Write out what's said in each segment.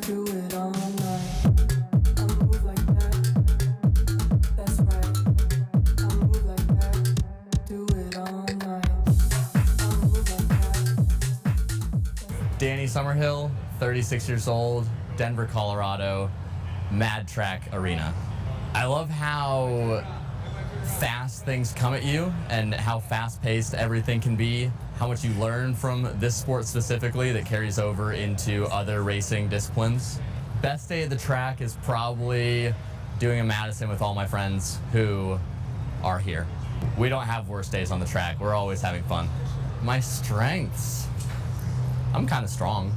do it all night. I move like that, that's right. I move like that, do it all night. I move like that. Danny Summerhill, 36 years old, Denver, Colorado, Mad Track Arena. I love how fast things come at you and how fast-paced everything can be, how much you learn from this sport specifically that carries over into other racing disciplines. Best day at the track is probably doing a Madison with all my friends who are here. We don't have worse days on the track. We're always having fun. My strengths. I'm kind of strong.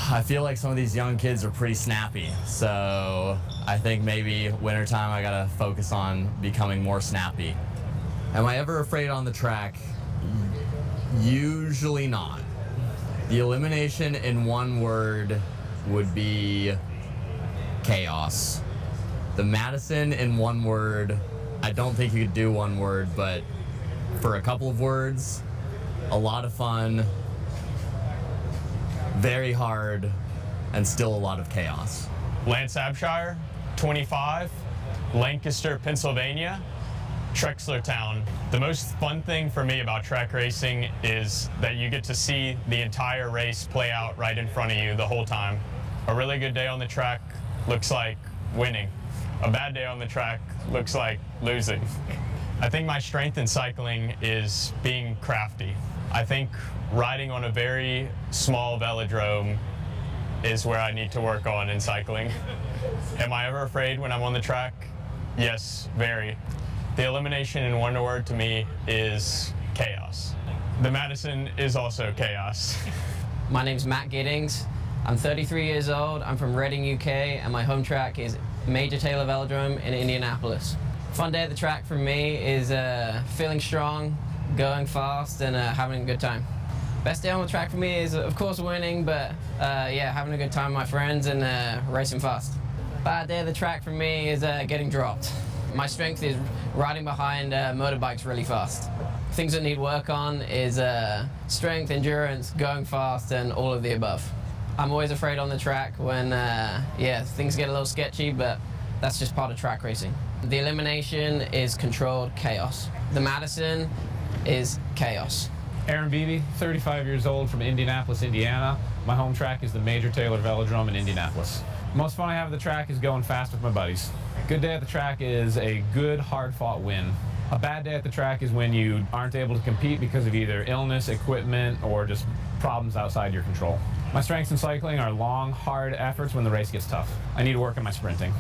I feel like some of these young kids are pretty snappy, so I think maybe wintertime I gotta focus on becoming more snappy. Am I ever afraid on the track? Usually not. The elimination in one word would be chaos. The Madison in one word, I don't think you could do one word, but for a couple of words, a lot of fun, very hard, and still a lot of chaos. Lance Abshire, 25, Lancaster, Pennsylvania, Trexlertown. The most fun thing for me about track racing is that you get to see the entire race play out right in front of you the whole time. A really good day on the track looks like winning. A bad day on the track looks like losing. I think my strength in cycling is being crafty. I think riding on a very small velodrome is where I need to work on in cycling. Am I ever afraid when I'm on the track? Yes, very. The elimination in one word to me is chaos. The Madison is also chaos. My name's Matt Giddings. I'm 33 years old. I'm from Reading, UK, and my home track is Major Taylor Velodrome in Indianapolis. Fun day at the track for me is feeling strong, going fast, and having a good time. Best day on the track for me is, of course, winning, but yeah, having a good time with my friends and racing fast. Bad day at the track for me is getting dropped. My strength is riding behind motorbikes really fast. Things that need work on is strength, endurance, going fast, and all of the above. I'm always afraid on the track when, yeah, things get a little sketchy, but that's just part of track racing. The elimination is controlled chaos. The Madison is chaos. Aaron Beebe, 35 years old, from Indianapolis, Indiana. My home track is the Major Taylor Velodrome in Indianapolis. Most fun I have at the track is going fast with my buddies. Good day at the track is a good, hard-fought win. A bad day at the track is when you aren't able to compete because of either illness, equipment, or just problems outside your control. My strengths in cycling are long, hard efforts when the race gets tough. I need to work on my sprinting.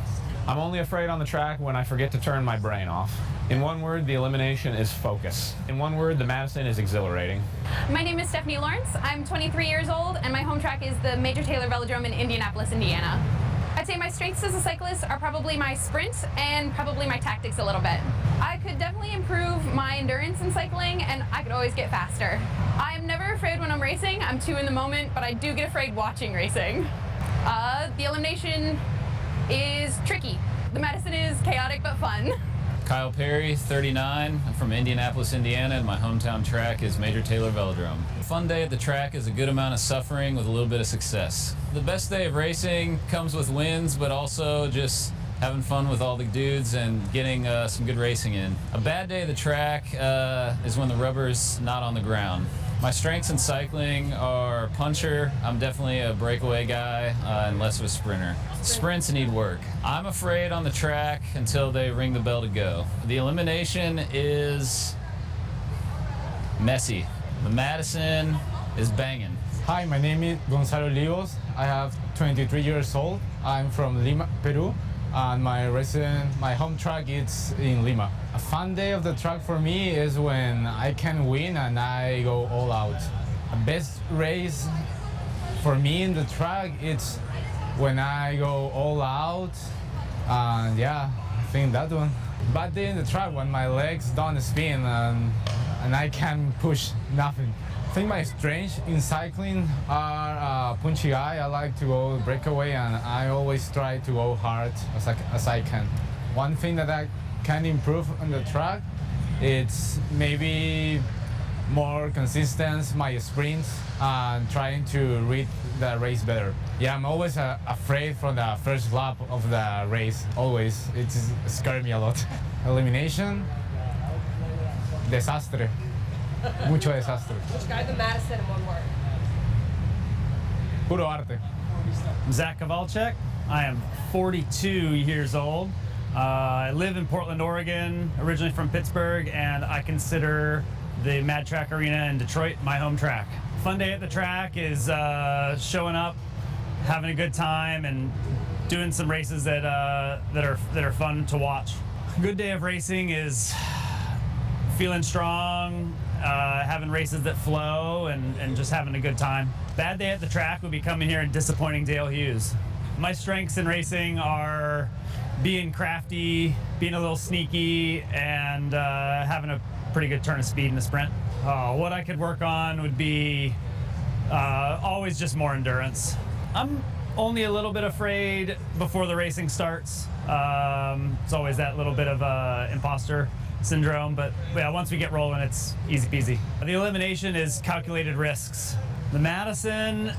I'm only afraid on the track when I forget to turn my brain off. In one word, the elimination is focus. In one word, the Madison is exhilarating. My name is Stephanie Lawrence. I'm 23 years old, and my home track is the Major Taylor Velodrome in Indianapolis, Indiana. I'd say my strengths as a cyclist are probably my sprint and probably my tactics a little bit. I could definitely improve my endurance in cycling, and I could always get faster. I'm never afraid when I'm racing. I'm too in the moment, but I do get afraid watching racing. The elimination is tricky. The Madison is chaotic but fun. Kyle Perry, 39. I'm from Indianapolis, Indiana, and my hometown track is Major Taylor Velodrome. A fun day at the track is a good amount of suffering with a little bit of success. The best day of racing comes with wins, but also just having fun with all the dudes and getting some good racing in. A bad day at the track is when the rubber's not on the ground. My strengths in cycling are puncher. I'm definitely a breakaway guy and less of a sprinter. Sprints need work. I'm afraid on the track until they ring the bell to go. The elimination is messy. The Madison is banging. Hi, my name is Gonzalo Livos. I have 23 years old. I'm from Lima, Peru, and my home track is in Lima. A fun day of the track for me is when I can win and I go all out. A best race for me in the track, it's when I go all out, and yeah, I think that one. Bad day in the track when my legs don't spin and I can push nothing. I think my strengths in cycling are punchy guy. I like to go breakaway, and I always try to go hard as I can. One thing that I can improve on the track, it's maybe more consistent my sprints and trying to read the race better. Yeah, I'm always afraid from the first lap of the race. Always, it scares me a lot. Elimination, desastre, mucho desastre. Describe the Madison in one word. Puro arte. Zach Kowalczyk. I am 42 years old. I live in Portland, Oregon, originally from Pittsburgh, and I consider the Mad Track Arena in Detroit my home track. Fun day at the track is showing up, having a good time, and doing some races that are fun to watch. A good day of racing is feeling strong, having races that flow, and just having a good time. Bad day at the track would be coming here and disappointing Dale Hughes. My strengths in racing are being crafty, being a little sneaky, and having a pretty good turn of speed in the sprint. What I could work on would be always just more endurance. I'm only a little bit afraid before the racing starts. It's always that little bit of imposter syndrome, but yeah, once we get rolling, it's easy peasy. The elimination is calculated risks. The Madison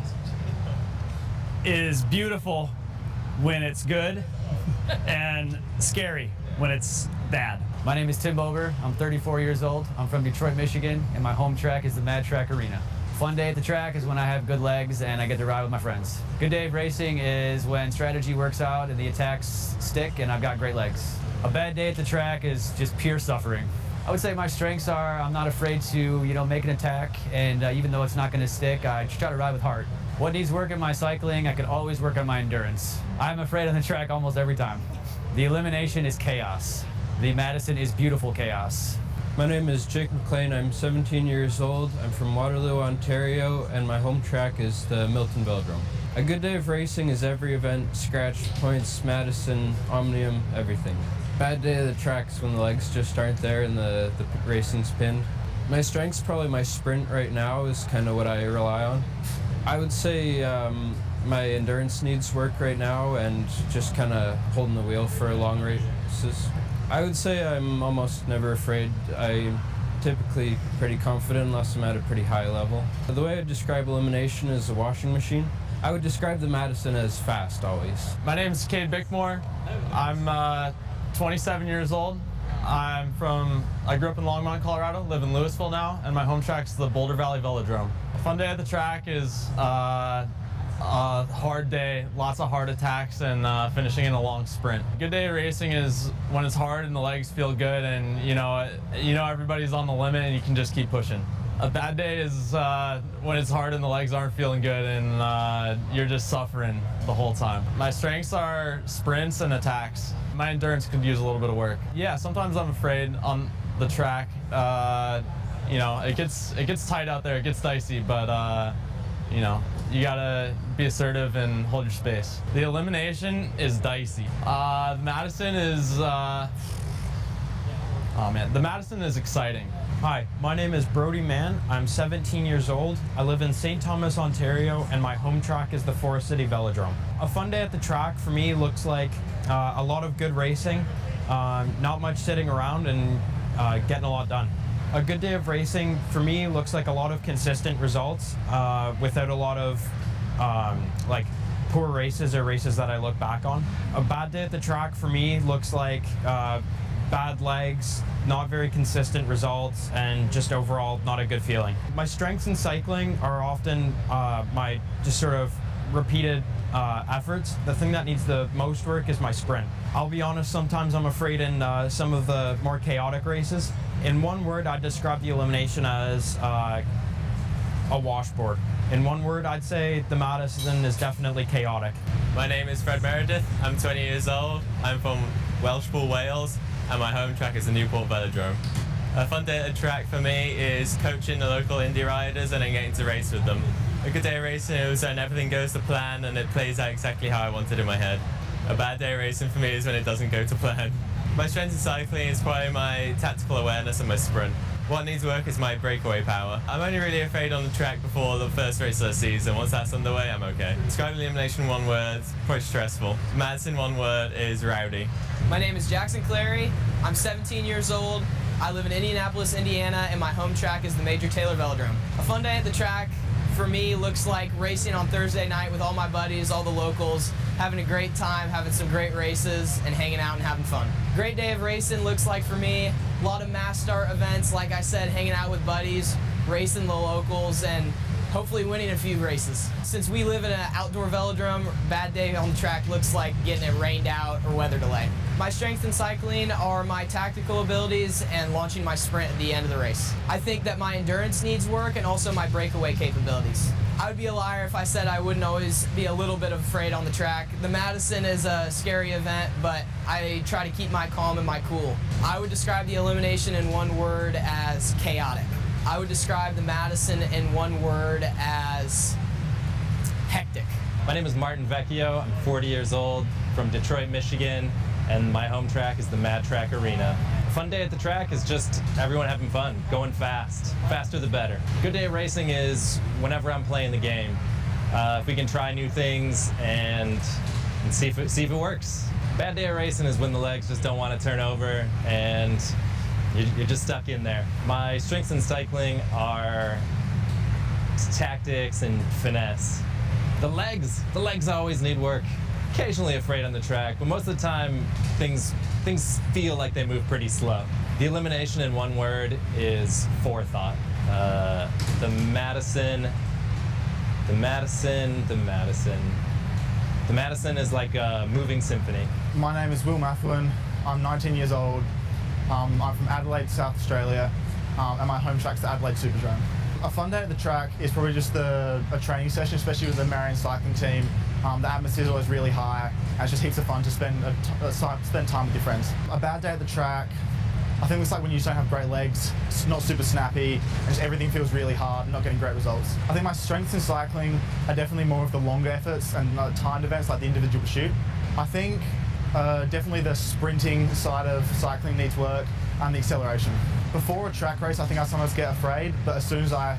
is beautiful when it's good and scary when it's bad. My name is Tim Boger. I'm 34 years old. I'm from Detroit, Michigan, and my home track is the Mad Track Arena. Fun day at the track is when I have good legs and I get to ride with my friends. Good day of racing is when strategy works out and the attacks stick and I've got great legs. A bad day at the track is just pure suffering. I would say my strengths are I'm not afraid to, make an attack, and even though it's not going to stick, I just try to ride with heart. What needs work in my cycling, I can always work on my endurance. I'm afraid on the track almost every time. The elimination is chaos. The Madison is beautiful chaos. My name is Jake McLean. I'm 17 years old. I'm from Waterloo, Ontario, and my home track is the Milton Velodrome. A good day of racing is every event, scratch, points, Madison, Omnium, everything. Bad day of the track is when the legs just aren't there and the racing's pinned. My strength's probably my sprint right now is kind of what I rely on. I would say my endurance needs work right now and just kind of holding the wheel for long races. I would say I'm almost never afraid. I'm typically pretty confident unless I'm at a pretty high level. The way I describe elimination is a washing machine. I would describe the Madison as fast always. My name is Cade Bickmore. I'm 27 years old. I grew up in Longmont, Colorado, live in Louisville now, and my home track's the Boulder Valley Velodrome. A fun day at the track is a hard day, lots of heart attacks, and finishing in a long sprint. A good day of racing is when it's hard and the legs feel good, and everybody's on the limit and you can just keep pushing. A bad day is when it's hard and the legs aren't feeling good and you're just suffering the whole time. My strengths are sprints and attacks. My endurance could use a little bit of work. Yeah, sometimes I'm afraid on the track. It gets tight out there, it gets dicey, but you gotta be assertive and hold your space. The elimination is dicey. Madison is, the Madison is exciting. Hi, my name is Brody Mann. I'm 17 years old. I live in St. Thomas, Ontario, and my home track is the Forest City Velodrome. A fun day at the track for me looks like a lot of good racing, not much sitting around, and getting a lot done. A good day of racing for me looks like a lot of consistent results without a lot of poor races or races that I look back on. A bad day at the track for me looks like bad legs, not very consistent results, and just overall not a good feeling. My strengths in cycling are often my just sort of repeated efforts. The thing that needs the most work is my sprint. I'll be honest, sometimes I'm afraid in some of the more chaotic races. In one word, I'd describe the elimination as a washboard. In one word, I'd say the Madison is definitely chaotic. My name is Fred Meredith. I'm 20 years old. I'm from Welshpool, Wales, and my home track is the Newport Velodrome. A fun day at the track for me is coaching the local indie riders and then getting to race with them. A good day of racing is when everything goes to plan and it plays out exactly how I want it in my head. A bad day of racing for me is when it doesn't go to plan. My strength in cycling is probably my tactical awareness and my sprint. What needs work is my breakaway power. I'm only really afraid on the track before the first race of the season. Once that's underway, I'm okay. Describing the elimination in one word, quite stressful. Madison, one word, is rowdy. My name is Jackson Clary. I'm 17 years old. I live in Indianapolis, Indiana, and my home track is the Major Taylor Velodrome. A fun day at the track for me looks like racing on Thursday night with all my buddies, all the locals, having a great time, having some great races, and hanging out and having fun. Great day of racing looks like for me a lot of mass start events, like I said, hanging out with buddies, racing the locals, and hopefully winning a few races. Since we live in an outdoor velodrome, bad day on the track looks like getting it rained out or weather delay. My strength in cycling are my tactical abilities and launching my sprint at the end of the race. I think that my endurance needs work and also my breakaway capabilities. I would be a liar if I said I wouldn't always be a little bit afraid on the track. The Madison is a scary event, but I try to keep my calm and my cool. I would describe the elimination in one word as chaotic. I would describe the Madison in one word as hectic. My name is Martin Vecchio. I'm 40 years old, from Detroit, Michigan, and my home track is the Mad Track Arena. A fun day at the track is just everyone having fun, going fast. Faster the better. Good day of racing is whenever I'm playing the game. If we can try new things and see if it works. Bad day of racing is when the legs just don't want to turn over and you're just stuck in there. My strengths in cycling are tactics and finesse. The legs always need work. Occasionally afraid on the track, but most of the time things feel like they move pretty slow. The elimination in one word is forethought. The Madison is like a moving symphony. My name is Will Mathwin. I'm 19 years old. I'm from Adelaide, South Australia, and my home track's the Adelaide Superdrome. A fun day at the track is probably just a training session, especially with the Marion cycling team. The atmosphere is always really high, and it's just heaps of fun to spend time with your friends. A bad day at the track, I think it's like when you just don't have great legs, it's not super snappy, and just everything feels really hard and not getting great results. I think my strengths in cycling are definitely more of the longer efforts and timed events like the individual pursuit. I think definitely the sprinting side of cycling needs work and the acceleration. Before a track race, I think I sometimes get afraid, but as soon as I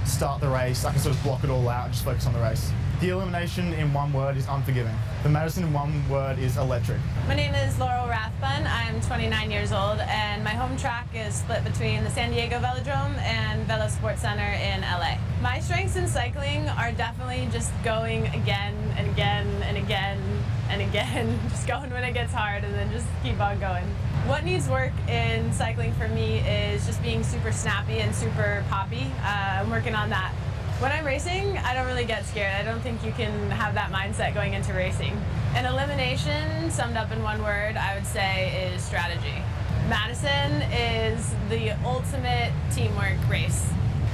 start the race, I can sort of block it all out and just focus on the race. The elimination in one word is unforgiving. The Madison in one word is electric. My name is Laurel Rathbun. I'm 29 years old, and my home track is split between the San Diego Velodrome and Velo Sports Center in LA. My strengths in cycling are definitely just going again and again and again and again, just going when it gets hard and then just keep on going. What needs work in cycling for me is just being super snappy and super poppy. I'm working on that. When I'm racing, I don't really get scared. I don't think you can have that mindset going into racing. An elimination, summed up in one word, I would say is strategy. Madison is the ultimate teamwork race.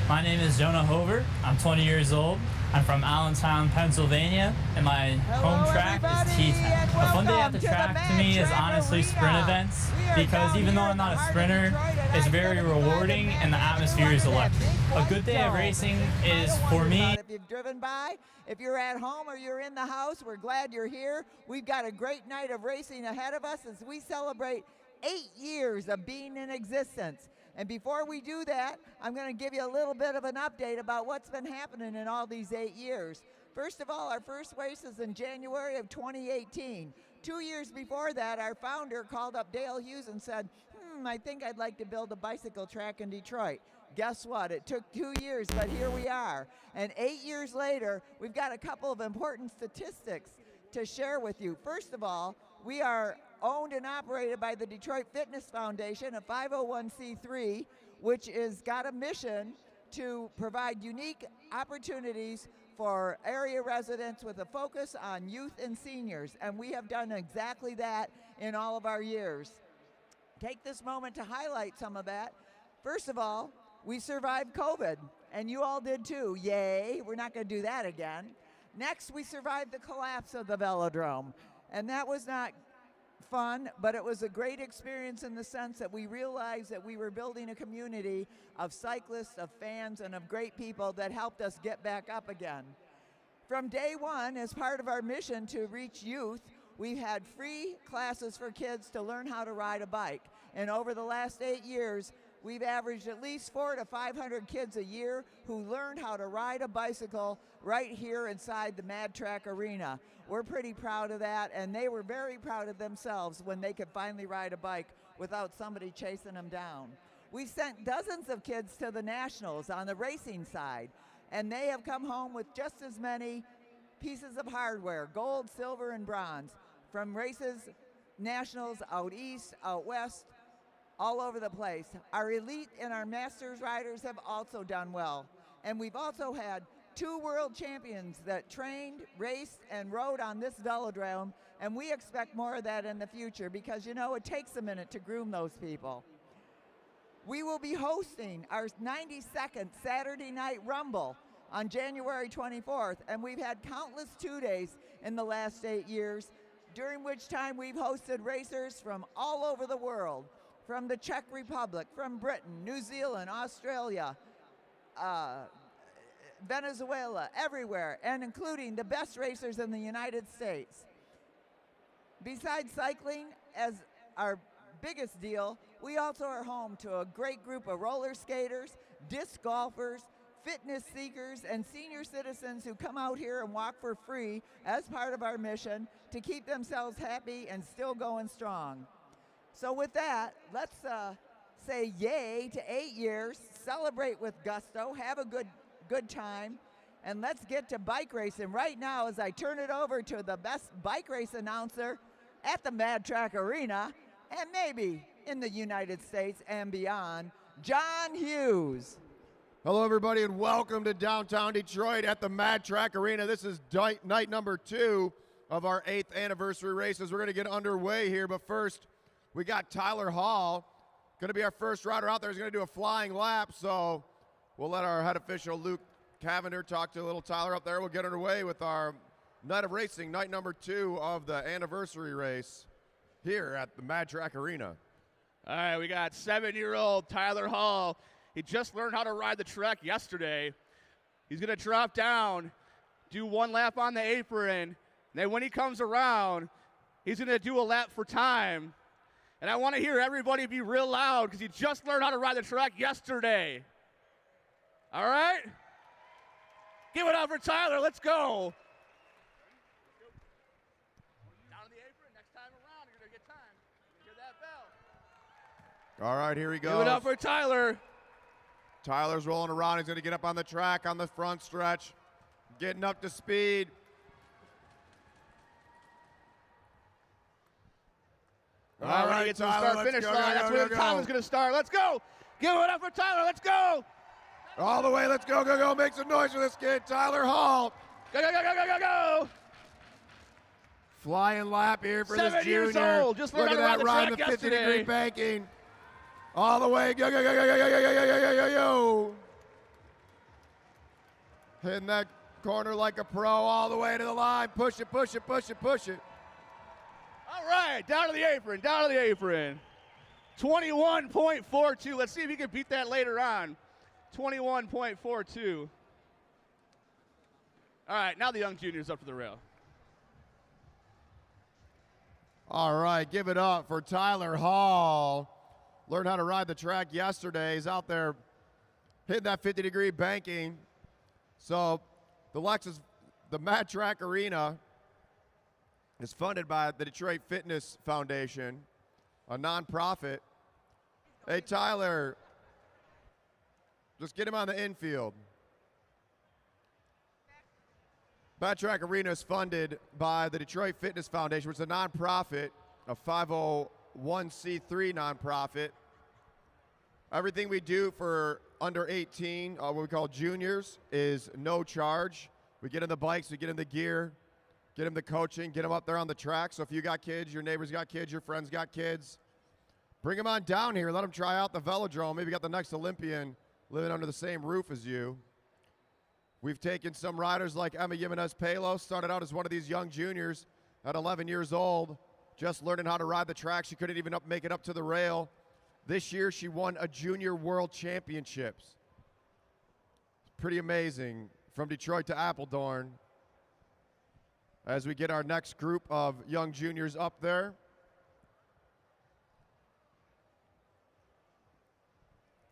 My name is Jonah Hover. I'm 20 years old. I'm from Allentown, Pennsylvania, and my home track is T-Town. A fun day at the track to me is honestly sprint events, because even though I'm not a sprinter, it's very rewarding and the atmosphere is electric. A good day of racing is, for me, if you've driven by, if you're at home or you're in the house, we're glad you're here. We've got a great night of racing ahead of us as we celebrate 8 years of being in existence. And before we do that, I'm going to give you a little bit of an update about what's been happening in all these 8 years. First of all, our first race is in January of 2018. 2 years before that, our founder called up Dale Hughes and said, I think I'd like to build a bicycle track in Detroit. Guess what? It took 2 years, but here we are. And 8 years later, we've got a couple of important statistics to share with you. First of all, we are owned and operated by the Detroit Fitness Foundation, a 501c3, which has got a mission to provide unique opportunities for area residents with a focus on youth and seniors. And we have done exactly that in all of our years. Take this moment to highlight some of that. First of all, we survived COVID, and you all did too. Yay, we're not going to do that again. Next, we survived the collapse of the velodrome, and that was not fun, but it was a great experience in the sense that we realized that we were building a community of cyclists, of fans, and of great people that helped us get back up again. From day one, as part of our mission to reach youth, we've had free classes for kids to learn how to ride a bike. And over the last 8 years, we've averaged at least 400 to 500 kids a year who learned how to ride a bicycle right here inside the Mad Track Arena. We're pretty proud of that, and they were very proud of themselves when they could finally ride a bike without somebody chasing them down. We've sent dozens of kids to the nationals on the racing side, and they have come home with just as many pieces of hardware, gold, silver, and bronze, from races, nationals out east, out west, all over the place. Our elite and our masters riders have also done well. And we've also had 2 world champions that trained, raced, and rode on this velodrome, and we expect more of that in the future because, you know, it takes a minute to groom those people. We will be hosting our 92nd Saturday Night Rumble on January 24th, and we've had countless 2-days in the last 8 years, during which time we've hosted racers from all over the world, from the Czech Republic, from Britain, New Zealand, Australia, Venezuela, everywhere, and including the best racers in the United States. Besides cycling as our biggest deal, we also are home to a great group of roller skaters, disc golfers, fitness seekers, and senior citizens who come out here and walk for free as part of our mission to keep themselves happy and still going strong. So with that, let's say yay to 8 years, celebrate with gusto, have a good time, and let's get to bike racing right now as I turn it over to the best bike race announcer at the Mad Track Arena, and maybe in the United States and beyond, John Hughes. Hello, everybody, and welcome to downtown Detroit at the Mad Track Arena. This is night number 2 of our 8th anniversary races. We're going to get underway here, but first, we got Tyler Hall, going to be our first rider out there. He's going to do a flying lap, so we'll let our head official, Luke Cavender, talk to little Tyler up there. We'll get underway with our night of racing, night number 2 of the anniversary race here at the Mad Track Arena. All right, we got 7-year-old Tyler Hall. He just learned how to ride the track yesterday. He's going to drop down, do 1 lap on the apron, and then when he comes around, he's going to do a lap for time. And I want to hear everybody be real loud because he just learned how to ride the track yesterday. All right? Give it up for Tyler. Let's go. Down to the apron. Next time around, you're going to get time. Hear that bell. All right, here he goes. Give it up for Tyler. Tyler's rolling around. He's going to get up on the track on the front stretch, getting up to speed. All right, it's the start-finish line. That's where the time is going to start. Let's go. Give it up for Tyler. Let's go. All the way. Let's go, go, go. Make some noise for this kid, Tyler Hall. Go, go, go, go, go, go, go. Flying lap here for this 7 years junior. old. Just Look learned at how to that ride ride, the the track 50-degree yesterday. banking. All the way. Go, go, go, go, go, go, go, go, go, go, go, go. Hitting that corner like a pro all the way to the line. Push it, push it, push it, push it. All right, down to the apron, down to the apron. 21.42. Let's see if he can beat that later on. 21.42. All right, now the young junior's up to the rail. All right, give it up for Tyler Hall. Learned how to ride the track yesterday. He's out there hitting that 50-degree banking. So the Mad Track Arena is funded by the Detroit Fitness Foundation, a nonprofit. Hey, Tyler, just get him on the infield. Mad Track Arena is funded by the Detroit Fitness Foundation, which is a nonprofit, a 501c3 nonprofit. Everything we do for under 18, what we call juniors, is no charge. We get in the bikes, we get in the gear, get them the coaching, get them up there on the track. So if you got kids, your neighbors got kids, your friends got kids, bring them on down here. Let them try out the velodrome. Maybe got the next Olympian living under the same roof as you. We've taken some riders like Emma Jimenez-Palos, started out as one of these young juniors at 11 years old, just learning how to ride the track. She couldn't even make it up to the rail. This year, she won a junior world championships. Pretty amazing. From Detroit to Appledorn. As we get our next group of young juniors up there.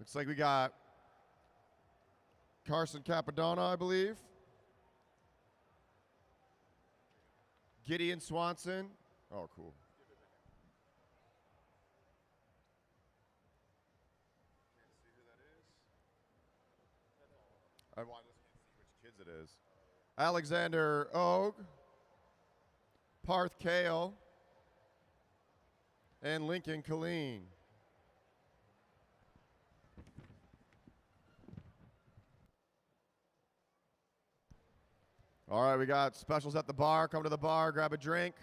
Looks like we got Carson Capadona, I believe. Gideon Swanson. Oh, cool. it is. Alexander Og, Parth Kale, and Lincoln Colleen. All right, we got specials at the bar. Come to the bar, grab a drink.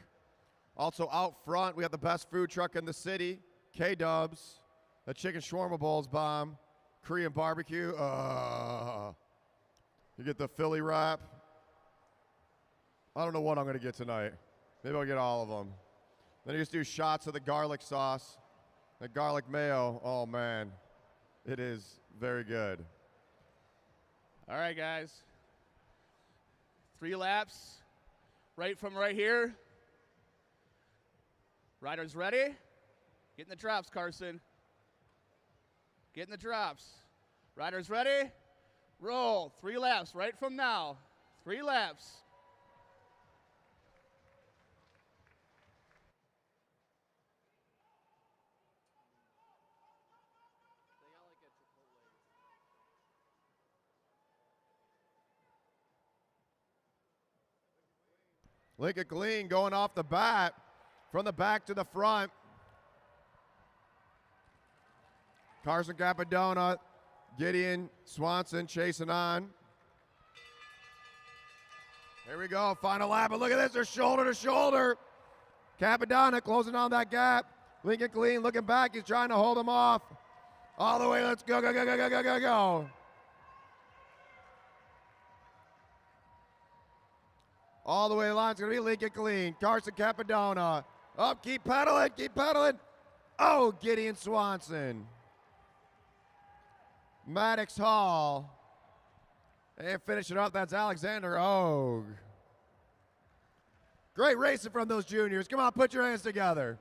Also out front, we have the best food truck in the city, K-Dubs. The chicken shawarma bowls bomb, Korean barbecue. You get the Philly wrap. I don't know what I'm going to get tonight. Maybe I'll get all of them. Then you just do shots of the garlic sauce, the garlic mayo. Oh, man. It is very good. All right, guys. 3 laps, right from right here. Riders ready? Get in the drops, Carson. Get in the drops. Riders ready? Roll. 3 laps right from now. 3 laps. Lincoln Colleen going off the bat, from the back to the front. Carson Capadona, Gideon Swanson chasing on. Here we go, final lap, and look at this, they're shoulder to shoulder. Capadona closing on that gap. Lincoln Colleen looking back, he's trying to hold him off. All the way, let's go, go, go, go, go, go, go, go. All the way to the line, it's going to be Lincoln Colleen. Carson Capadona. Up, keep pedaling, keep pedaling. Oh, Gideon Swanson. Maddox Hall. And finishing up, that's Alexander Og. Great racing from those juniors. Come on, put your hands together.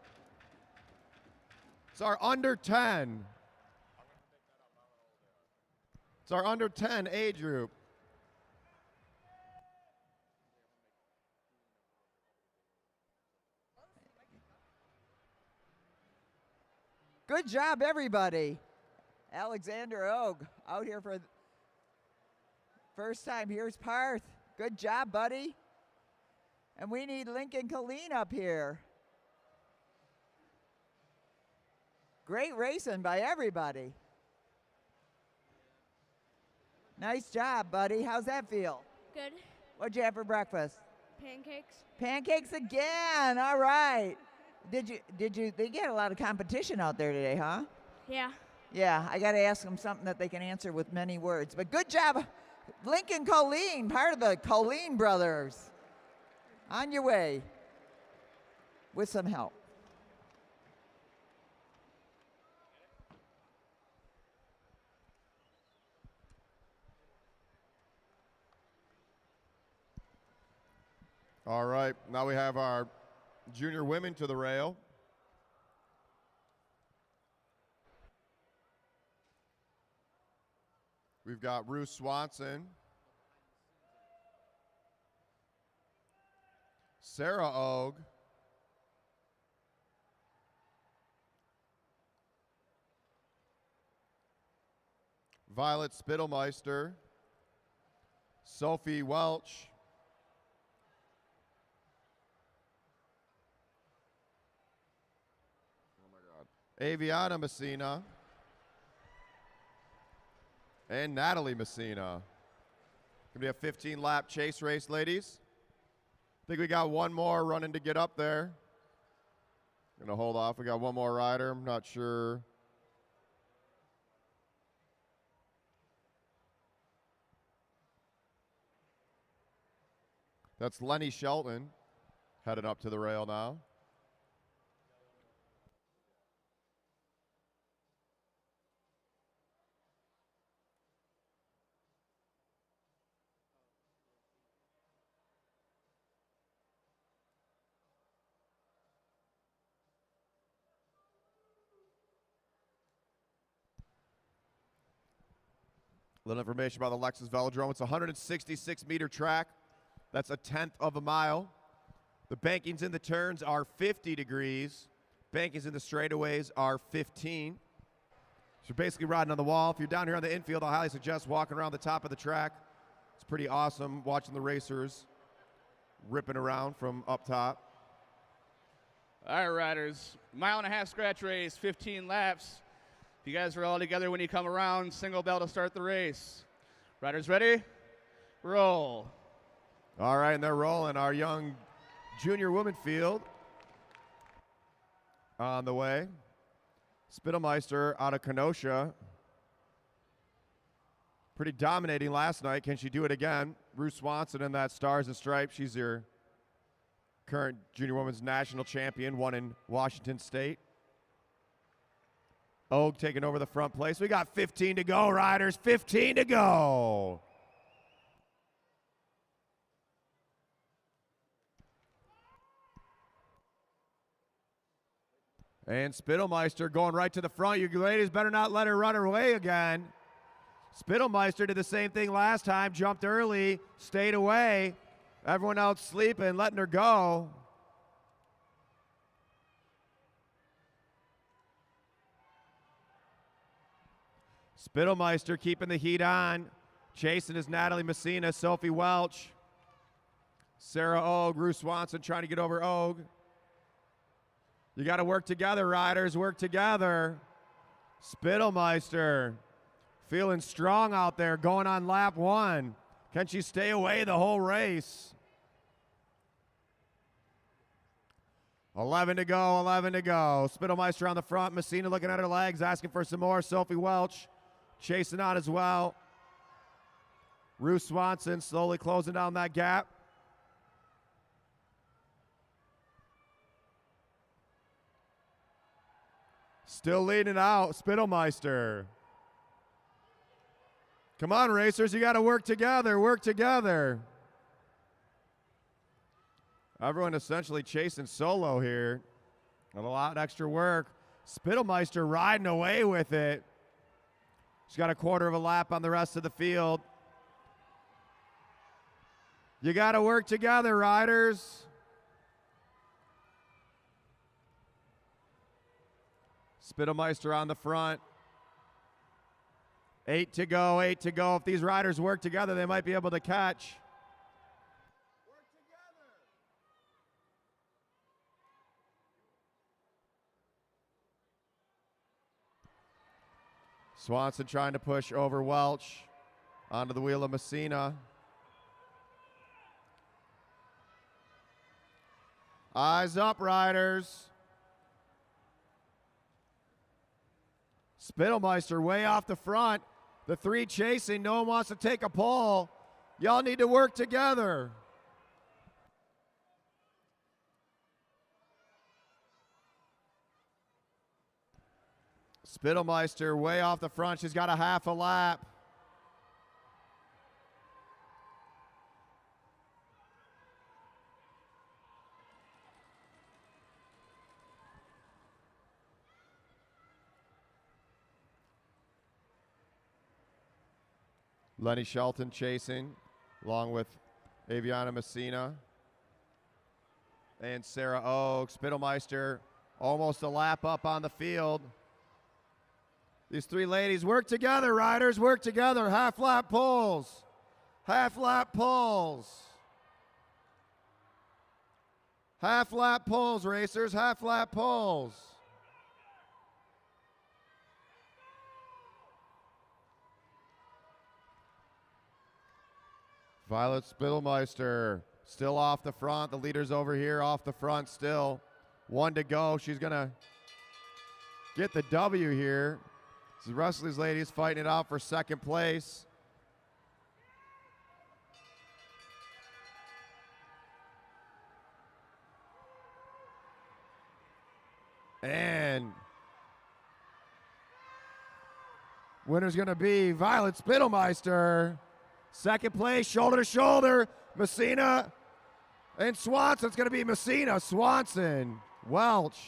It's our under 10. It's our under 10 age group. Good job, everybody. Alexander Og out here for the first time. Here's Parth. Good job, buddy. And we need Lincoln Colleen up here. Great racing by everybody. Nice job, buddy. How's that feel? Good. What'd you have for breakfast? Pancakes. Pancakes again. All right. They get a lot of competition out there today, huh? Yeah. Yeah, I got to ask them something that they can answer with many words. But good job, Lincoln Colleen, part of the Colleen brothers. On your way with some help. All right, now we have our junior women to the rail. We've got Ruth Swanson, Sarah Og, Violet Spittelmeister, Sophie Welch, Aviana Messina, and Natalie Messina. Gonna be a 15-lap chase race, ladies. I think we got one more running to get up there. Gonna hold off. We got one more rider. I'm not sure. That's Lenny Shelton headed up to the rail now. Little information about the Lexus Velodrome. It's a 166-meter track. That's a 1/10 of a mile. The bankings in the turns are 50 degrees. Bankings in the straightaways are 15. So you're basically riding on the wall. If you're down here on the infield, I highly suggest walking around the top of the track. It's pretty awesome watching the racers ripping around from up top. All right, riders. 1.5 mile scratch race, 15 laps. If you guys are all together when you come around, single bell to start the race. Riders ready? Roll. All right, and they're rolling. Our young junior women field on the way. Spittelmeister out of Kenosha. Pretty dominating last night. Can she do it again? Ruth Swanson in that Stars and Stripes. She's your current junior women's national champion, won in Washington State. Oak taking over the front place. We got 15 to go, riders. 15 to go. And Spittelmeister going right to the front. You ladies better not let her run her way again. Spittelmeister did the same thing last time, jumped early, stayed away. Everyone else sleeping, letting her go. Spittelmeister keeping the heat on. Chasing is Natalie Messina, Sophie Welch, Sarah Ogue, Ruth Swanson trying to get over Ogue. You got to work together, riders, work together. Spittelmeister feeling strong out there, going on lap 1. Can she stay away the whole race? 11 to go, 11 to go. Spittelmeister on the front, Messina looking at her legs, asking for some more. Sophie Welch chasing on as well. Ruth Swanson slowly closing down that gap. Still leading out, Spittelmeister. Come on, racers, you got to work together, work together. Everyone essentially chasing solo here. Not a lot of extra work. Spittelmeister riding away with it. She's got a quarter of a lap on the rest of the field. You got to work together, riders. Spittelmeister on the front. 8 to go, 8 to go. If these riders work together, they might be able to catch. Swanson trying to push over Welch onto the wheel of Messina. Eyes up, riders. Spittelmeister way off the front. The 3 chasing. No one wants to take a pole. Y'all need to work together. Spittelmeister way off the front. She's got a half a lap. Lenny Shelton chasing, along with Aviana Messina and Sarah Ogue. Spittelmeister almost a lap up on the field. These 3 ladies work together, riders, work together. Half lap pulls. Half lap pulls. Half lap pulls, racers, half lap pulls. Violet Spittelmeister still off the front. The leader's over here off the front still. 1 to go. She's going to get the W here. The rest of these ladies fighting it out for second place. And winner's going to be Violet Spittelmeister. Second place, shoulder to shoulder, Messina and Swanson. It's going to be Messina, Swanson, Welch.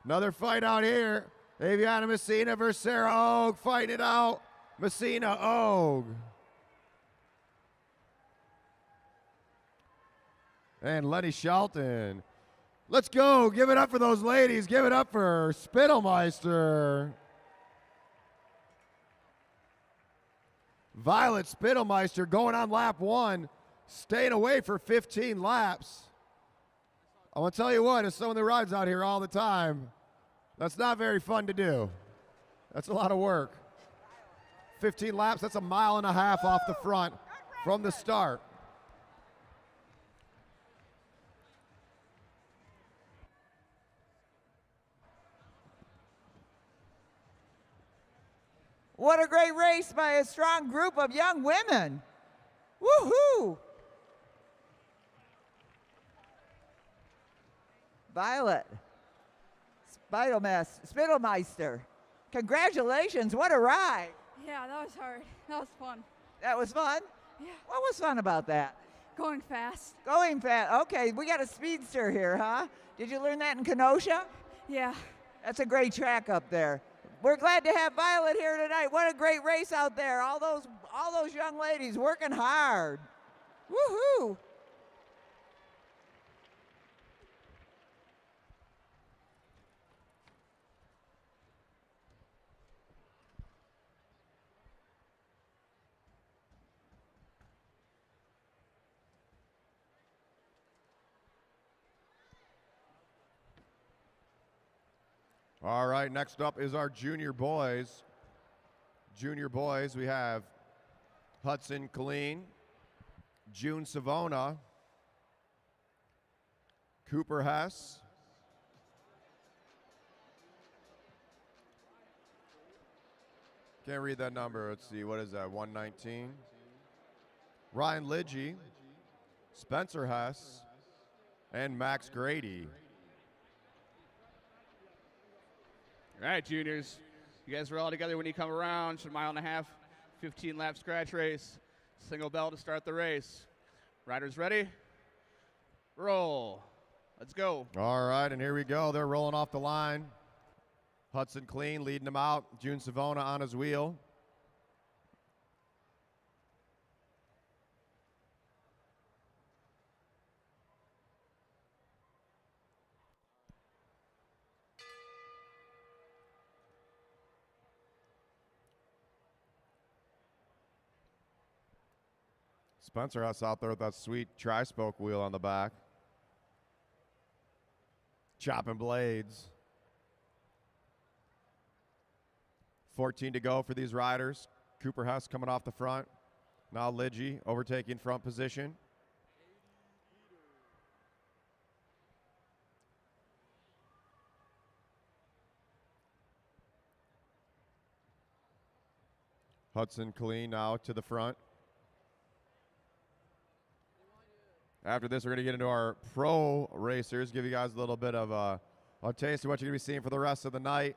Another fight out here. Aviana Messina versus Sarah Ogue, fighting it out. Messina, Ogue. And Lenny Shelton. Let's go. Give it up for those ladies. Give it up for Spittelmeister. Violet Spittelmeister going on lap 1, staying away for 15 laps. I want to tell you what, as someone that rides out here all the time, that's not very fun to do. That's a lot of work. 15 laps, that's 1.5 miles off the front from the start. What a great race by a strong group of young women. Woohoo! Violet Spittelmeister, congratulations, what a ride. Yeah, that was hard. That was fun. That was fun? Yeah. What was fun about that? Going fast. Going fast. Okay, we got a speedster here, huh? Did you learn that in Kenosha? Yeah. That's a great track up there. We're glad to have Violet here tonight. What a great race out there. All those young ladies working hard. Woohoo! All right, next up is our junior boys. Junior boys, we have Hudson Killeen, June Savona, Cooper Hess, can't read that number. Let's see, what is that, 119? Ryan Lidgy, Spencer Hess, and Max Grady. All right, juniors. You guys are all together when you come around. It's 1.5 miles, 15-lap scratch race. Single bell to start the race. Riders ready? Roll. Let's go. All right, and here we go. They're rolling off the line. Hudson Killeen leading them out. June Savona on his wheel. Spencer Hess out there with that sweet tri-spoke wheel on the back. Chopping blades. 14 to go for these riders. Cooper Hess coming off the front. Now Lidgy overtaking front position. Hudson Killeen now to the front. After this, we're going to get into our pro racers, give you guys a little bit of a taste of what you're going to be seeing for the rest of the night.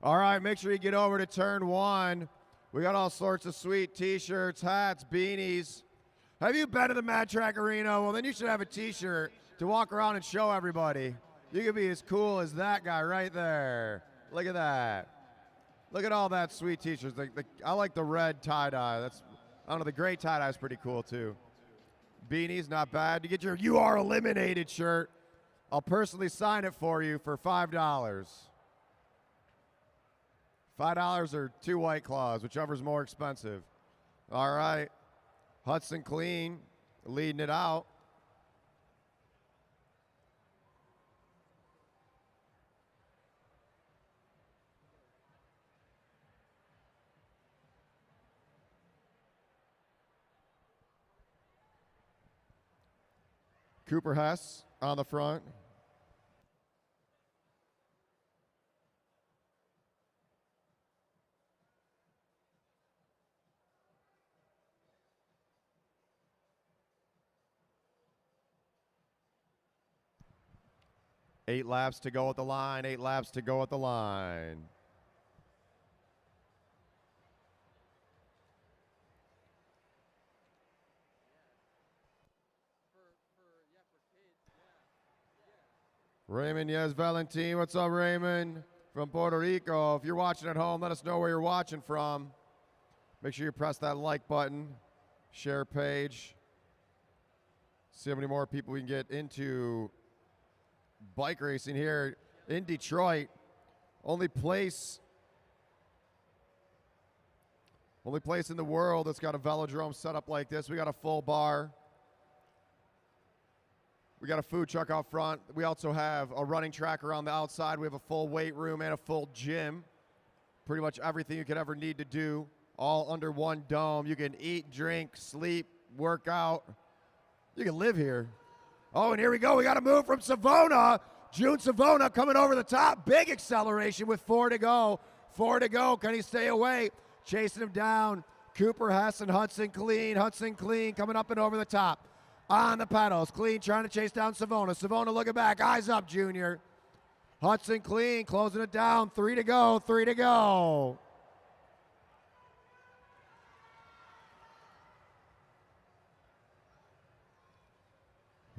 All right, make sure you get over to turn 1. We got all sorts of sweet t-shirts, hats, beanies. Have you been to the Mad Track Arena? Well, then you should have a t-shirt to walk around and show everybody. You can be as cool as that guy right there. Look at that. Look at all that sweet t-shirts. I like the red tie-dye. I don't know, the gray tie-dye is pretty cool too. Beanies, not bad. You get your "You Are Eliminated" shirt. I'll personally sign it for you for $5. $5 or 2 White Claws, whichever's more expensive. All right. Hudson Killeen leading it out. Cooper Hess on the front. Eight laps to go at the line. 8 laps to go at the line. Raymond, yes, Valentin. What's up, Raymond? from Puerto Rico. If you're watching at home, let us know where you're watching from. Make sure you press that like button, share page. See how many more people we can get into bike racing here in Detroit. Only place in the world that's got a velodrome set up like this. We got a full bar. We got a food truck out front. We also have a running track around the outside. We have a full weight room and a full gym. Pretty much everything you could ever need to do, all under one dome. You can eat, drink, sleep, work out. You can live here. Oh, and here we go. We got a move from Savona. June Savona coming over the top. Big acceleration with 4 to go. 4 to go. Can he stay away? Chasing him down. Cooper, Hess, and Hudson Clean. Hudson Clean coming up and over the top. On the pedals. Clean trying to chase down Savona. Savona looking back. Eyes up, Junior. Hudson Clean closing it down. 3 to go. 3 to go.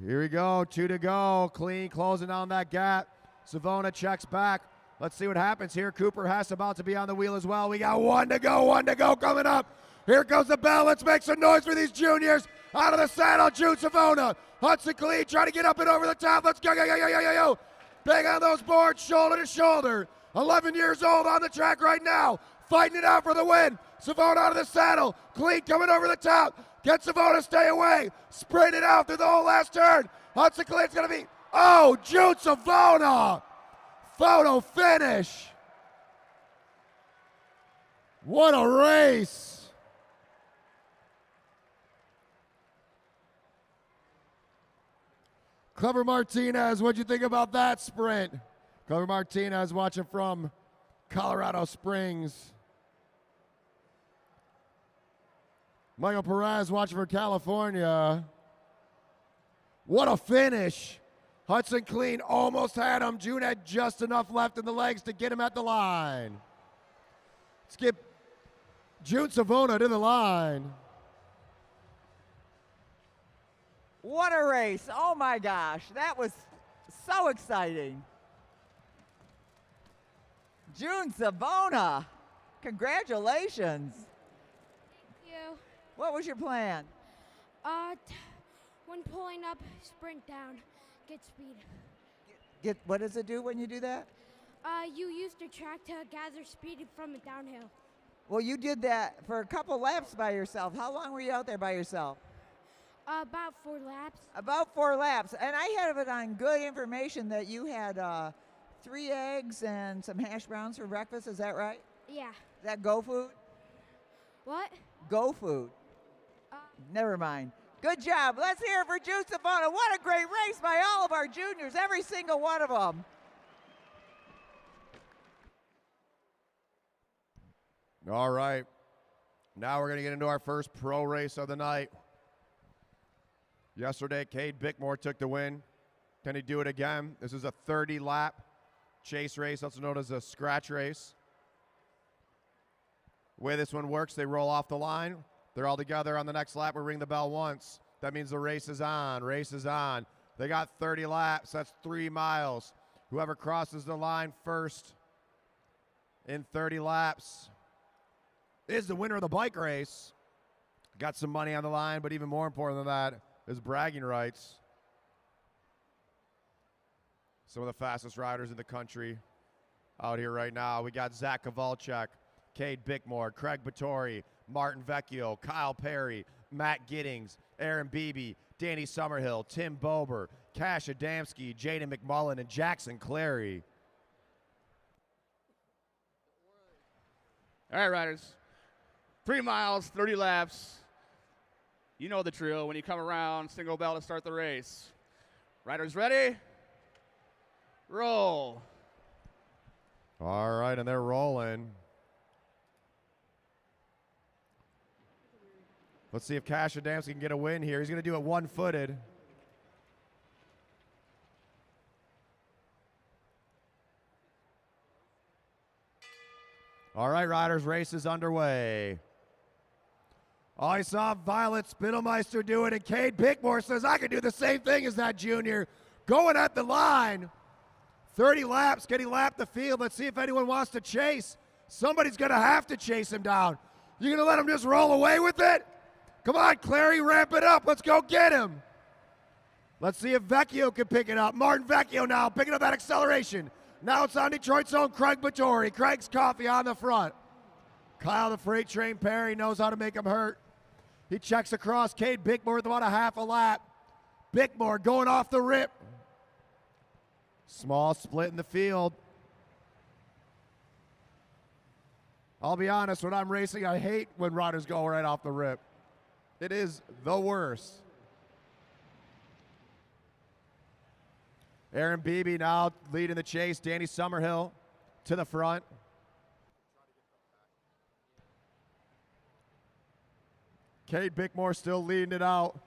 Here we go. 2 to go. Clean closing down that gap. Savona checks back. Let's see what happens here. Cooper Hess about to be on the wheel as well. We got 1 to go. 1 to go coming up. Here goes the bell. Let's make some noise for these juniors. Out of the saddle, June Savona. Hudson Clean trying to get up and over the top. Let's go, go, go, go, go, go, go. Big on those boards, shoulder to shoulder. 11 years old on the track right now. Fighting it out for the win. Savona out of the saddle. Clean coming over the top. Get Savona, stay away. Sprint it out through the whole last turn. Hudson Clean's going to be, oh, June Savona. Photo finish. What a race. Clever Martinez, what'd you think about that sprint? Clever Martinez watching from Colorado Springs. Michael Perez watching from California. What a finish. Hudson Clean almost had him. June had just enough left in the legs to get him at the line. Let's get June Savona to the line. What a race. Oh my gosh, that was so exciting. June Savona, congratulations. Thank you. What was your plan? When pulling up, sprint down, get speed. What does it do when you do that? You use the track to gather speed from it downhill. Well, you did that for a couple laps by yourself. How long were you out there by yourself? About 4 laps. About 4 laps. And I had it on good information that you had 3 eggs and some hash browns for breakfast. Is that right? Yeah. Is that Go Food? What? Go Food. Never mind. Good job. Let's hear it for June Savona. What a great race by all of our juniors, every single one of them. All right. Now we're going to get into our first pro race of the night. Yesterday, Cade Bickmore took the win. Can he do it again? This is a 30-lap chase race, also known as a scratch race. The way this one works, they roll off the line. They're all together on the next lap. We ring the bell once. That means the race is on. Race is on. They got 30 laps. That's 3 miles. Whoever crosses the line first in 30 laps is the winner of the bike race. Got some money on the line, but even more important than that is bragging rights. Some of the fastest riders in the country out here right now. We got Zach Kowalczyk, Cade Bickmore, Craig Battori, Martin Vecchio, Kyle Perry, Matt Giddings, Aaron Beebe, Danny Summerhill, Tim Bober, Cash Adamski, Jaden McMullen, and Jackson Clary. All right, riders. 3 miles, 30 laps. You know the drill. When you come around, single bell to start the race. Riders ready? Roll. All right, and they're rolling. Let's see if Cash Adamski can get a win here. He's going to do it one-footed. All right, riders, race is underway. Oh, I saw Violet Spittelmeister do it, and Cade Bickmore says, I can do the same thing as that junior. Going at the line. 30 laps, getting lapped the field. Let's see if anyone wants to chase. Somebody's going to have to chase him down. You going to let him just roll away with it? Come on, Clary, ramp it up. Let's go get him. Let's see if Vecchio can pick it up. Martin Vecchio now picking up that acceleration. Now it's on Detroit's own Craig Bajori. Craig's coffee on the front. Kyle the Freight Train Perry knows how to make him hurt. He checks across Cade Bickmore with about a half a lap. Bickmore going off the rip. Small split in the field. I'll be honest, when I'm racing, I hate when riders go right off the rip. It is the worst. Aaron Beebe now leading the chase. Danny Summerhill to the front. Cade Bickmore still leading it out.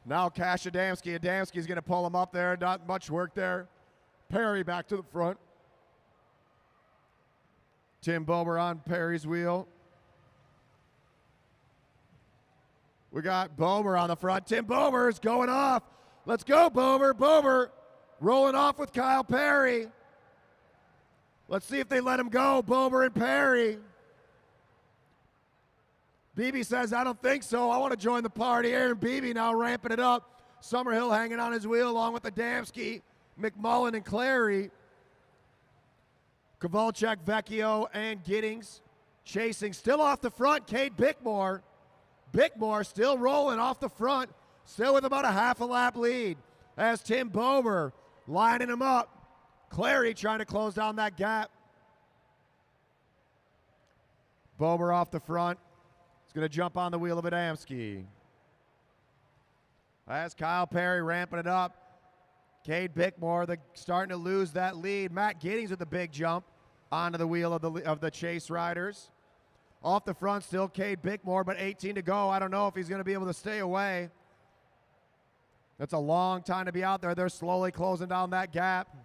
Now Cash Adamski. Adamski's going to pull him up there. Not much work there. Perry back to the front. Tim Bober on Perry's wheel. We got Bober on the front. Tim Bober is going off. Let's go, Bober. Bober rolling off with Kyle Perry. Let's see if they let him go, Bober and Perry. Beebe says, I don't think so. I want to join the party. Aaron Beebe now ramping it up. Summerhill hanging on his wheel along with Adamski, McMullen, and Clary. Kovalchuk, Vecchio, and Giddings chasing. Still off the front, Cade Bickmore. Bickmore still rolling off the front, still with about a half a lap lead. As Tim Bober lining him up. Clary trying to close down that gap. Bober off the front. He's going to jump on the wheel of Adamski. As Kyle Perry ramping it up. Cade Bickmore starting to lose that lead. Matt Giddings with the big jump onto the wheel of the chase riders. Off the front still Cade Bickmore, but 18 to go. I don't know if he's going to be able to stay away. That's a long time to be out there. They're slowly closing down that gap.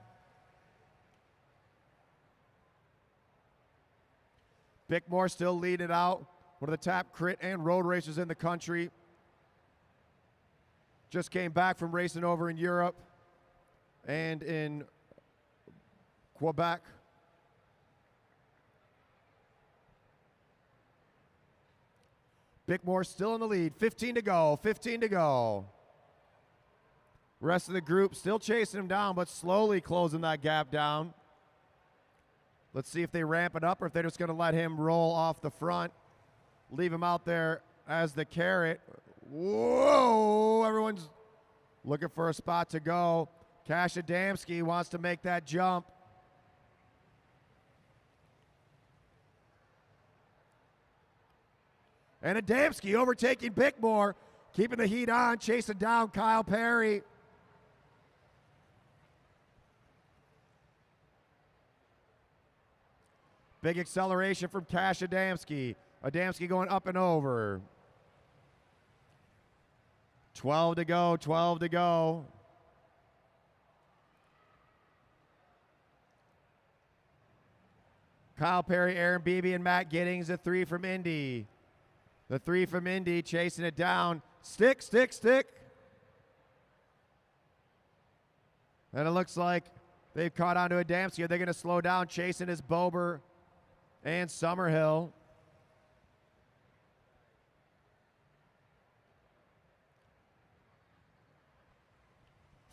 Bickmore still leading it out. One of the top crit and road racers in the country. Just came back from racing over in Europe and in Quebec. Bickmore still in the lead. 15 to go. 15 to go. Rest of the group still chasing him down, but slowly closing that gap down. Let's see if they ramp it up or if they're just going to let him roll off the front. Leave him out there as the carrot. Whoa! Everyone's looking for a spot to go. Cash Adamski wants to make that jump. And Adamski overtaking Bickmore, keeping the heat on, chasing down Kyle Perry. Big acceleration from Cash Adamski. Adamski going up and over. 12 to go, 12 to go. Kyle Perry, Aaron Beebe, and Matt Giddings, the three from Indy. The three from Indy chasing it down. Stick, stick, stick. And it looks like they've caught onto Adamski. Are they going to slow down chasing his Bober and Summerhill?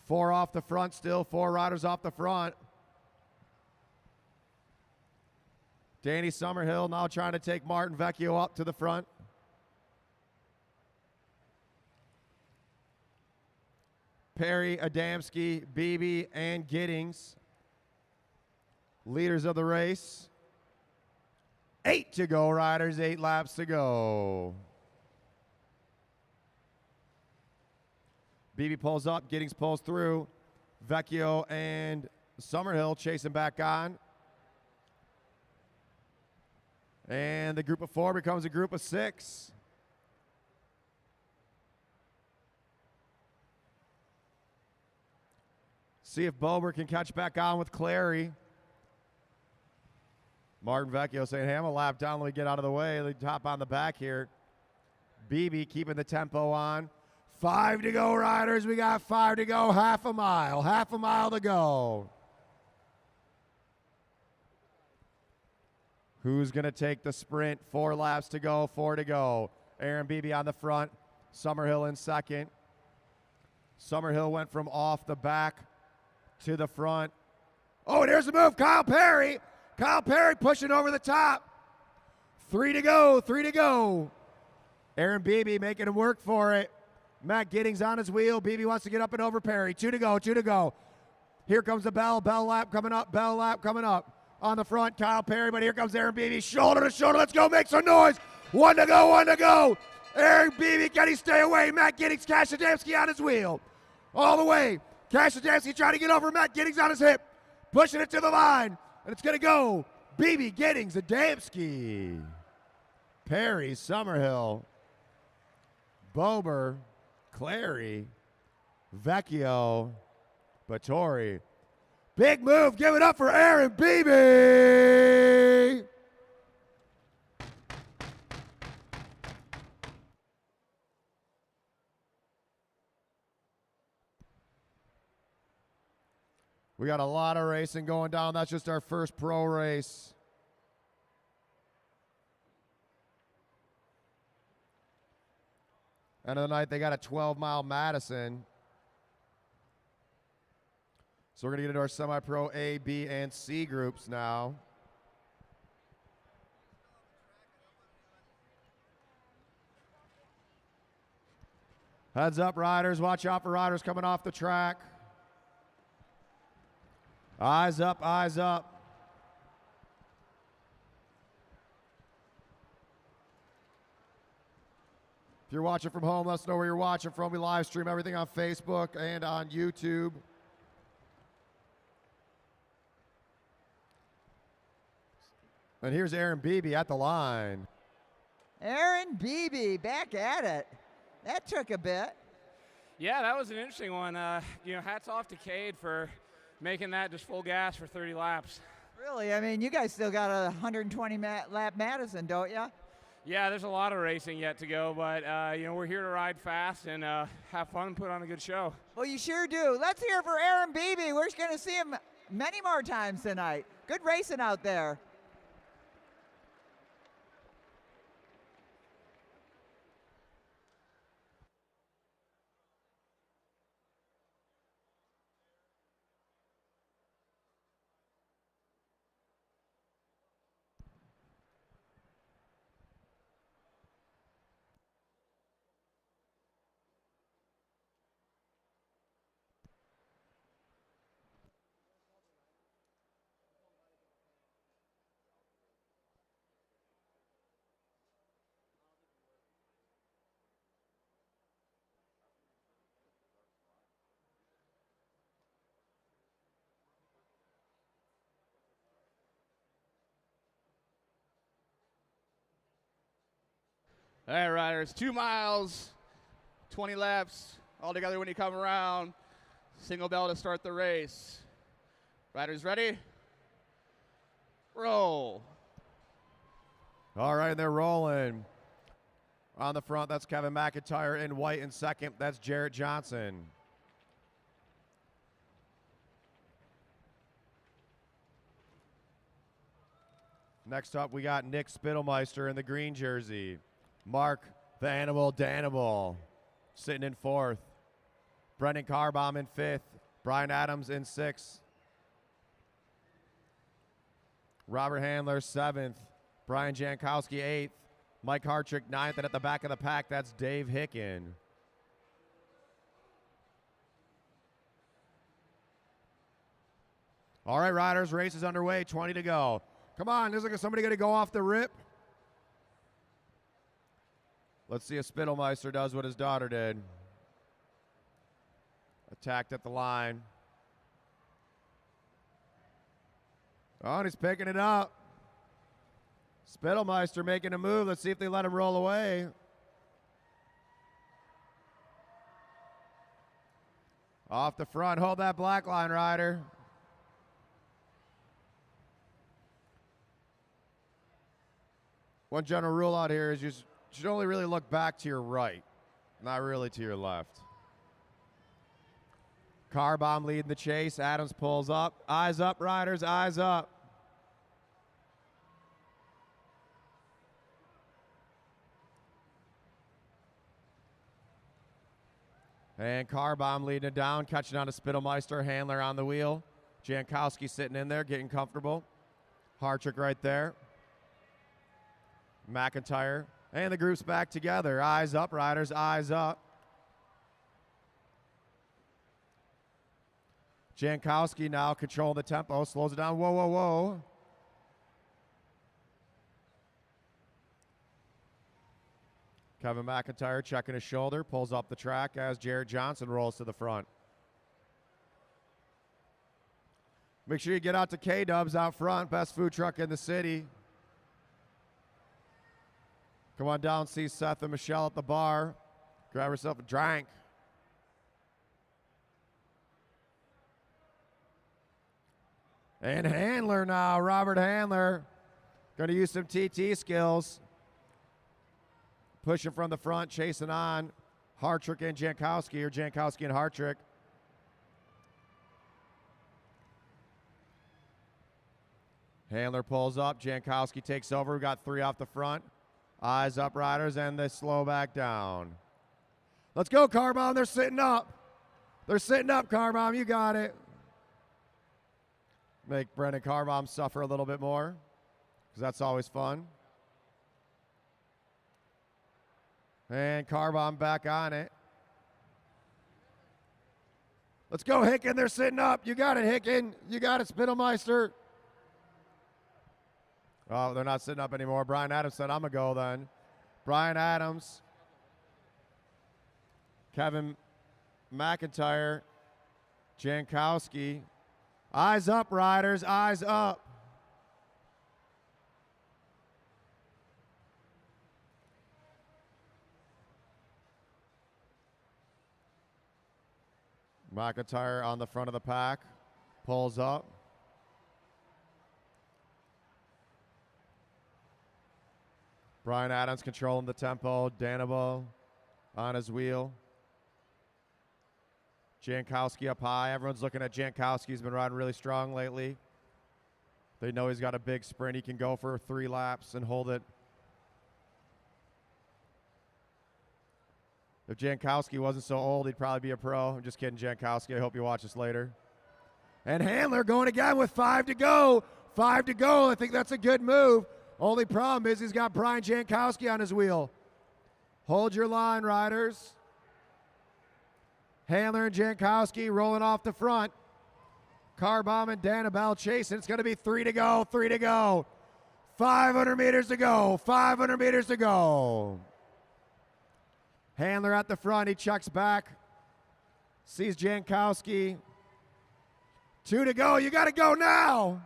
Four off the front still, four riders off the front. Danny Summerhill now trying to take Martin Vecchio up to the front. Perry, Adamski, Beebe, and Giddings, leaders of the race. 8 to go, riders, 8 laps to go. Beebe pulls up, Giddings pulls through. Vecchio and Summerhill chasing back on. And the group of 4 becomes a group of 6. See if Bober can catch back on with Clary. Martin Vecchio saying, hey, I'm a lap down. Let me get out of the way. Let me hop on the back here. Beebe keeping the tempo on. 5 to go, riders. We got 5 to go. Half a mile to go. Who's going to take the sprint? 4 laps to go, 4 to go. Aaron Beebe on the front, Summerhill in second. Summerhill went from off the back to the front. Oh, and here's the move, Kyle Perry. Kyle Perry pushing over the top. 3 to go, 3 to go. Aaron Beebe making him work for it. Matt Giddings on his wheel. Beebe wants to get up and over Perry. 2 to go, 2 to go. Here comes the bell lap coming up, bell lap coming up. On the front, Kyle Perry, but here comes Aaron Beebe. Shoulder to shoulder, let's go, make some noise. 1 to go, 1 to go. Aaron Beebe, can he stay away? Matt Giddings, Kashadamski on his wheel. All the way. Kashadamski trying to get over Matt Giddings on his hip. Pushing it to the line. And it's going to go. Beebe, Giddings, Adamski. Perry, Summerhill. Bober, Clary, Vecchio, Battori. Big move. Give it up for Aaron Beebe. We got a lot of racing going down. That's just our first pro race. End of the night, they got a 12-mile Madison. So we're going to get into our semi-pro A, B, and C groups now. Heads up, riders. Watch out for riders coming off the track. Eyes up, eyes up. If you're watching from home, let us know where you're watching from. We live stream everything on Facebook and on YouTube. And here's Aaron Beebe at the line. Aaron Beebe back at it. That took a bit. Yeah, that was an interesting one. Hats off to Cade for making that just full gas for 30 laps. Really? I mean, you guys still got a 120 lap Madison, don't you? Yeah, there's a lot of racing yet to go, but we're here to ride fast and have fun and put on a good show. Well, you sure do. Let's hear it for Aaron Beebe. We're going to see him many more times tonight. Good racing out there. All right, riders, 2 miles, 20 laps all together when you come around. Single bell to start the race. Riders ready? Roll. All right, they're rolling. On the front, that's Kevin McIntyre in white. In second, that's Jarrett Johnson. Next up, we got Nick Spittelmeister in the green jersey. Mark the Animal Danimal sitting in fourth. Brendan Carbaum in fifth. Brian Adams in sixth. Robert Handler seventh. Brian Jankowski eighth. Mike Hartrick ninth. And at the back of the pack, that's Dave Hicken. All right, riders, race is underway. 20 to go. Come on, is somebody going to go off the rip? Let's see if Spittelmeister does what his daughter did. Attacked at the line. Oh, and he's picking it up. Spittelmeister making a move. Let's see if they let him roll away. Off the front. Hold that black line, rider. One general rule out here is you should only really look back to your right, not really to your left. Carbaum leading the chase. Adams pulls up. Eyes up, riders. Eyes up. And Carbomb leading it down, catching on to Spittelmeister, Handler on the wheel. Jankowski sitting in there, getting comfortable. Hartrick right there. McIntyre. And the group's back together. Eyes up, riders, eyes up. Jankowski now controlling the tempo, slows it down. Whoa, whoa, whoa. Kevin McIntyre checking his shoulder, pulls up the track as Jared Johnson rolls to the front. Make sure you get out to K-Dubs out front, best food truck in the city. Come on down, see Seth and Michelle at the bar. Grab yourself a drink. And Handler now, Robert Handler. Going to use some TT skills. Pushing from the front, chasing on Hartrick and Jankowski, or Jankowski and Hartrick. Handler pulls up, Jankowski takes over. We got 3 off the front. Eyes up, riders, and they slow back down. Let's go, Carbomb. They're sitting up. They're sitting up, Carbomb. You got it. Make Brendan Carbomb suffer a little bit more, because that's always fun. And Carbomb back on it. Let's go, Hicken. They're sitting up. You got it, Hicken. You got it, Spittelmeister. Oh, they're not sitting up anymore. Brian Adams said, I'm going to go then. Brian Adams. Kevin McIntyre. Jankowski. Eyes up, riders. Eyes up. McIntyre on the front of the pack. Pulls up. Brian Adams controlling the tempo. Danabo on his wheel. Jankowski up high. Everyone's looking at Jankowski. He's been riding really strong lately. They know he's got a big sprint. He can go for 3 laps and hold it. If Jankowski wasn't so old, he'd probably be a pro. I'm just kidding, Jankowski. I hope you watch this later. And Handler going again with 5 to go. 5 to go. I think that's a good move. Only problem is he's got Brian Jankowski on his wheel. Hold your line, riders. Handler and Jankowski rolling off the front. Carbomb and Danabel chasing. It's going to be 3 to go. 3 to go. 500 meters to go. 500 meters to go. Handler at the front, he checks back, sees Jankowski. 2 to go, you got to go now.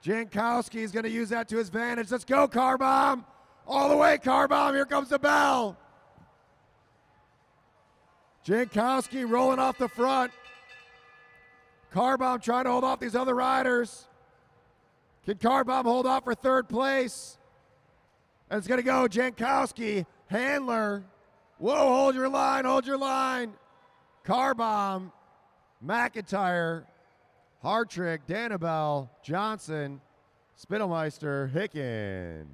Jankowski's going to use that to his advantage. Let's go, Carbomb. All the way, Carbomb. Here comes the bell. Jankowski rolling off the front. Carbomb trying to hold off these other riders. Can Carbomb hold off for 3rd place? And it's going to go Jankowski, Handler. Whoa, hold your line, hold your line. Carbomb, McIntyre, Hartrick, Danabel, Johnson, Spittelmeister, Hicken.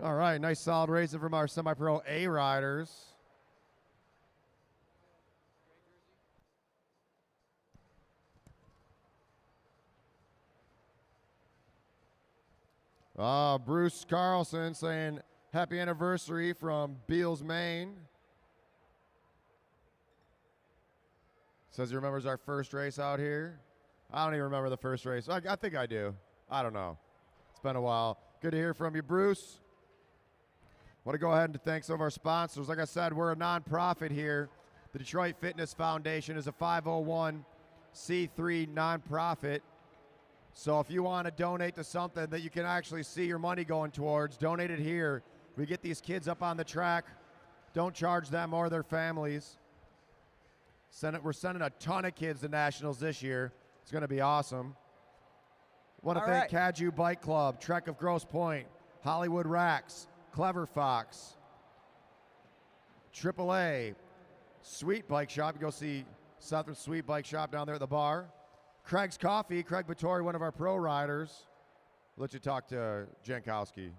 All right, nice solid racing from our semi-pro A riders. Bruce Carlson saying happy anniversary from Beals, Maine. Says he remembers our first race out here. I don't even remember the first race. I think I do. I don't know. It's been a while. Good to hear from you, Bruce. Want to go ahead and thank some of our sponsors. Like I said, we're a nonprofit here. The Detroit Fitness Foundation is a 501c3 nonprofit. So if you want to donate to something that you can actually see your money going towards, donate it here. We get these kids up on the track. Don't charge them or their families. We're sending a ton of kids to nationals this year. It's going to be awesome. Want to thank Kaju Bike Club, Trek of Grosse Pointe, Hollywood Racks, Clever Fox, AAA, Sweet Bike Shop. You go see Seth from Sweet Bike Shop down there at the bar. Craig's Coffee, Craig Vittori, one of our pro riders. Let you talk to Jankowski.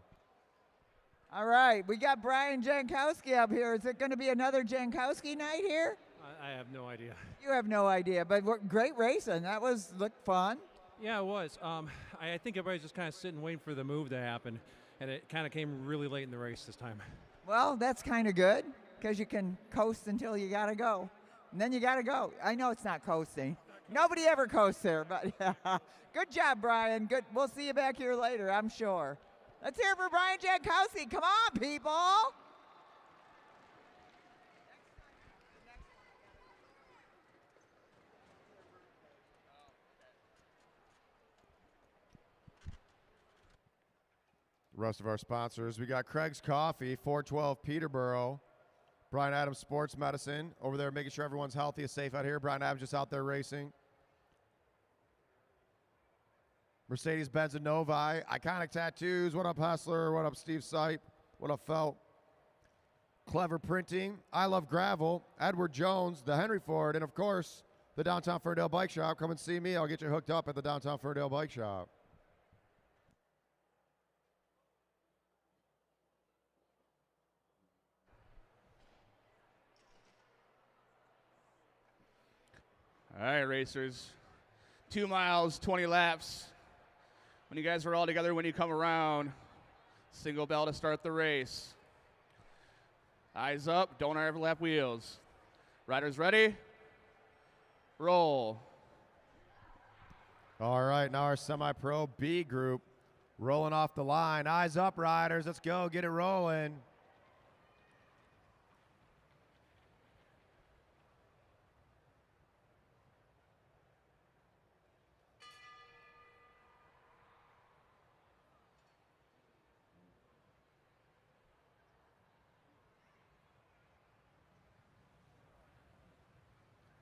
All right, we got Brian Jankowski up here. Is it going to be another Jankowski night here? I have no idea. You have no idea, but great racing. That looked fun. Yeah, it was. I think everybody's just kind of sitting waiting for the move to happen, and it kind of came really late in the race this time. Well, that's kind of good because you can coast until you got to go. And then you got to go. I know it's not coasting. Nobody ever coasts there, but good job, Brian. Good. We'll see you back here later, I'm sure. Let's hear it for Brian Jankowski. Come on, people. The rest of our sponsors, we got Craig's Coffee, 412 Peterborough. Brian Adams Sports Medicine over there making sure everyone's healthy and safe out here. Brian Adams just out there racing. Mercedes-Benz and Novi. Iconic Tattoos. What up, Hustler? What up, Steve Sipe? What up, Felt? Clever Printing. I Love Gravel. Edward Jones, the Henry Ford, and of course, the Downtown Ferndale Bike Shop. Come and see me. I'll get you hooked up at the Downtown Ferndale Bike Shop. All right, racers. 2 miles, 20 laps. When you guys are all together, when you come around, single bell to start the race. Eyes up, don't overlap wheels. Riders ready? Roll. All right, now our semi-pro B group rolling off the line. Eyes up, riders. Let's go. Get it rolling.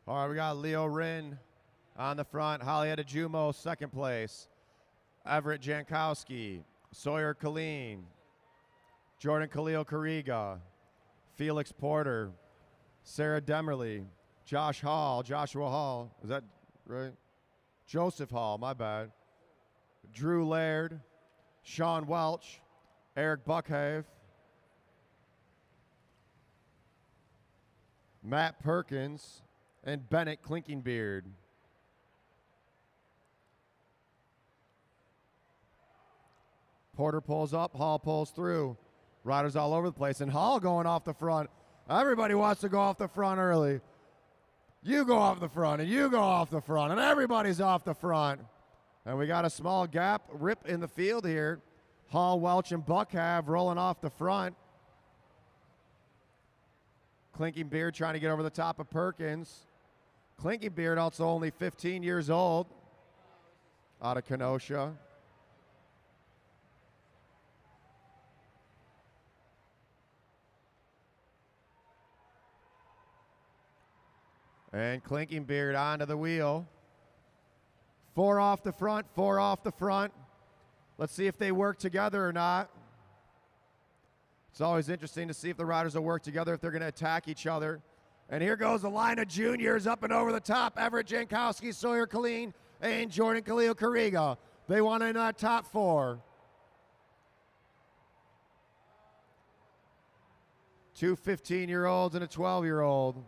All right, we got Leo Rinn on the front. Hollyetta Jumo, second place. Everett Jankowski, Sawyer Killeen, Jordan Khalil Kariga, Felix Porter, Sarah Demerly, Joshua Hall, is that right? Joseph Hall, my bad. Drew Laird, Sean Welch, Eric Buckhave, Matt Perkins, and Bennett Klinkingbeard. Porter pulls up, Hall pulls through. Riders all over the place, and Hall going off the front. Everybody wants to go off the front early. You go off the front, and you go off the front, and everybody's off the front. And we got a small gap rip in the field here. Hall, Welch, and Buckhave rolling off the front. Klinkingbeard trying to get over the top of Perkins. Klinkingbeard also only 15 years old, out of Kenosha. And Klinkingbeard onto the wheel. 4 off the front, 4 off the front. Let's see if they work together or not. It's always interesting to see if the riders will work together, if they're going to attack each other. And here goes the line of juniors up and over the top. Everett Jankowski, Sawyer Killeen, and Jordan Khalil Kariga. They want in that top 4. 2 15-year-olds and a 12-year-old.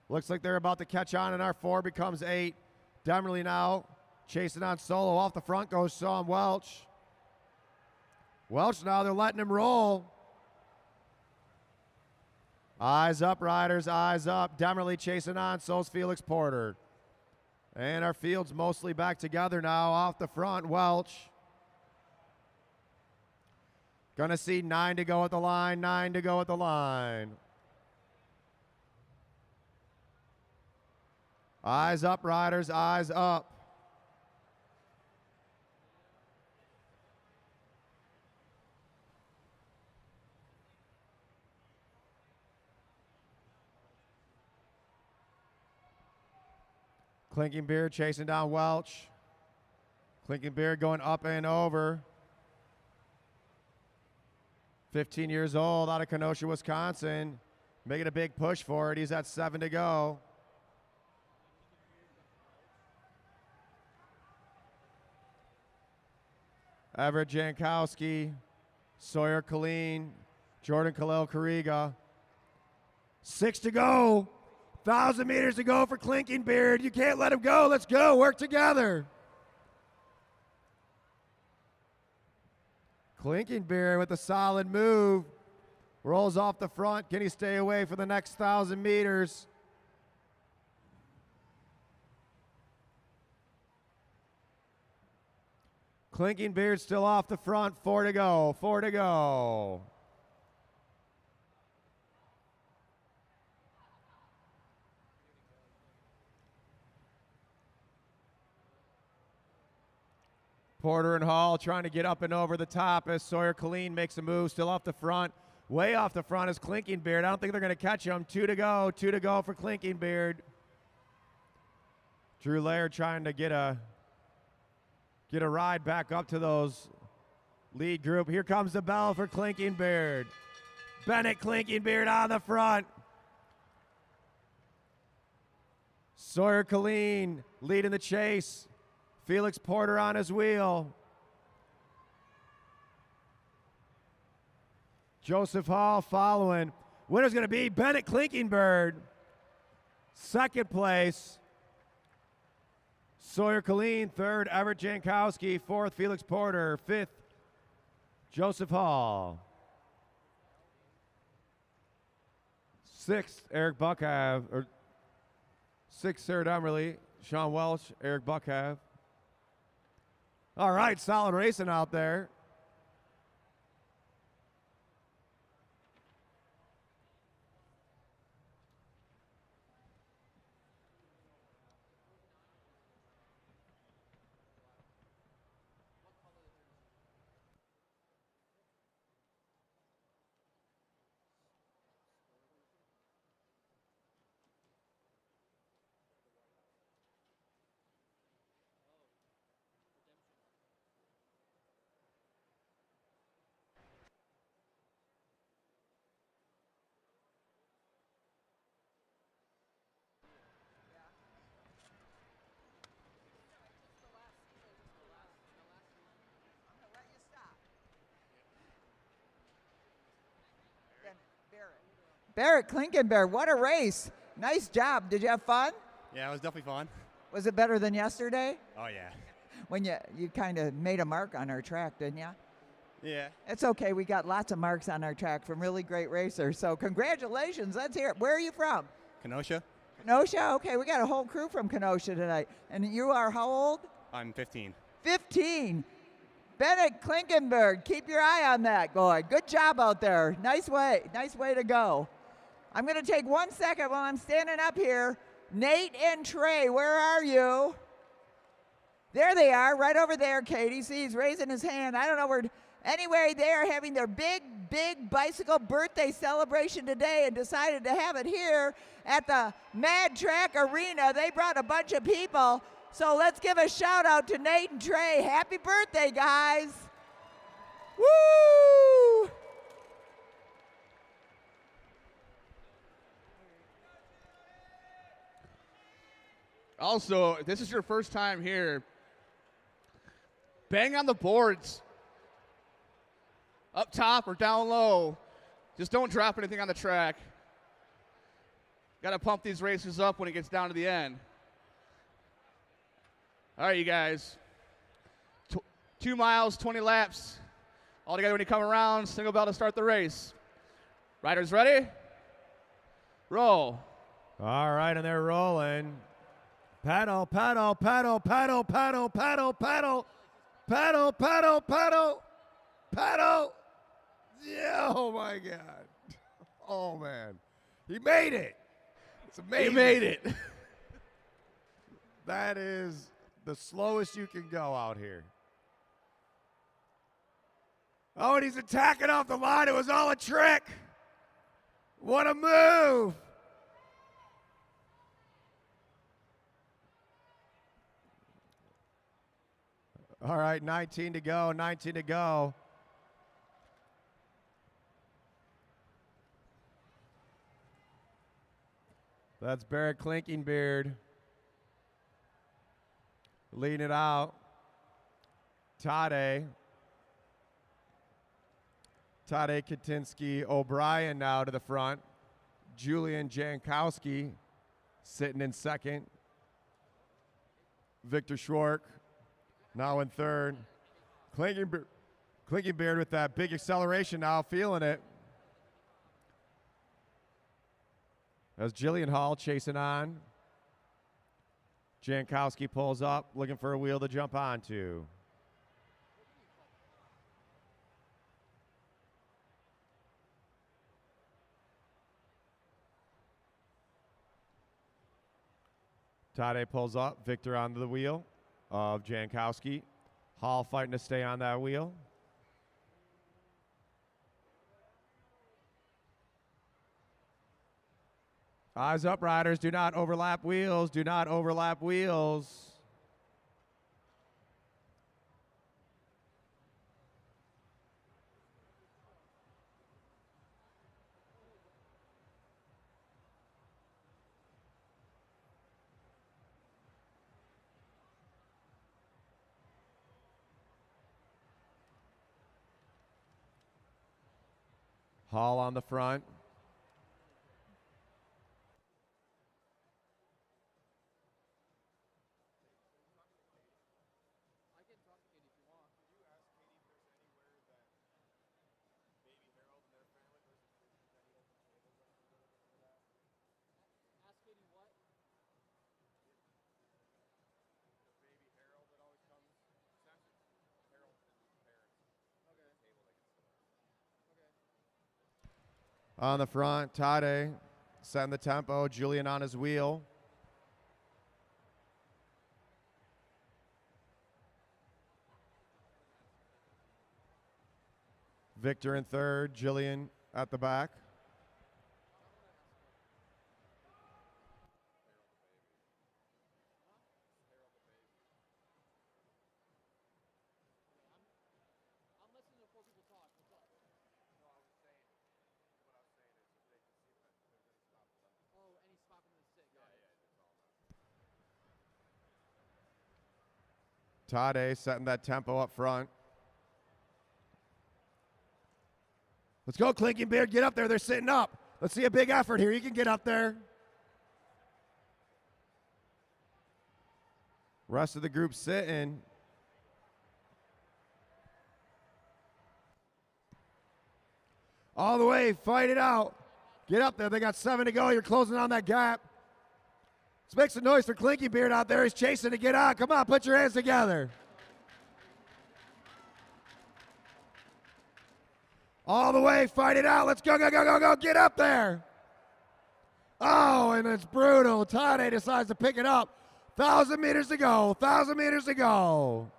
Looks like they're about to catch on, and our 4 becomes 8. Demerly now chasing on solo. Off the front goes Sean Welch. Welch now, they're letting him roll. Eyes up, riders, eyes up. Demerly chasing on, so's Felix Porter. And our field's mostly back together now. Off the front, Welch. Gonna see 9 to go at the line, 9 to go at the line. Eyes up, riders, eyes up. Klinkingbeard chasing down Welch. Klinkingbeard going up and over. 15 years old, out of Kenosha, Wisconsin. Making a big push for it. He's at 7 to go. Everett Jankowski, Sawyer Colleen, Jordan Khalil Kariga. 6 to go. 1,000 meters to go for Klinkenbeard. You can't let him go. Let's go. Work together. Klinkenbeard with a solid move. Rolls off the front. Can he stay away for the next 1,000 meters? Klinkenbeard still off the front. 4 to go. 4 to go. Porter and Hall trying to get up and over the top as Sawyer Colleen makes a move, still off the front. Way off the front is Klinkenbeard. I don't think they're going to catch him. 2 to go. 2 to go for Klinkenbeard. Drew Laird trying to get a ride back up to those lead group. Here comes the bell for Klinkenbeard. Bennett Klinkenbeard on the front. Sawyer Colleen leading the chase. Felix Porter on his wheel. Joseph Hall following. Winner's going to be Bennett Klinkenbeard. Second place, Sawyer Colleen. Third, Everett Jankowski. Fourth, Felix Porter. Fifth, Joseph Hall. Sixth, Eric Buckhav. Or sixth, Sarah Demerly. Sean Welch, Eric Buckhav. All right, solid racing out there. Barrett Klinkenbeard, what a race. Nice job. Did you have fun? Yeah, it was definitely fun. Was it better than yesterday? Oh, yeah. When you kind of made a mark on our track, didn't you? Yeah. It's okay. We got lots of marks on our track from really great racers. So congratulations. Let's hear it. Where are you from? Kenosha. Kenosha? Okay, we got a whole crew from Kenosha tonight. And you are how old? I'm 15. 15. Bennett Klinkenbeard, keep your eye on that boy. Good job out there. Nice way to go. I'm going to take 1 second while I'm standing up here. Nate and Trey, where are you? There they are, right over there, Katie. See, he's raising his hand. I don't know where. Anyway, they are having their big bicycle birthday celebration today and decided to have it here at the Mad Track Arena. They brought a bunch of people. So let's give a shout out to Nate and Trey. Happy birthday, guys. Woo! Also, if this is your first time here, bang on the boards. Up top or down low. Just don't drop anything on the track. Got to pump these racers up when it gets down to the end. All right, you guys. 2 miles, 20 laps. All together when you come around, single bell to start the race. Riders ready? Roll. All right, and they're rolling. Paddle, paddle, paddle, paddle, paddle, paddle, paddle, paddle, paddle, paddle, paddle. Yeah, oh my God. Oh man. He made it. It's amazing. He made it. That is the slowest you can go out here. Oh, and he's attacking off the line. It was all a trick. What a move. All right, 19 to go, 19 to go. That's Barrett Klinkenbeard leading it out. Tade Tadej Katinsky O'Brien now to the front. Julian Jankowski sitting in second. Victor Schwark now in third. Klinkenbeard with that big acceleration now, feeling it. As Jillian Hall chasing on. Jankowski pulls up, looking for a wheel to jump onto. Tade pulls up, Victor onto the wheel of Jankowski. Hall fighting to stay on that wheel. Eyes up, riders. Do not overlap wheels. Do not overlap wheels. Hall on the front. On the front, Tade setting the tempo. Julian on his wheel. Victor in third, Jillian at the back. Tade setting that tempo up front. Let's go, Klinkenbeard. Get up there. They're sitting up. Let's see a big effort here. You can get up there. Rest of the group sitting. All the way. Fight it out. Get up there. They got 7 to go. You're closing on that gap. Let's make some noise for Klinkenbeard out there. He's chasing to get on. Come on, put your hands together. All the way, fight it out. Let's go, go, go, go, go. Get up there. Oh, and it's brutal. Tade decides to pick it up. 1,000 meters to go. 1,000 meters to go.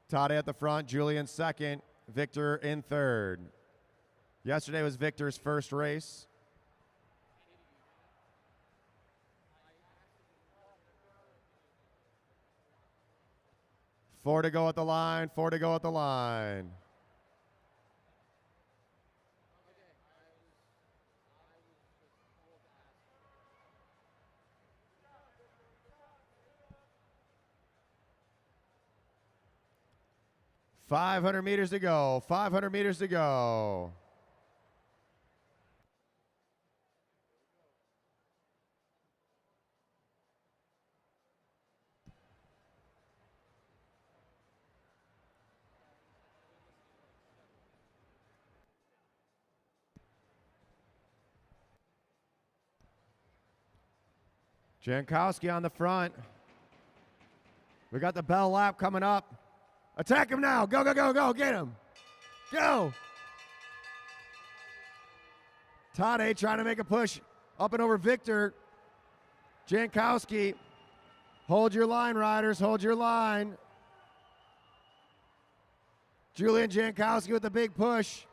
Tade at the front. Julian second. Victor in third. Yesterday was Victor's first race. Four to go at the line. 4 to go at the line. $500 meters to go. 500 meters to go. Jankowski on the front. We got the bell lap coming up. Attack him now. Go, go, go, go. Get him. Go. Tade trying to make a push up and over Victor. Jankowski. Hold your line, riders. Hold your line. Julian Jankowski with the big push.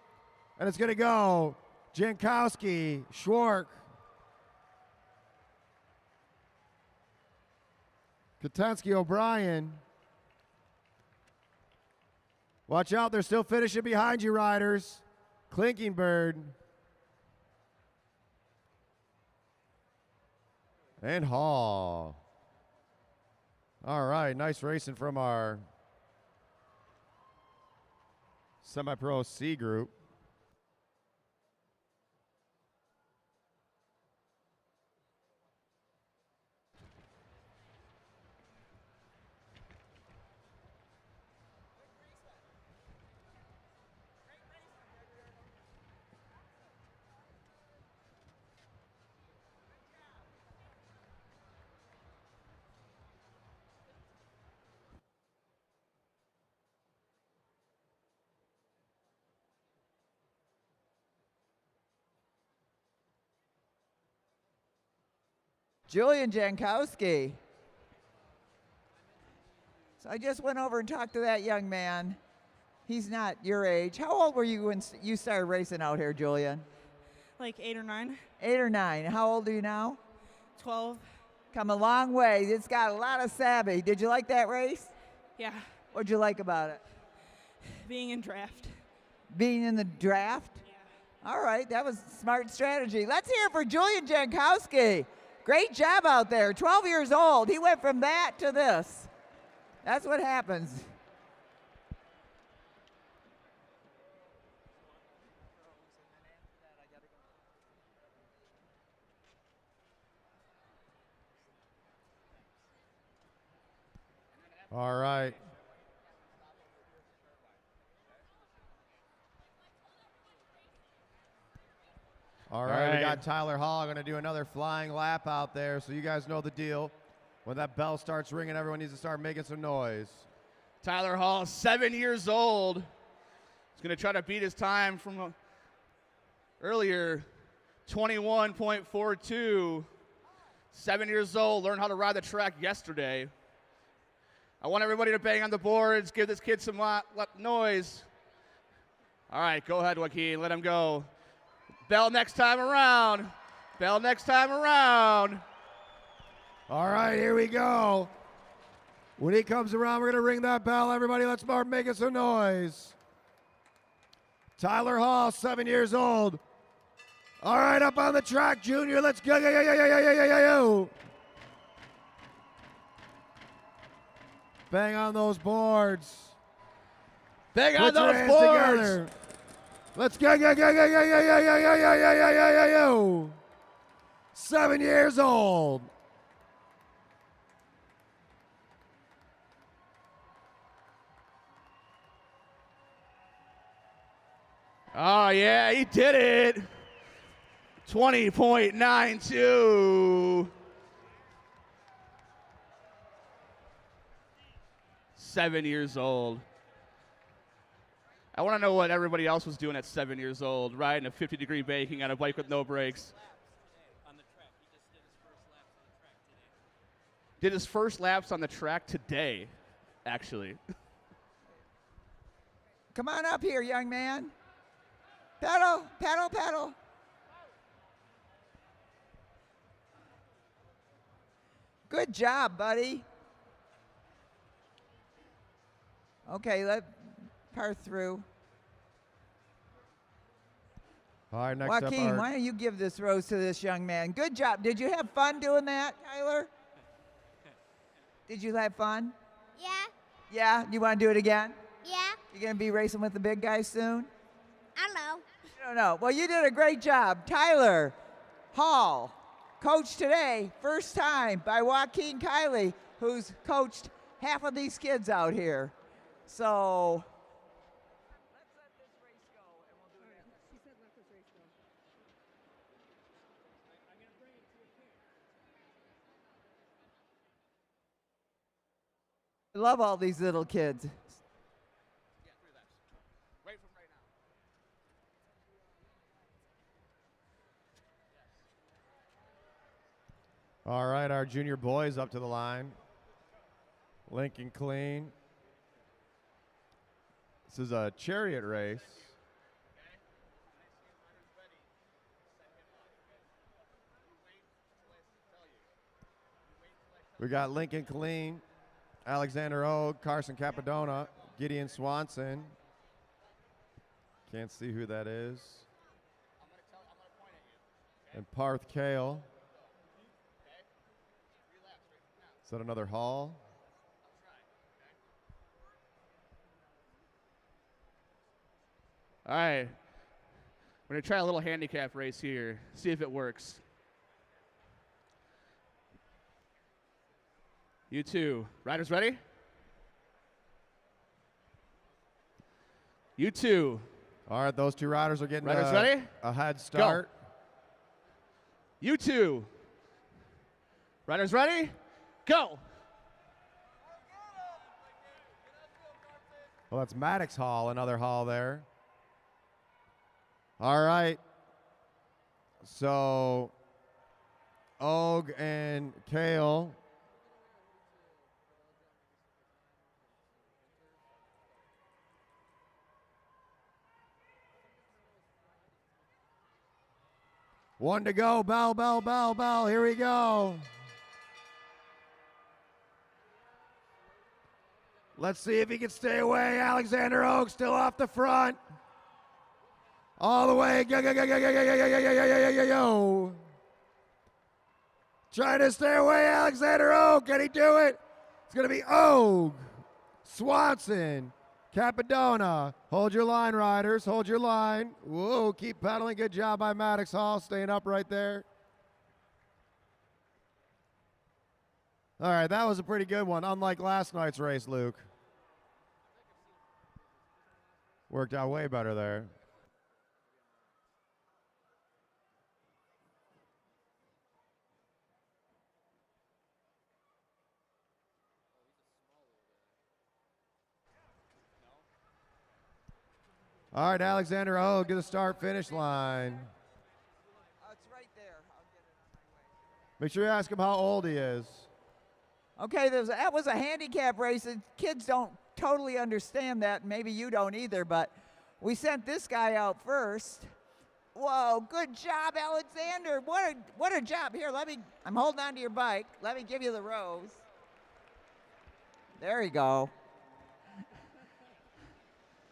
And it's going to go. Jankowski, Schwark. Katinsky O'Brien. Watch out, they're still finishing behind you, riders. Klinkenbeard. And Hall. All right, nice racing from our semi-pro C group. Julian Jankowski. So I just went over and talked to that young man. He's not your age. How old were you when you started racing out here, Julian? Like 8 or 9. 8 or 9. How old are you now? 12. Come a long way. It's got a lot of savvy. Did you like that race? Yeah. What'd you like about it? Being in draft. Being in the draft? Yeah. All right, that was smart strategy. Let's hear it for Julian Jankowski. Great job out there. 12 years old. He went from that to this. That's what happens. All right. All right, we got Tyler Hall going to do another flying lap out there, so you guys know the deal. When that bell starts ringing, everyone needs to start making some noise. Tyler Hall, 7 years old. He's going to try to beat his time from earlier, 21.42. 7 years old, learned how to ride the track yesterday. I want everybody to bang on the boards, give this kid some noise. All right, go ahead, Joaquin, let him go. Bell next time around. Bell next time around. All right, here we go. When he comes around, we're going to ring that bell. Everybody, let's start making some noise. Tyler Hall, 7 years old. All right, up on the track, Junior. Let's go. Bang on those boards. Bang on Put your those hands boards. together. Let's go. 7 years old. Oh, yeah, he did it. 20.92. 7 years old. I want to know what everybody else was doing at 7 years old, riding a 50-degree baking on a bike with no brakes. Did his first laps on the track today, actually. Come on up here, young man. Pedal, pedal, pedal. Good job, buddy. Okay, let par through. All right, next Joaquin, up. why don't you give this rose to this young man? Good job. Did you have fun doing that, Tyler? Did you have fun? Yeah. Yeah? You want to do it again? Yeah. You going to be racing with the big guys soon? I don't know. I don't know. Well, you did a great job. Tyler Hall, coached today, first time by Joaquin Kiley, who's coached half of these kids out here. So let's let this race go, and we'll do it. He said let this race go. I'm going to bring it to a camp. I love all these little kids. All right, our junior boys up to the line. Lincoln Clean. This is a chariot race. We got Lincoln Clean, Alexander Ogue, Carson Capadona, Gideon Swanson. Can't see who that is. And Parth Kale. Is that another Hall? All right. We're going to try a little handicap race here, see if it works. You two. Riders ready? You two. All right, those two riders are getting Riders ready? a head start. Go. You two. Riders ready? Go. Well, that's Maddox Hall, another hall there. All right. So, Og and Kale. One to go. Bell, bell, bell, bell. Here we go. Let's see if he can stay away. Alexander Og still off the front. All the way. Go, go, go, go, go, go, go, go, go, go, go, go. Trying to stay away, Alexander Og. Can he do it? It's going to be Og, Swanson, Capadona. Hold your line, riders. Hold your line. Whoa, keep pedaling. Good job by Maddox Hall, staying up right there. All right, that was a pretty good one, unlike last night's race, Luke. Worked out way better there. All right, Alexander Og to the start-finish line. It's right there. I'll get it on my way. Make sure you ask him how old he is. Okay, that was a handicap race. And kids don't totally understand that. Maybe you don't either, but we sent this guy out first. Whoa, good job, Alexander. What a job. Here, I'm holding on to your bike. Let me give you the rose. There you go.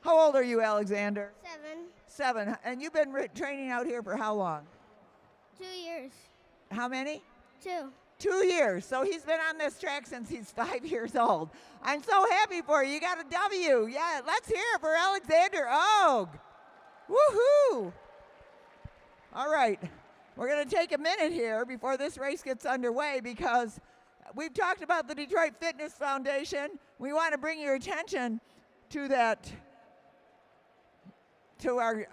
How old are you, Alexander? 7. 7. And you've been training out here for how long? 2 years. How many? 2. 2 years. So he's been on this track since he's 5 years old. I'm so happy for you. You got a W. Yeah, let's hear it for Alexander Og. Woohoo! All right. We're going to take a minute here before this race gets underway because we've talked about the Detroit Fitness Foundation. We want to bring your attention to that, to our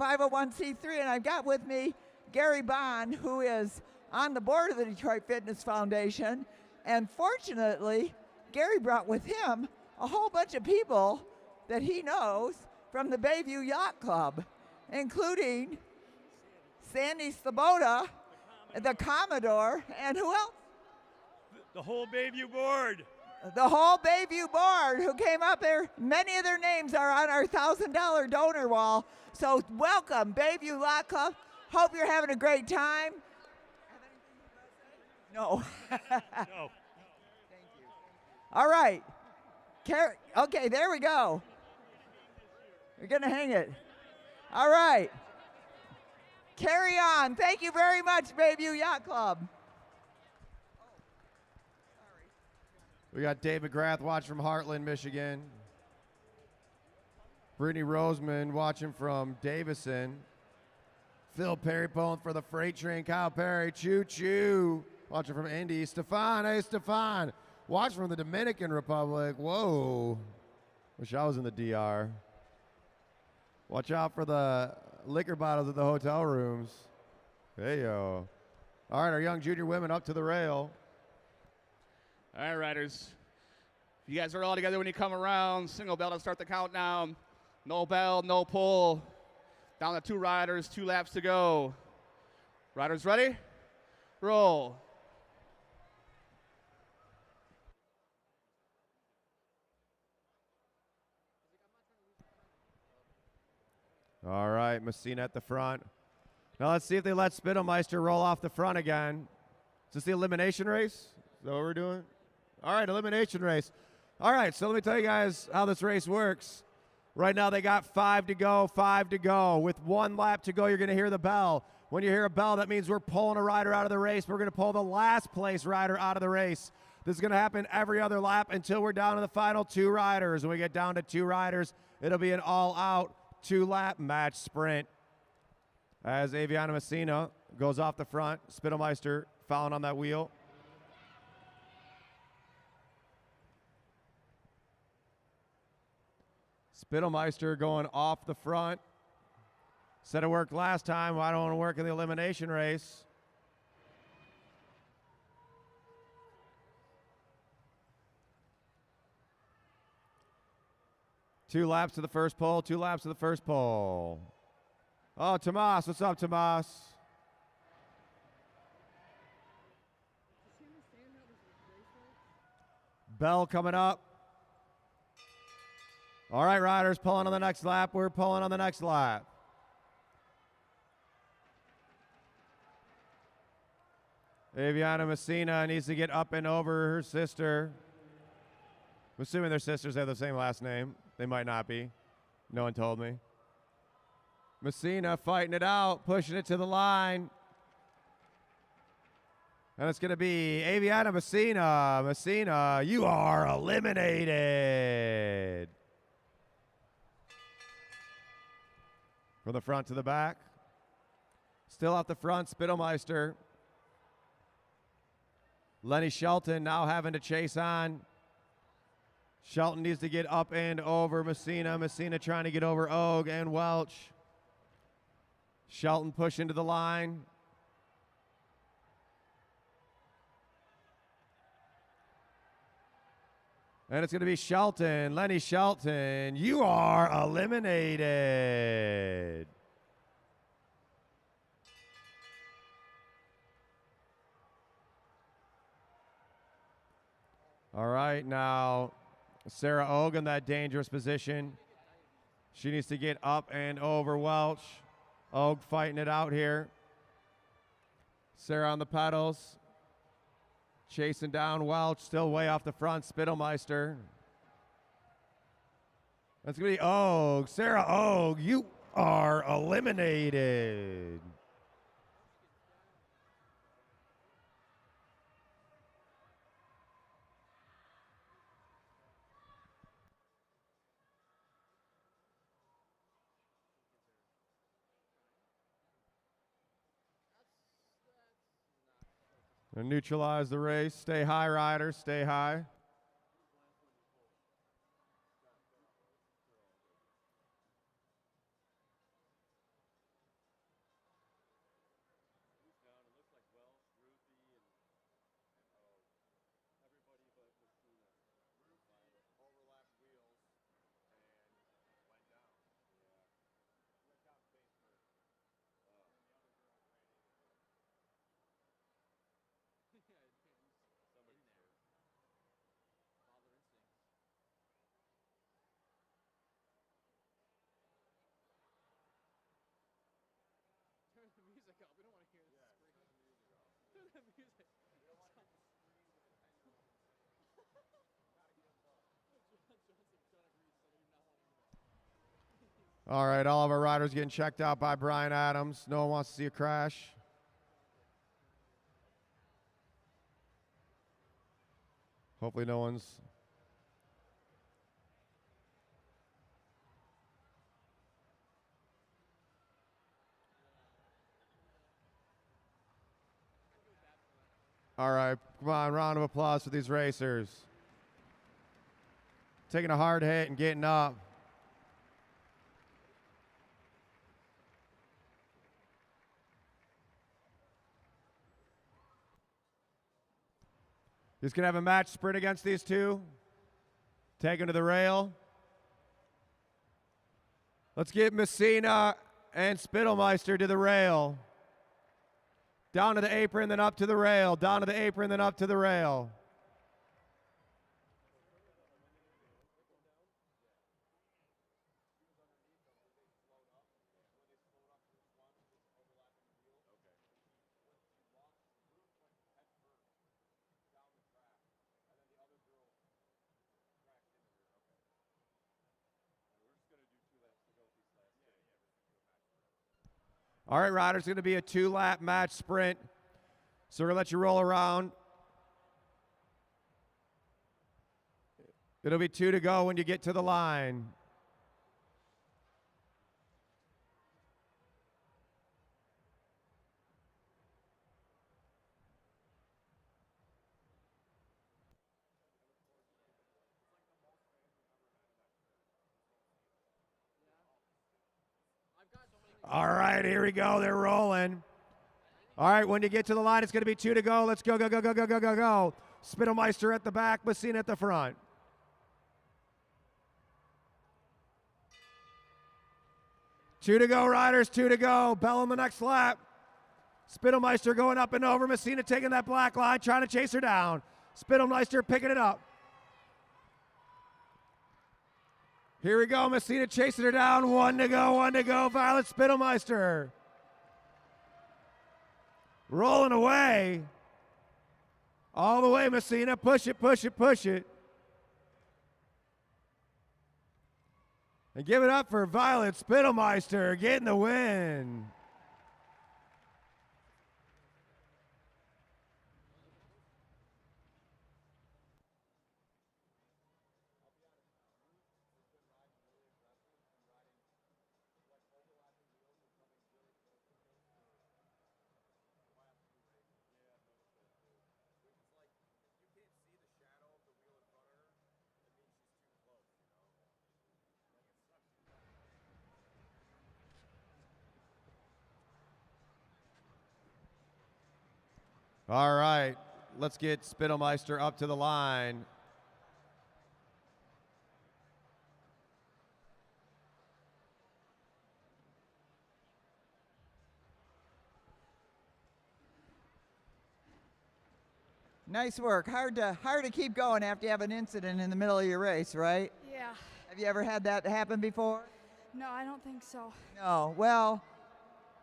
501c3, and I've got with me Gary Bond, who is on the board of the Detroit Fitness Foundation, and fortunately, Gary brought with him a whole bunch of people that he knows from the Bayview Yacht Club, including Sandy Sloboda, the Commodore, and who else? The whole Bayview board. The whole Bayview board who came up there. Many of their names are on our $1,000 donor wall. So welcome, Bayview Yacht Club. Hope you're having a great time. No. No. Thank you. All right. Okay, there we go. You're going to hang it. All right. Carry on. Thank you very much, Bayview Yacht Club. We got Dave McGrath watching from Heartland, Michigan. Brittany Roseman watching from Davison. Phil Perry pulling for the freight train. Kyle Perry, choo-choo, watching from Indy. Stefan, hey, Stefan, watching from the Dominican Republic. Whoa. Wish I was in the DR. Watch out for the liquor bottles at the hotel rooms. Hey, yo. All right, our young junior women up to the rail. All right, riders. You guys are all together when you come around. Single bell to start the countdown. No bell, no pull. Down to 2 riders, 2 laps to go. Riders ready? Roll. All right, Messina at the front. Now let's see if they let Spittelmeister roll off the front again. Is this the elimination race? Is that what we're doing? All right, elimination race. All right, so let me tell you guys how this race works. Right now they got 5 to go, 5 to go. With 1 lap to go, you're going to hear the bell. When you hear a bell, that means we're pulling a rider out of the race. We're going to pull the last place rider out of the race. This is going to happen every other lap until we're down to the final 2 riders. When we get down to 2 riders, it'll be an all-out two-lap match sprint as Aviana Messina goes off the front. Spittelmeister fouling on that wheel. Spittelmeister going off the front. Said it worked last time. Why don't it work in the elimination race? Two laps to the first pole, 2 laps to the first pole. Oh, Tomas, what's up, Tomas? Bell coming up. All right, riders, pulling on the next lap. We're pulling on the next lap. Aviana Messina needs to get up and over her sister. I'm assuming their sisters have the same last name. They might not be. No one told me. Messina fighting it out, pushing it to the line. And it's going to be Aviana Messina. Messina, you are eliminated. From the front to the back. Still out the front, Spittelmeister. Lenny Shelton now having to chase on. Shelton needs to get up and over Messina. Messina trying to get over Og and Welch. Shelton pushing to the line. And it's going to be Shelton. Lenny Shelton, you are eliminated. All right, now Sarah Og in that dangerous position. She needs to get up and over Welch. Og fighting it out here. Sarah on the pedals. Chasing down Welch, still way off the front. Spittelmeister. That's going to be Og. Sarah Og, you are eliminated. And neutralize the race. Stay high, riders. Stay high. All right, all of our riders getting checked out by Brian Adams. No one wants to see a crash. Hopefully no one's... All right, come on, round of applause for these racers. Taking a hard hit and getting up. He's going to have a match sprint against these two. Take him to the rail. Let's get Messina and Spittelmeister to the rail. Down to the apron, then up to the rail. Down to the apron, then up to the rail. All right, riders, it's going to be a 2-lap match sprint. So we're going to let you roll around. It'll be 2 to go when you get to the line. All right, here we go. They're rolling. All right, when you get to the line, it's going to be 2 to go. Let's go, go, go, go, go, go, go, go. Spittlmeister at the back, Messina at the front. Two to go, riders, 2 to go. Bell on the next lap. Spittlmeister going up and over. Messina taking that black line, trying to chase her down. Spittlmeister picking it up. Here we go, Messina chasing her down. 1 to go, 1 to go. Violet Spittlmeister. Rolling away. All the way, Messina. Push it, push it, push it. And give it up for Violet Spittlmeister getting the win. All right, let's get Spittlmeister up to the line. Nice work. Hard to keep going after you have an incident in the middle of your race, right? Yeah. Have you ever had that happen before? No, I don't think so. No. Well,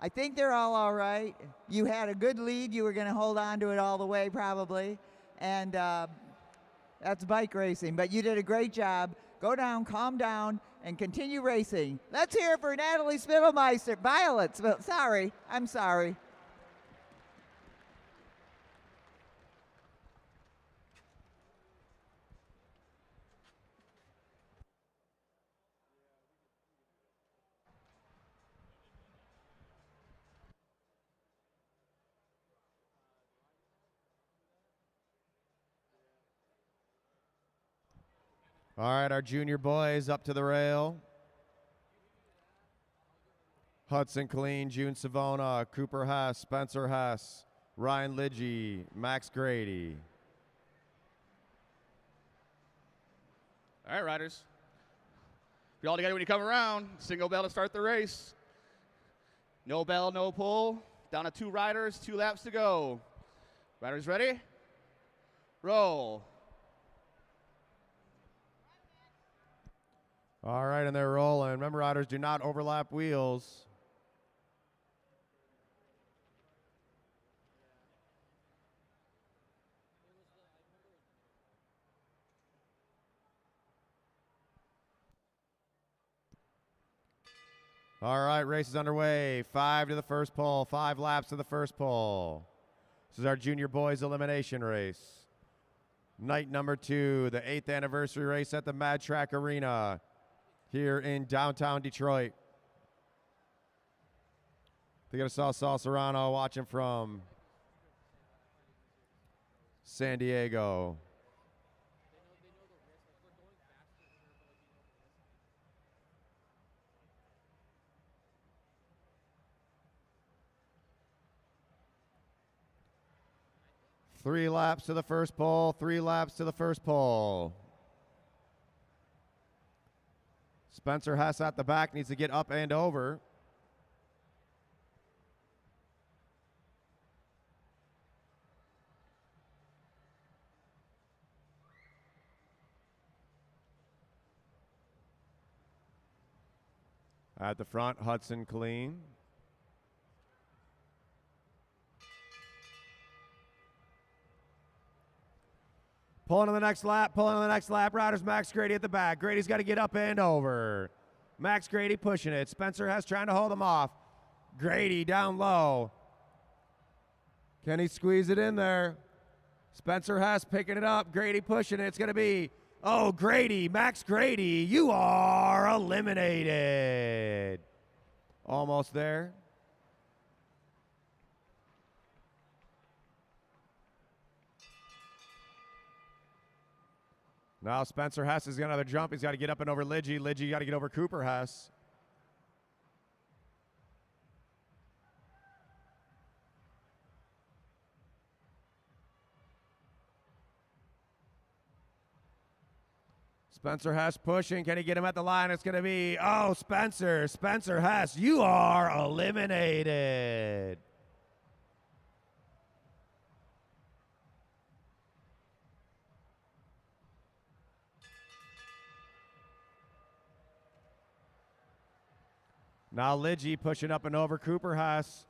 I think they're all right. You had a good lead. You were going to hold on to it all the way probably. And that's bike racing. But you did a great job. Go down, calm down, and continue racing. Let's hear it for Natalie Spittlmeister. Violet, sorry. I'm sorry. All right, our junior boys up to the rail. Hudson Clean, June Savona, Cooper Hess, Spencer Hess, Ryan Lidgy, Max Grady. All right, riders. Be all together when you come around. Single bell to start the race. No bell, no pull. Down to 2 riders, 2 laps to go. Riders ready? Roll. All right, and they're rolling. Remember, riders, do not overlap wheels. All right, race is underway. 5 to the first pole, 5 laps to the first pole. This is our junior boys elimination race. Night number 2, the 8th anniversary race at the Mad Track Arena here in downtown Detroit. They got Saul Serrano watching from San Diego. Three laps to the first pole, 3 laps to the first pole. Spencer Hess at the back needs to get up and over. At the front, Hudson Clean. Pulling on the next lap, Riders Max Grady at the back. Grady's got to get up and over. Max Grady pushing it. Spencer Hess trying to hold him off. Grady down low. Can he squeeze it in there? Spencer Hess picking it up. Grady pushing it. It's going to be, oh, Grady, Max Grady, you are eliminated. Almost there. Now Spencer Hess is going to jump. He's got to get up and over Lidgy. Lidgy got to get over Cooper Hess. Spencer Hess pushing. Can he get him at the line? It's going to be, oh, Spencer Hess, you are eliminated. Now Lidgy pushing up and over Cooper Hess.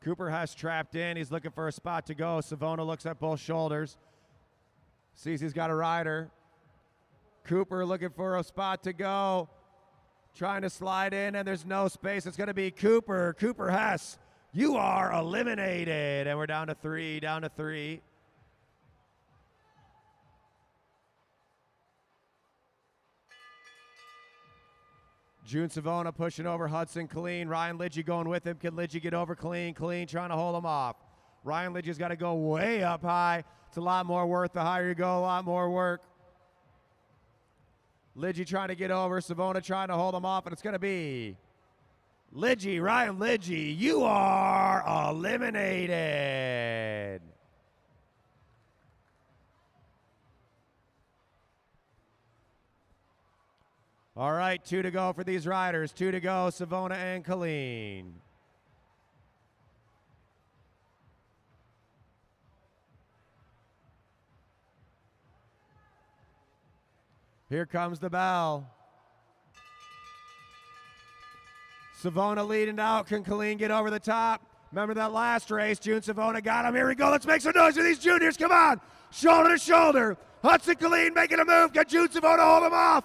Cooper Hess trapped in. He's looking for a spot to go. Savona looks at both shoulders. Sees he's got a rider. Cooper looking for a spot to go. Trying to slide in, and there's no space. It's going to be Cooper. Cooper Hess, you are eliminated. And we're down to three. June Savona pushing over Hudson Clean. Ryan Lidgy going with him. Can Lidgy get over Clean? Clean trying to hold him off. Ryan Lidgy's got to go way up high. It's a lot more work. The higher you go, a lot more work. Lidgy trying to get over. Savona trying to hold him off, and it's going to be Lidgy. Ryan Lidgy, you are eliminated. All right, 2 to go for these riders. 2 to go, Savona and Colleen. Here comes the bell. Savona leading out. Can Colleen get over the top? Remember that last race? June Savona got him. Here we go. Let's make some noise for these juniors. Come on. Shoulder to shoulder. Hudson Colleen making a move. Can June Savona hold him off?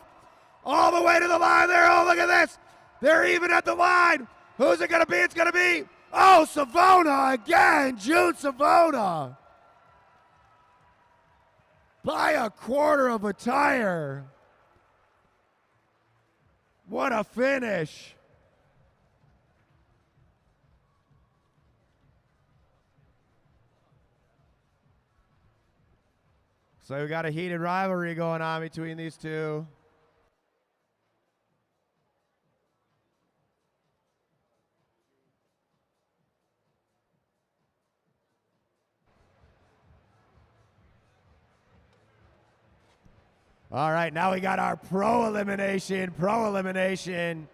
All the way to the line there. Oh, look at this. They're even at the line. Who's it going to be? It's going to be, oh, Savona again. June Savona. By a quarter of a tire. What a finish. So we got a heated rivalry going on between these two. All right, now we got our pro elimination. Pro elimination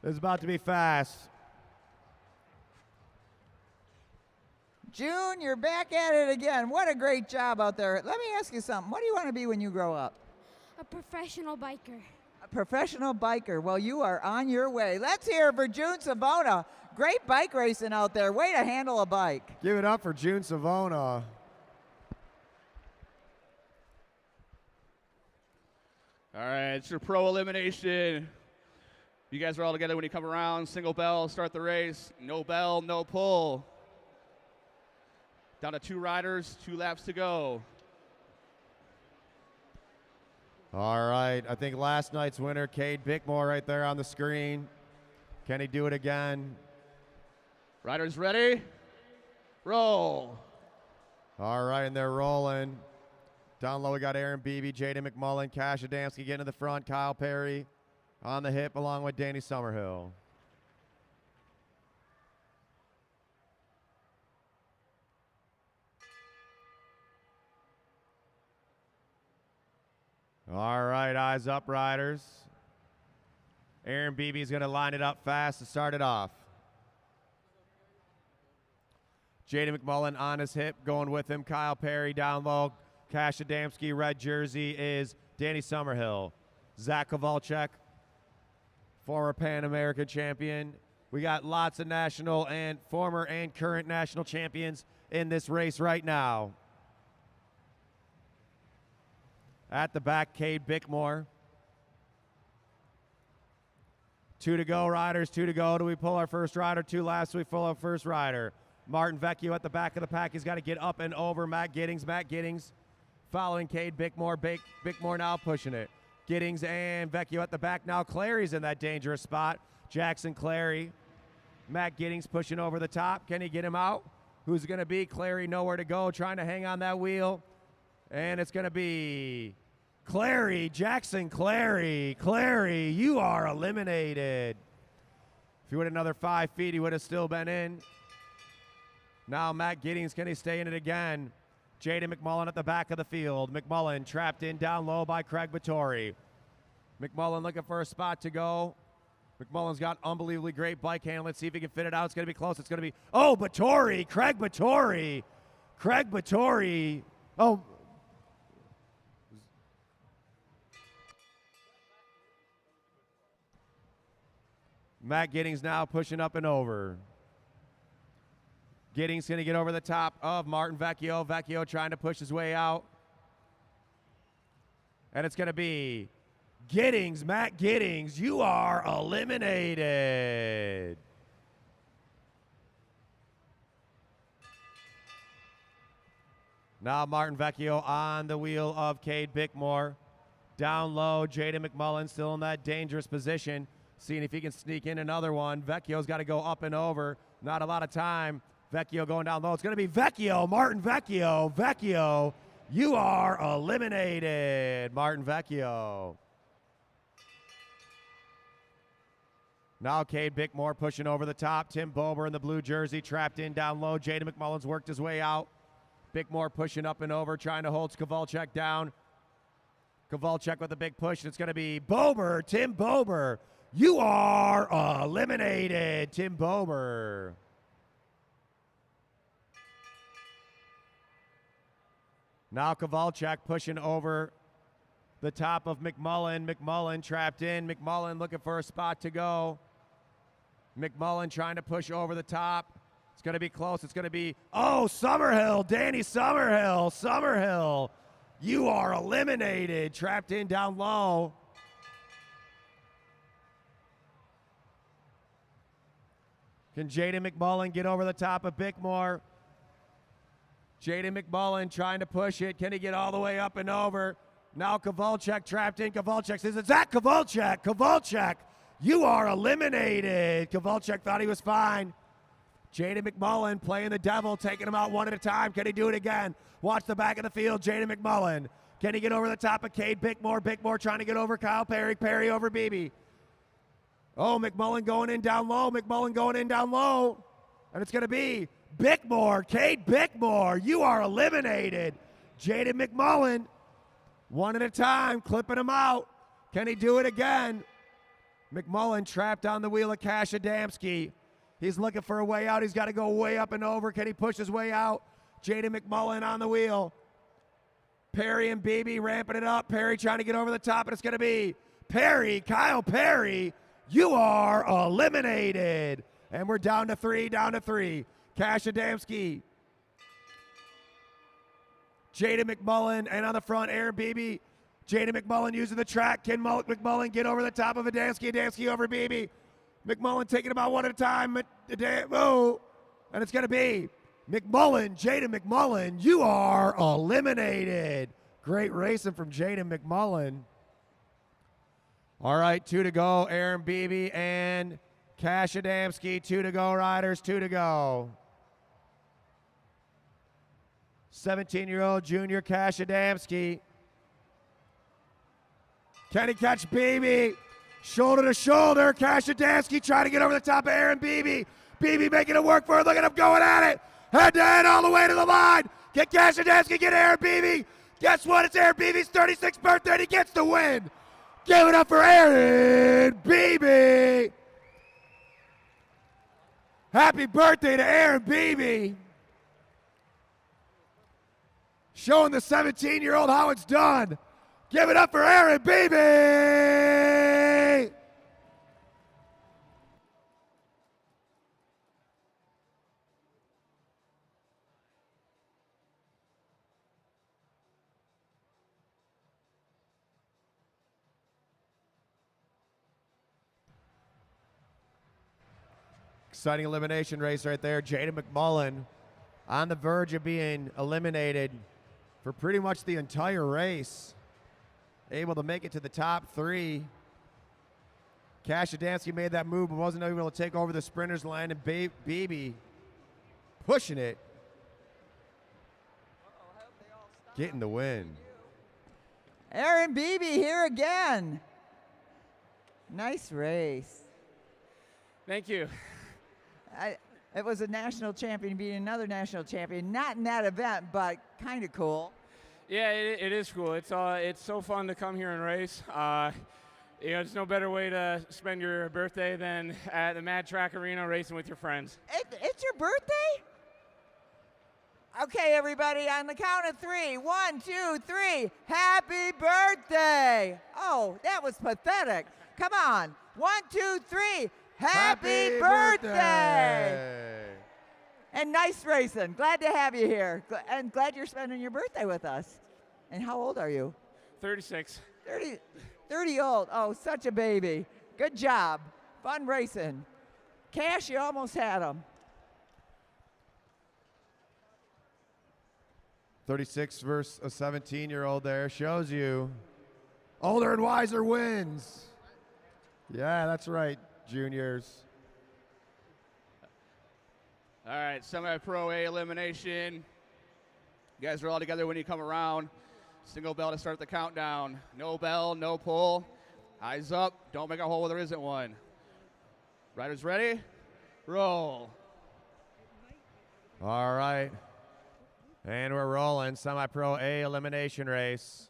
is about to be fast. June, you're back at it again. What a great job out there. Let me ask you something. What do you want to be when you grow up? A professional biker. A professional biker. Well, you are on your way. Let's hear it for June Savona. Great bike racing out there. Way to handle a bike. Give it up for June Savona. All right, it's your pro elimination. You guys are all together when you come around. Single bell, start the race. No bell, no pull. Down to 2 riders, 2 laps to go. All right, I think last night's winner, Cade Bickmore, right there on the screen. Can he do it again? Riders ready? Roll. All right, and they're rolling. Down low, we got Aaron Beebe, Jaden McMullen, Cash Adamski getting to the front, Kyle Perry on the hip along with Danny Summerhill. All right, eyes up, riders. Aaron Beebe's going to line it up fast to start it off. Jaden McMullen on his hip, going with him. Kyle Perry down low. Cash Adamski, red jersey is Danny Summerhill. Zach Kowalczyk, former Pan American champion. We got lots of national and former and current national champions in this race right now. At the back, Cade Bickmore. 2 to go, riders, 2 to go. Do we pull our first rider? 2 laps, we pull our first rider. Martin Vecchio at the back of the pack. He's got to get up and over Matt Giddings. Matt Giddings following Cade Bickmore. Bickmore now pushing it. Giddings and Vecchio at the back. Now Clary's in that dangerous spot. Jackson Clary. Matt Giddings pushing over the top. Can he get him out? Who's it going to be? Clary nowhere to go, trying to hang on that wheel. And it's going to be Clary, Jackson Clary. Clary, you are eliminated. If he went another 5 feet, he would have still been in. Now Matt Giddings, can he stay in it again? Jaden McMullen at the back of the field. McMullen trapped in down low by Craig Vittori. McMullen looking for a spot to go. McMullen's got unbelievably great bike handling. Let's see if he can fit it out. It's going to be close. It's going to be, oh, Vittori, Craig Vittori. Craig Vittori. Oh. Matt Giddings now pushing up and over. Giddings going to get over the top of Martin Vecchio. Vecchio trying to push his way out. And it's going to be Giddings, Matt Giddings, you are eliminated. Now Martin Vecchio on the wheel of Cade Bickmore. Down low, Jaden McMullen still in that dangerous position. Seeing if he can sneak in another one. Vecchio's got to go up and over. Not a lot of time. Vecchio going down low. It's going to be Vecchio, Martin Vecchio. Vecchio, you are eliminated, Martin Vecchio. Now Cade Bickmore pushing over the top. Tim Bober in the blue jersey trapped in down low. Jaden McMullen's worked his way out. Bickmore pushing up and over, trying to hold Kowalczyk down. Kowalczyk with a big push, and it's going to be Bober, Tim Bober. You are eliminated, Tim Bober. Now Kowalczyk pushing over the top of McMullen. McMullen trapped in. McMullen looking for a spot to go. McMullen trying to push over the top. It's going to be close. It's going to be, oh, Summerhill, Danny Summerhill. Summerhill, you are eliminated. Trapped in down low. Can Jaden McMullen get over the top of Bickmore? Jaden McMullen trying to push it. Can he get all the way up and over? Now Kowalczyk trapped in. Kowalczyk says, it's Zach Kowalczyk. Kowalczyk, you are eliminated. Kowalczyk thought he was fine. Jaden McMullen playing the devil, taking him out one at a time. Can he do it again? Watch the back of the field. Jaden McMullen. Can he get over the top of Cade Bickmore? Bickmore trying to get over Kyle Perry. Perry over Beebe. Oh, McMullen going in down low. McMullen going in down low. And it's going to be Bickmore. Cade Bickmore, you are eliminated. Jaden McMullen, one at a time, clipping him out. Can he do it again? McMullen trapped on the wheel of Cash Adamski. He's looking for a way out. He's got to go way up and over. Can he push his way out? Jaden McMullen on the wheel. Perry and Beebe ramping it up. Perry trying to get over the top, and it's going to be Perry, Kyle Perry. You are eliminated. And we're down to three. Cash Adamski. Jaden McMullen, and on the front, Aaron Beebe. Jaden McMullen using the track. Can McMullen get over the top of Adamski? Adamski over Beebe. McMullen taking him out one at a time. Oh, and it's going to be McMullen, Jaden McMullen. You are eliminated. Great racing from Jaden McMullen. All right, 2 to go. Aaron Beebe and Cash Adamski. 2 to go, riders. 2 to go. 17-year-old junior Cash Adamski. Can he catch Beebe? Shoulder to shoulder. Cash Adamski trying to get over the top of Aaron Beebe. Beebe making it work for it. Look at him going at it. Head to head all the way to the line. Get Cash Adamski, get Aaron Beebe. Guess what? It's Aaron Beebe's 36th birthday, and he gets the win. Give it up for Aaron Beebe. Happy birthday to Aaron Beebe. Showing the 17-year-old how it's done. Give it up for Aaron Beebe. Exciting elimination race right there. Jaden McMullen on the verge of being eliminated for pretty much the entire race. Able to make it to the top 3. Cash Adamski made that move but wasn't able to take over the sprinter's line, and Beebe pushing it. Getting the win. Aaron Beebe here again. Nice race. Thank you. It was a national champion beating another national champion. Not in that event, but kind of cool. Yeah, it is cool. It's so fun to come here and race. There's no better way to spend your birthday than at the Mad Track Arena racing with your friends. It's your birthday? Okay, everybody, on the count of 3. 1, 2, 3. Happy birthday! Oh, that was pathetic. Come on. 1, 2, 3. Happy birthday! And nice racing. Glad to have you here. And glad you're spending your birthday with us. And how old are you? 36. 30 old. Oh, such a baby. Good job. Fun racing. Cash, you almost had him. 36 versus a 17-year-old there shows you older and wiser wins. Yeah, that's right, juniors. All right, semi-pro A elimination. You guys are all together when you come around. Single bell to start the countdown. No bell, no pull. Eyes up. Don't make a hole where there isn't one. Riders ready? Roll. All right. And we're rolling. Semi-pro A elimination race.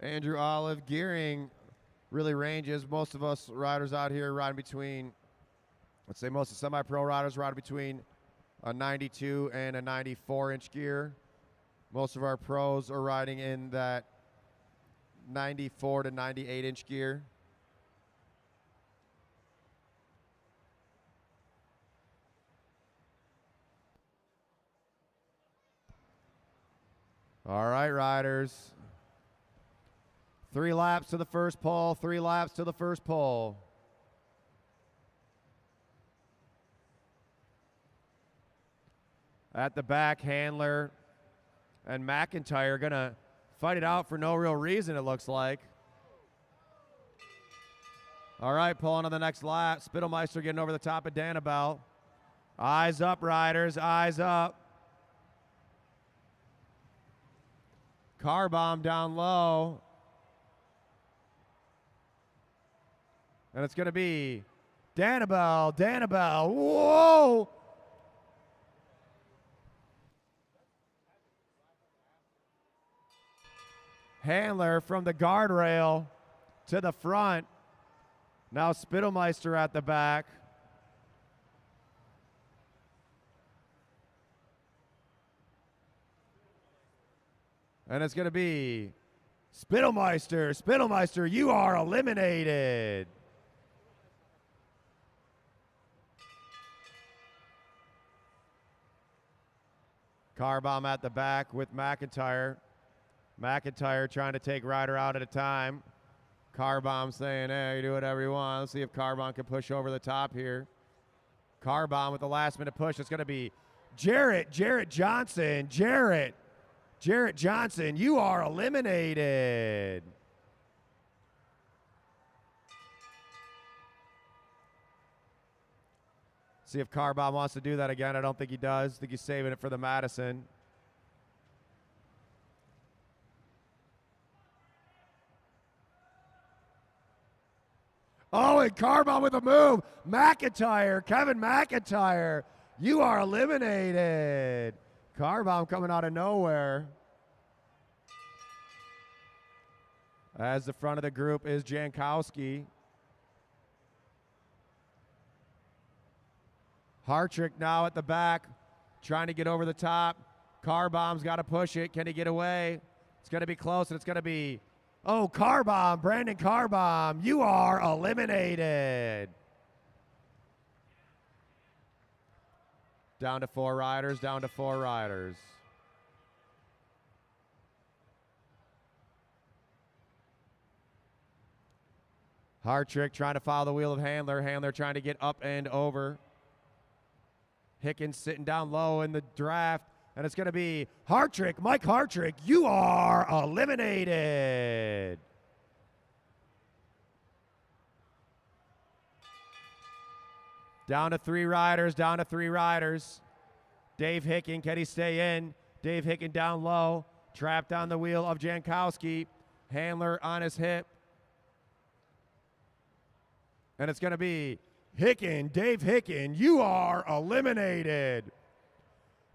Andrew Olive gearing really ranges. Most of us riders out here riding between, let's say most of the semi-pro riders ride between a 92 and a 94-inch gear. Most of our pros are riding in that 94 to 98-inch gear. All right, riders. 3 laps to the first pole, 3 laps to the first pole. At the back, Handler and McIntyre going to fight it out for no real reason, it looks like. All right, pulling on the next lap. Spittlemeister getting over the top of Danabel. Eyes up, riders, eyes up. Car bomb down low. And it's going to be Danabel. Whoa! Handler from the guardrail to the front. Now Spittlemeister at the back. And it's going to be Spittlemeister. Spittlemeister, you are eliminated. Car bomb at the back with McIntyre. McIntyre trying to take rider out at a time. Car bomb saying, hey, you do whatever you want. Let's see if Car bomb can push over the top here. Car bomb with the last minute push. It's going to be Jarrett Johnson. Jarrett Johnson, you are eliminated. See if Car bomb wants to do that again. I don't think he does. I think he's saving it for the Madison. Oh, and Car bomb with a move. McIntyre, Kevin McIntyre, you are eliminated. Car bomb coming out of nowhere. As the front of the group is Jankowski. Hartrick now at the back, trying to get over the top. Car bomb's got to push it. Can he get away? It's going to be close, and it's going to be, oh, Car bomb, Brandon Car bomb, you are eliminated. Down to 4 riders, down to 4 riders. Hard trick trying to follow the wheel of Handler. Handler trying to get up and over. Hickens sitting down low in the draft. And it's going to be Hartrick, Mike Hartrick, you are eliminated. Down to 3 riders, down to 3 riders. Dave Hicken, can he stay in? Dave Hicken down low, trapped on the wheel of Jankowski. Handler on his hip. And it's going to be Hicken, Dave Hicken, you are eliminated.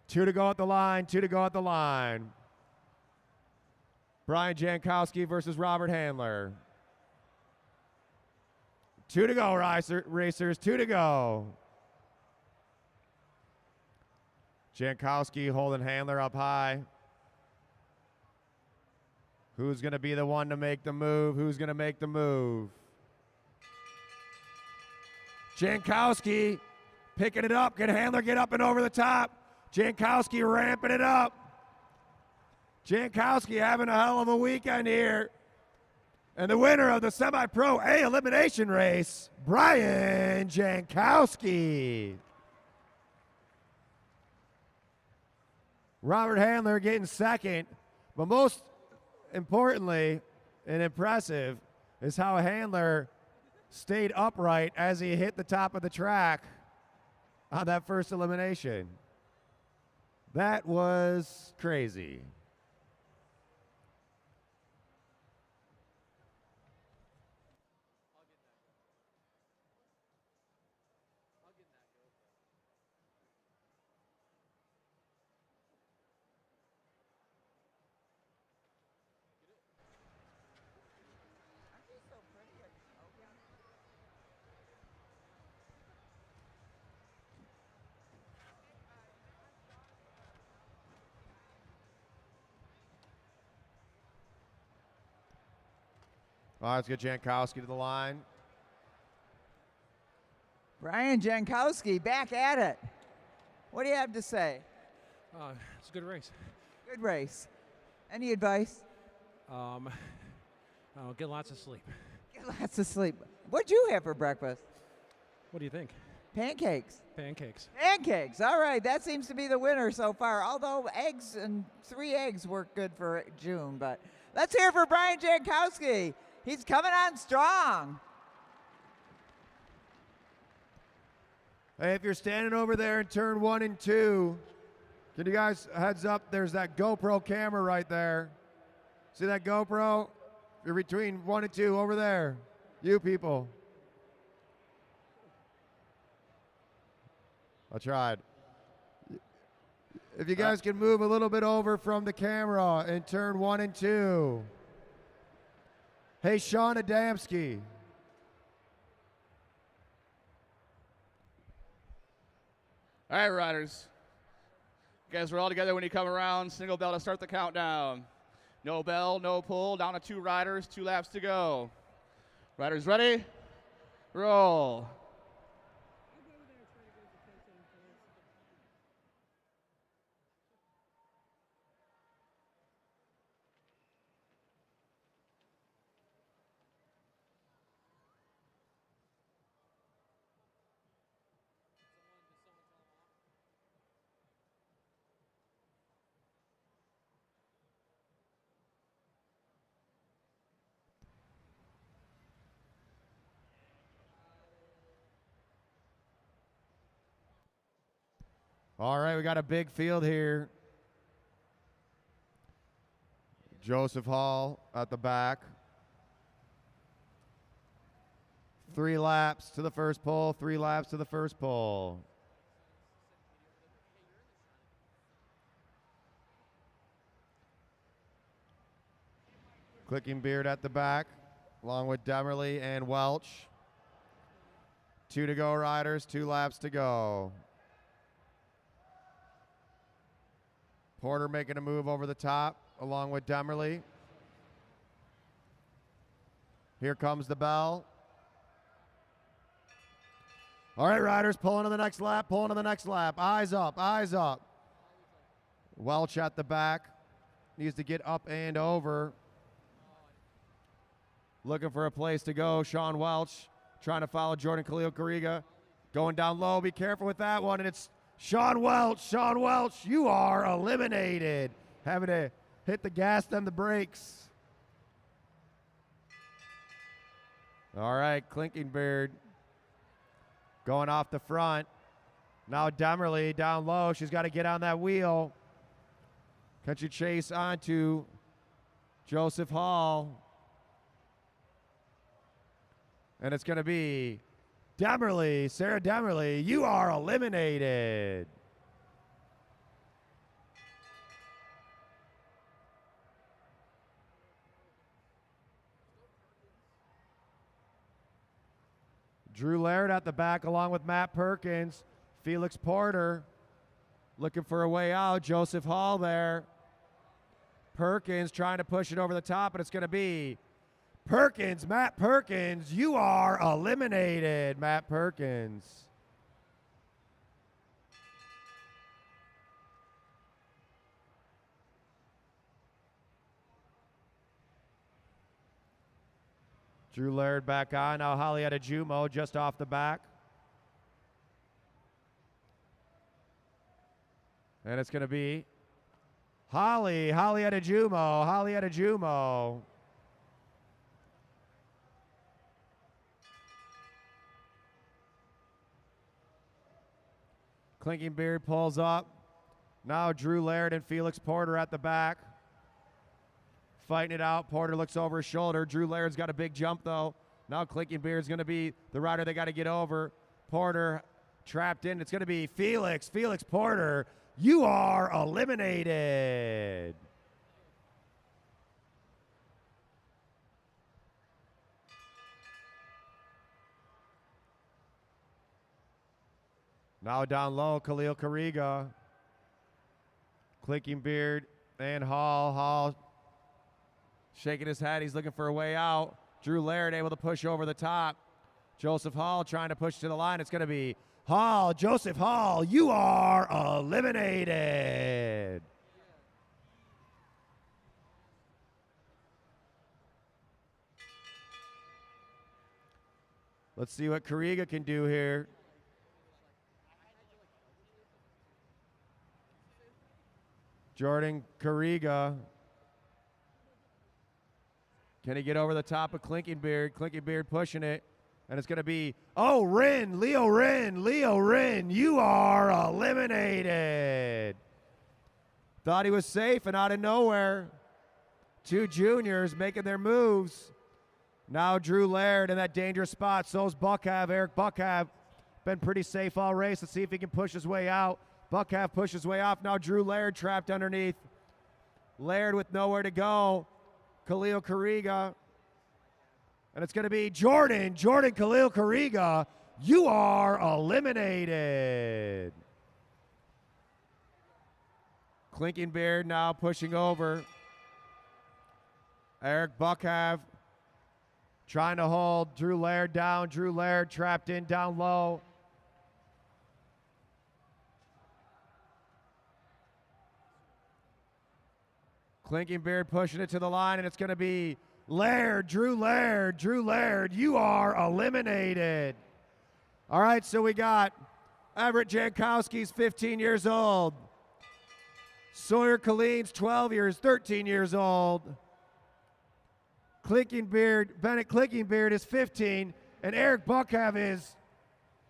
2 to go at the line, 2 to go at the line. Brian Jankowski versus Robert Handler. 2 to go, racers, 2 to go. Jankowski holding Handler up high. Who's going to be the one to make the move? Who's going to make the move? Jankowski picking it up. Can Handler get up and over the top? Jankowski ramping it up. Jankowski having a hell of a weekend here. And the winner of the semi-pro A elimination race, Brian Jankowski. Robert Handler getting second, but most importantly and impressive is how Handler stayed upright as he hit the top of the track on that first elimination. That was crazy. All right, let's get Jankowski to the line. Brian Jankowski back at it. What do you have to say? It's a good race. Good race. Any advice? Get lots of sleep. Get lots of sleep. What'd you have for breakfast? What do you think? Pancakes. Pancakes. Pancakes. All right, that seems to be the winner so far. Although eggs and 3 eggs work good for June. But let's hear for Brian Jankowski. He's coming on strong. Hey, if you're standing over there in turn 1 and 2, can you guys heads up? There's that GoPro camera right there. See that GoPro? You're between 1 and 2 over there. You people. I tried. If you guys can move a little bit over from the camera in turn 1 and 2. Hey, Sean Adamski. All right, riders. You guys are all together when you come around. Single bell to start the countdown. No bell, no pull. Down to 2 riders, 2 laps to go. Riders ready? Roll. All right, we got a big field here. Joseph Hall at the back. 3 laps to the first pole, 3 laps to the first pole. Clicking Beard at the back, along with Demerly and Welch. 2 to go, riders, 2 laps to go. Porter making a move over the top, along with Demerly. Here comes the bell. All right, riders, pulling to the next lap, pulling to the next lap. Eyes up, eyes up. Welch at the back. Needs to get up and over. looking for a place to go. Sean Welch trying to follow Jordan Khalil Kariga. Going down low. Be careful with that one. And it's Sean Welch. Sean Welch, you are eliminated. Having to hit the gas, then the brakes. All right, Clinking Beard going off the front. Now Demerly down low. She's got to get on that wheel. Country chase onto Joseph Hall. And it's going to be Demerly, Sarah Demerly, you are eliminated. Drew Laird at the back along with Matt Perkins. Felix Porter looking for a way out. Joseph Hall there. Perkins trying to push it over the top, and it's going to be Perkins, Matt Perkins. You are eliminated, Matt Perkins. Drew Laird back on. Now Hollyetta Jumo just off the back. And it's going to be Hollyetta Jumo. Clinking Beard pulls up. Now Drew Laird and Felix Porter at the back. Fighting it out. Porter looks over his shoulder. Drew Laird's got a big jump, though. Now Clinking Beard's going to be the rider they got to get over. Porter trapped in. It's going to be Felix Porter. You are eliminated. Now down low, Khalil Kariga. Clinking Beard and Hall. Hall shaking his head. He's looking for a way out. Drew Laird able to push over the top. Joseph Hall trying to push to the line. It's going to be Hall. Joseph Hall, you are eliminated. Let's see what Kariga can do here. Jordan Kariga. Can he get over the top of Clinking Beard? Clinking Beard pushing it. And it's going to be, Leo Rinn, you are eliminated. Thought he was safe, and out of nowhere, two juniors making their moves. Now Drew Laird in that dangerous spot. So's Buckhav, Eric Buckhav. Been pretty safe all race. Let's see if he can push his way out. Buckhav pushes his way off. Now Drew Laird trapped underneath. Laird with nowhere to go. Khalil Kariga. And it's going to be Jordan Khalil Kariga. You are eliminated. Clinking Beard now pushing over. Eric Buckhav trying to hold Drew Laird down. Drew Laird trapped in down low. Clinking Beard pushing it to the line, and it's going to be Drew Laird, you are eliminated. All right, so we got Everett Jankowski's 15 years old. Sawyer Colleen's 13 years old. Bennett Clinking Beard is 15, and Eric Buckhav is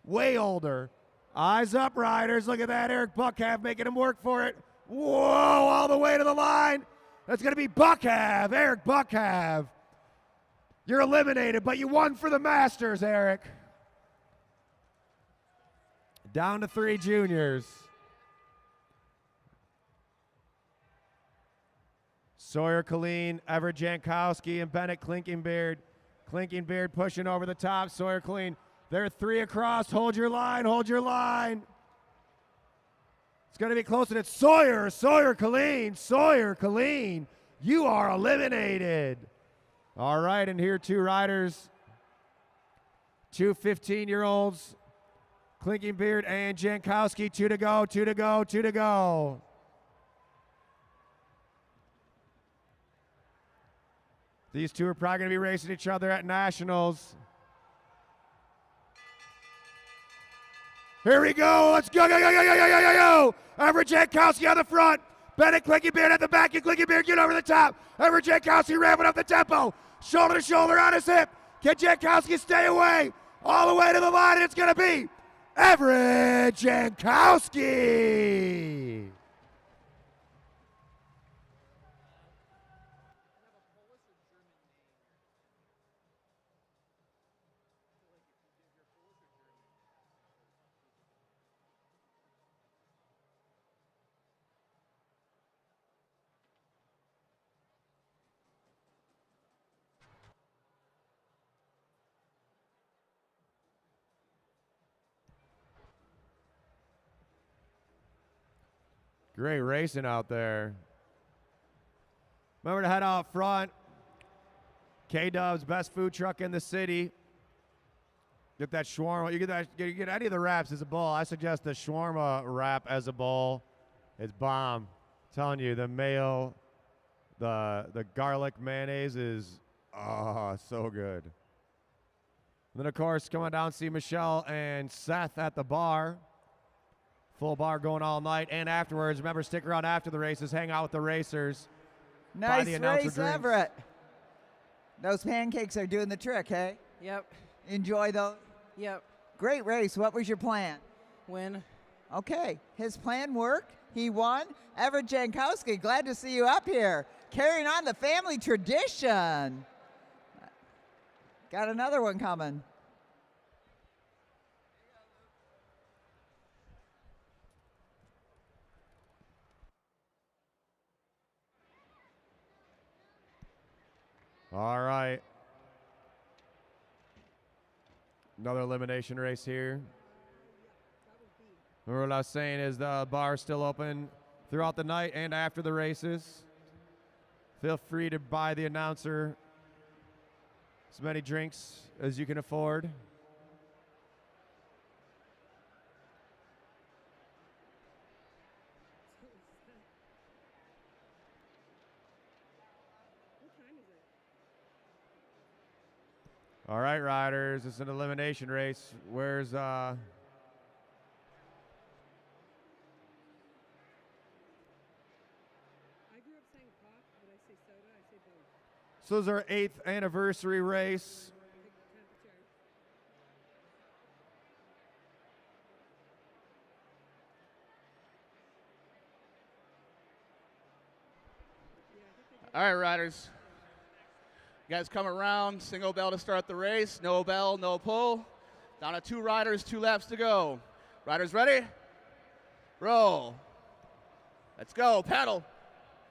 way older. Eyes up, riders. Look at that, Eric Buckhav making him work for it. Whoa, all the way to the line. That's going to be Buckhav, Eric Buckhav. You're eliminated, but you won for the Masters, Eric. Down to 3 juniors. Sawyer Colleen, Everett Jankowski, and Bennett Clinking Beard. Clinking Beard pushing over the top. Sawyer Colleen, they're 3 across. Hold your line, hold your line. It's going to be close, and it's Sawyer Colleen. You are eliminated. All right, and here 2 riders, 2 15-year-olds, Clinking Beard and Jankowski. 2 to go, 2 to go, 2 to go. These two are probably going to be racing each other at Nationals. Here we go. Let's go, go, go, go, go, go, go, go, go. Everett Jankowski on the front. Bennett Clicky Beard at the back. You Clicky Beard get over the top. Everett Jankowski ramping up the tempo. Shoulder to shoulder on his hip. Can Jankowski stay away? All the way to the line, and it's going to be Everett Jankowski. Great racing out there. Remember to head out front. K-Dub's best food truck in the city. Get that shawarma. You get any of the wraps as a bowl. I suggest the shawarma wrap as a bowl. It's bomb. I'm telling you, the mayo, the garlic mayonnaise is so good. And then of course, come on down, see Michelle and Seth at the bar. Full bar going all night and afterwards. Remember, stick around after the races, hang out with the racers. Nice the announcer race, drinks. Everett. Those pancakes are doing the trick, hey? Yep. Enjoy those? Yep. Great race. What was your plan? Win. Okay. His plan worked. He won. Everett Jankowski, glad to see you up here. Carrying on the family tradition. Got another one coming. All right. Another elimination race here. Remember what I was saying is the bar is still open throughout the night and after the races. Feel free to buy the announcer as many drinks as you can afford. All right, riders, it's an elimination race. Where's I grew up saying pop, but I say soda, I say both. So this is our 8th anniversary race. All right, riders. You guys come around, single bell to start the race. No bell, no pull. Down to 2 riders, 2 laps to go. Riders ready? Roll. Let's go, pedal.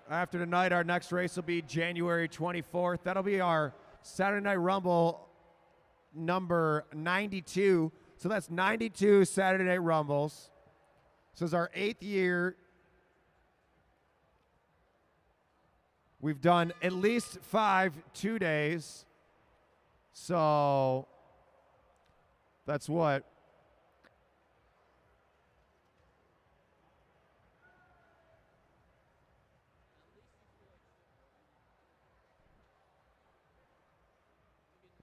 After tonight, our next race will be January 24th. That'll be our Saturday Night Rumble number 92. So that's 92 Saturday Night Rumbles. So it's our 8th year. We've done at least 5 2-days. So that's what?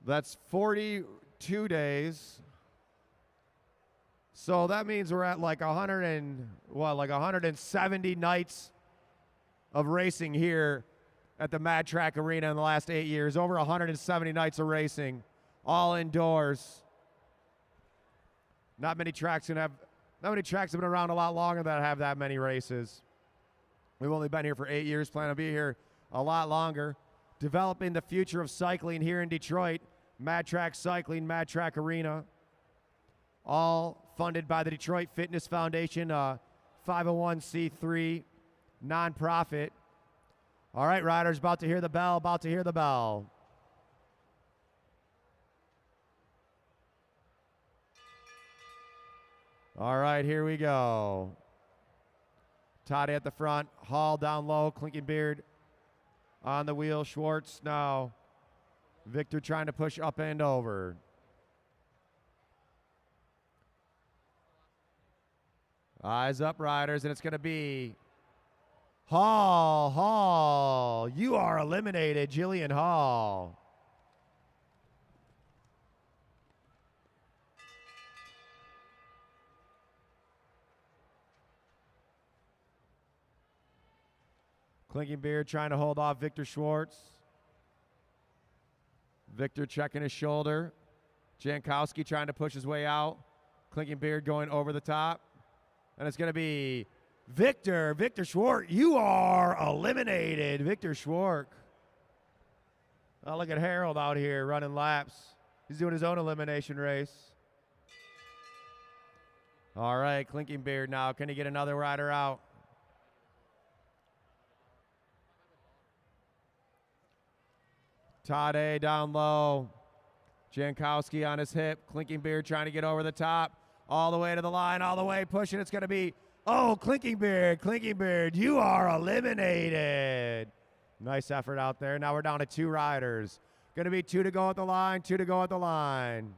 That's 42 days. So that means we're at like 170 nights of racing here at the Mad Track Arena in the last 8 years. Over 170 nights of racing, all indoors. Not many tracks have been around a lot longer that have that many races. We've only been here for 8 years, plan to be here a lot longer. Developing the future of cycling here in Detroit. Mad Track Cycling, Mad Track Arena. All funded by the Detroit Fitness Foundation, a 501c3 nonprofit. All right, riders, about to hear the bell, about to hear the bell. All right, here we go. Toddy at the front, Hall down low, Clinking Beard on the wheel, Schwartz now. Victor trying to push up and over. Eyes up, riders, and it's going to be Hall, you are eliminated, Jillian Hall. Clinking Beard trying to hold off Victor Schwartz. Victor checking his shoulder. Jankowski trying to push his way out. Clinking Beard going over the top. And it's going to be Victor Schwartz. You are eliminated, Victor Schwartz. Oh, look at Harold out here running laps. He's doing his own elimination race. All right, Clinking Beard now. Can he get another rider out? Tade down low. Jankowski on his hip. Clinking Beard trying to get over the top. All the way to the line, all the way pushing. It's going to be, Clinking Beard, you are eliminated. Nice effort out there. Now we're down to 2 riders. Going to be 2 to go at the line, 2 to go at the line.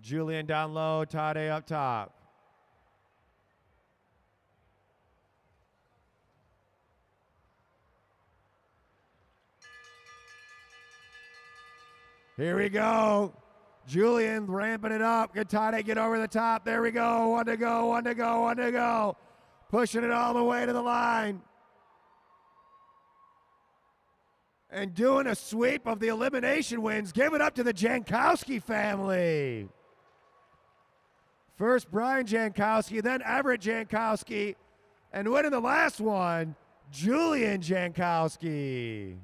Julian down low, Tade up top. Here we go. Julian ramping it up. Can Tade get over the top? There we go. 1 to go, 1 to go, 1 to go. Pushing it all the way to the line. And doing a sweep of the elimination wins. Give it up to the Jankowski family. First Brian Jankowski, then Everett Jankowski. And winning the last one, Julian Jankowski.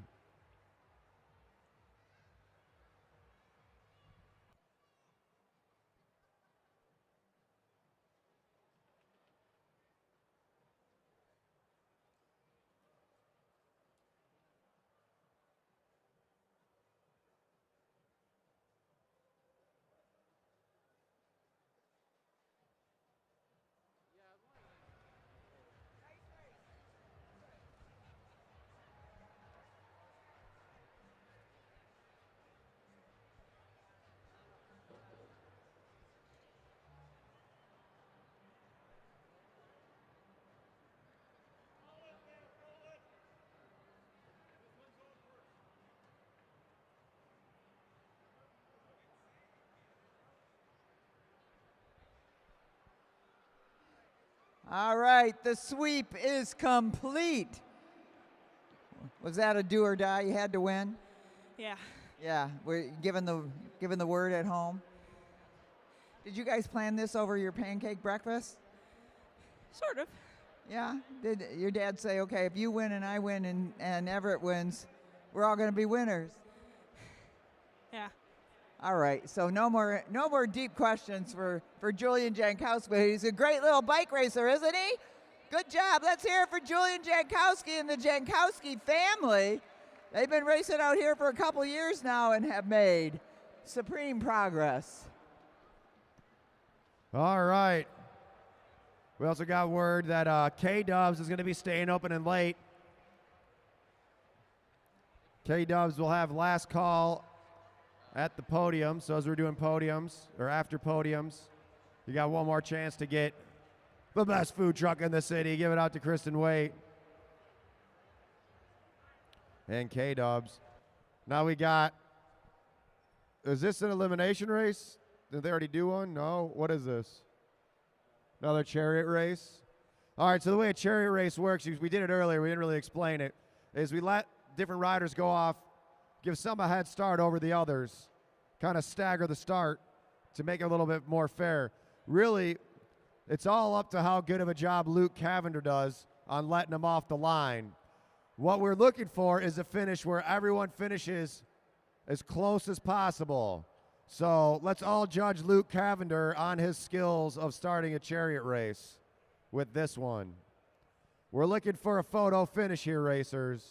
All right, the sweep is complete. Was that a do or die? You had to win? Yeah. Yeah, we're given the word at home. Did you guys plan this over your pancake breakfast? Sort of. Yeah? Did your dad say, okay, if you win and I win and Everett wins, we're all going to be winners? Yeah. All right, so no more deep questions for Julian Jankowski. He's a great little bike racer, isn't he? Good job. Let's hear it for Julian Jankowski and the Jankowski family. They've been racing out here for a couple years now and have made supreme progress. All right. We also got word that K-Dubs is going to be staying open and late. K-Dubs will have last call at the podium. So as we're doing podiums, or after podiums, you got one more chance to get the best food truck in the city. Give it out to Kristen Waite and K-Dubs. Now we got, is this an elimination race? Did they already do one? No? What is this? Another chariot race? All right, so the way a chariot race works, we did it earlier, we didn't really explain it, is we let different riders go off, give some a head start over the others, kind of stagger the start to make it a little bit more fair. Really, it's all up to how good of a job Luke Cavender does on letting them off the line. What we're looking for is a finish where everyone finishes as close as possible. So let's all judge Luke Cavender on his skills of starting a chariot race with this one. We're looking for a photo finish here, racers.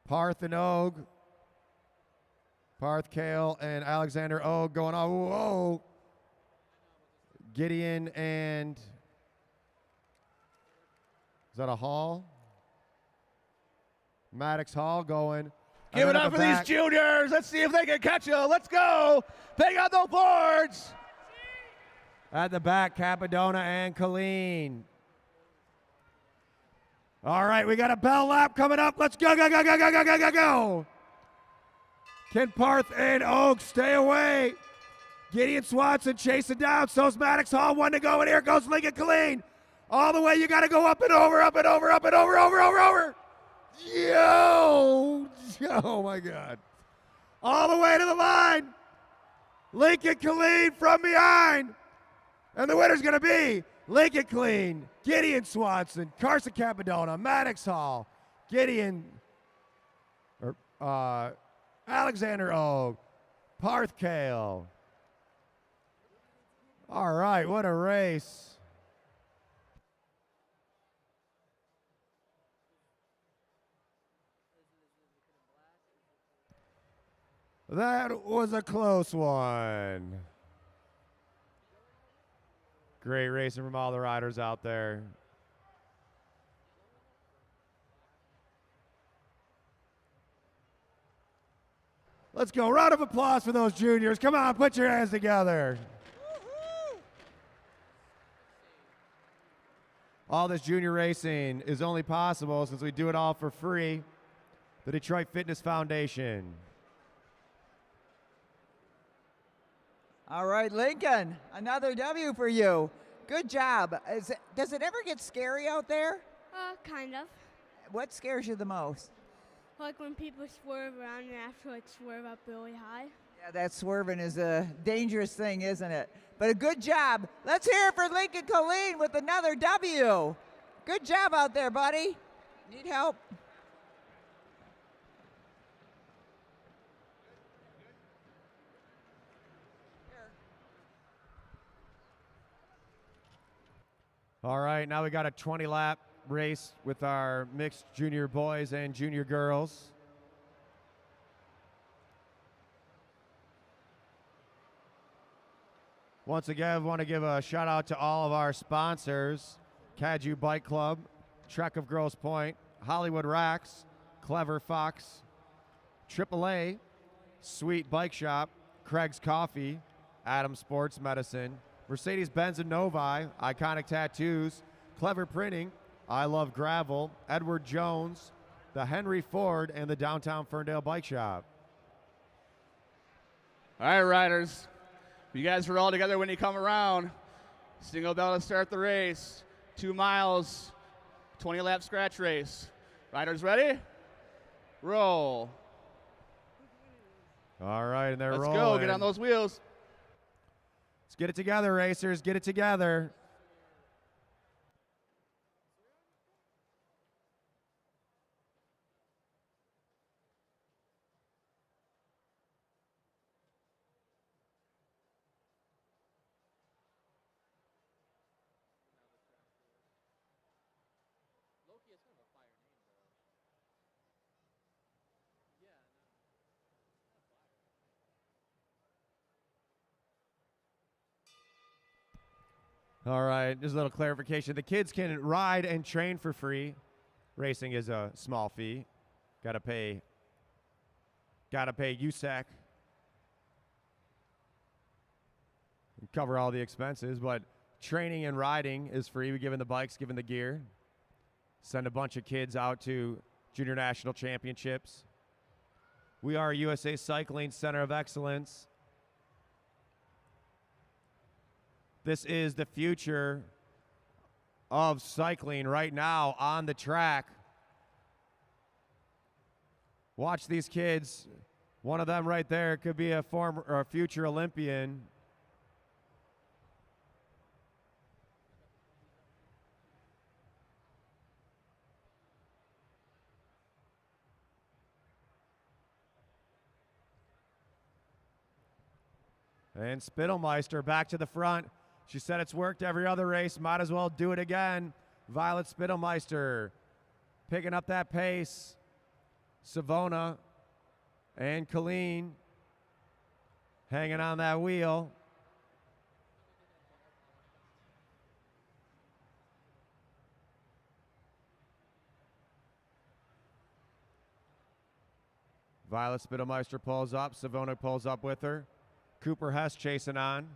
Parth and Og. Parth Kale and Alexander Og going on. Whoa. Gideon and, is that a Hall? Maddox Hall going. Give it up for these juniors. Let's see if they can catch you. Let's go. They got the boards. At the back, Capadona and Colleen. All right, we got a bell lap coming up. Let's go, go, go, go, go, go, go, go, go. Ken Parth and Oaks, stay away. Gideon Swanson chasing down. So's Maddox Hall, one to go, and here goes Lincoln Colleen. All the way, you got to go up and over, up and over, up and over, over. Yo! Oh, my God. All the way to the line. Lincoln Colleen from behind. And the winner's going to be Lincoln Colleen, Gideon Swanson, Carson Capadona, Maddox Hall, Alexander Oak, Parth Kale. All right, what a race. That was a close one. Great racing from all the riders out there. Let's go. Round of applause for those juniors. Come on, put your hands together. All this junior racing is only possible since we do it all for free. The Detroit Fitness Foundation. All right, Lincoln, another W for you. Good job. Does it ever get scary out there? Kind of. What scares you the most? Like when people swerve around and have to swerve up really high. Yeah, that swerving is a dangerous thing, isn't it? But a good job. Let's hear it for Lincoln Colleen with another W. Good job out there, buddy. Need help? All right, now we got a 20-lap race with our mixed junior boys and junior girls. Once again, I want to give a shout out to all of our sponsors: Caju Bike Club, Trek of Grosse Pointe, Hollywood Racks, Clever Fox, AAA, Sweet Bike Shop, Craig's Coffee, Adam Sports Medicine, Mercedes-Benz and Novi, Iconic Tattoos, Clever Printing, I Love Gravel, Edward Jones, the Henry Ford, and the Downtown Ferndale Bike Shop. All right, riders. You guys are all together when you come around. Single bell to start the race. 2 miles, 20-lap scratch race. Riders ready? Roll. All right, and they're rolling. Let's go. Get on those wheels. Let's get it together, racers. Get it together. All right, just a little clarification. The kids can ride and train for free. Racing is a small fee. Gotta pay USAC and cover all the expenses, but training and riding is free. We give them the bikes, give them the gear. Send a bunch of kids out to Junior National Championships. We are USA Cycling Center of Excellence. This is the future of cycling right now on the track. Watch these kids. One of them right there could be a former or a future Olympian. And Spittelmeister back to the front. She said it's worked every other race. Might as well do it again. Violet Spittelmeister picking up that pace. Savona and Colleen hanging on that wheel. Violet Spittlemeister pulls up. Savona pulls up with her. Cooper Hess chasing on.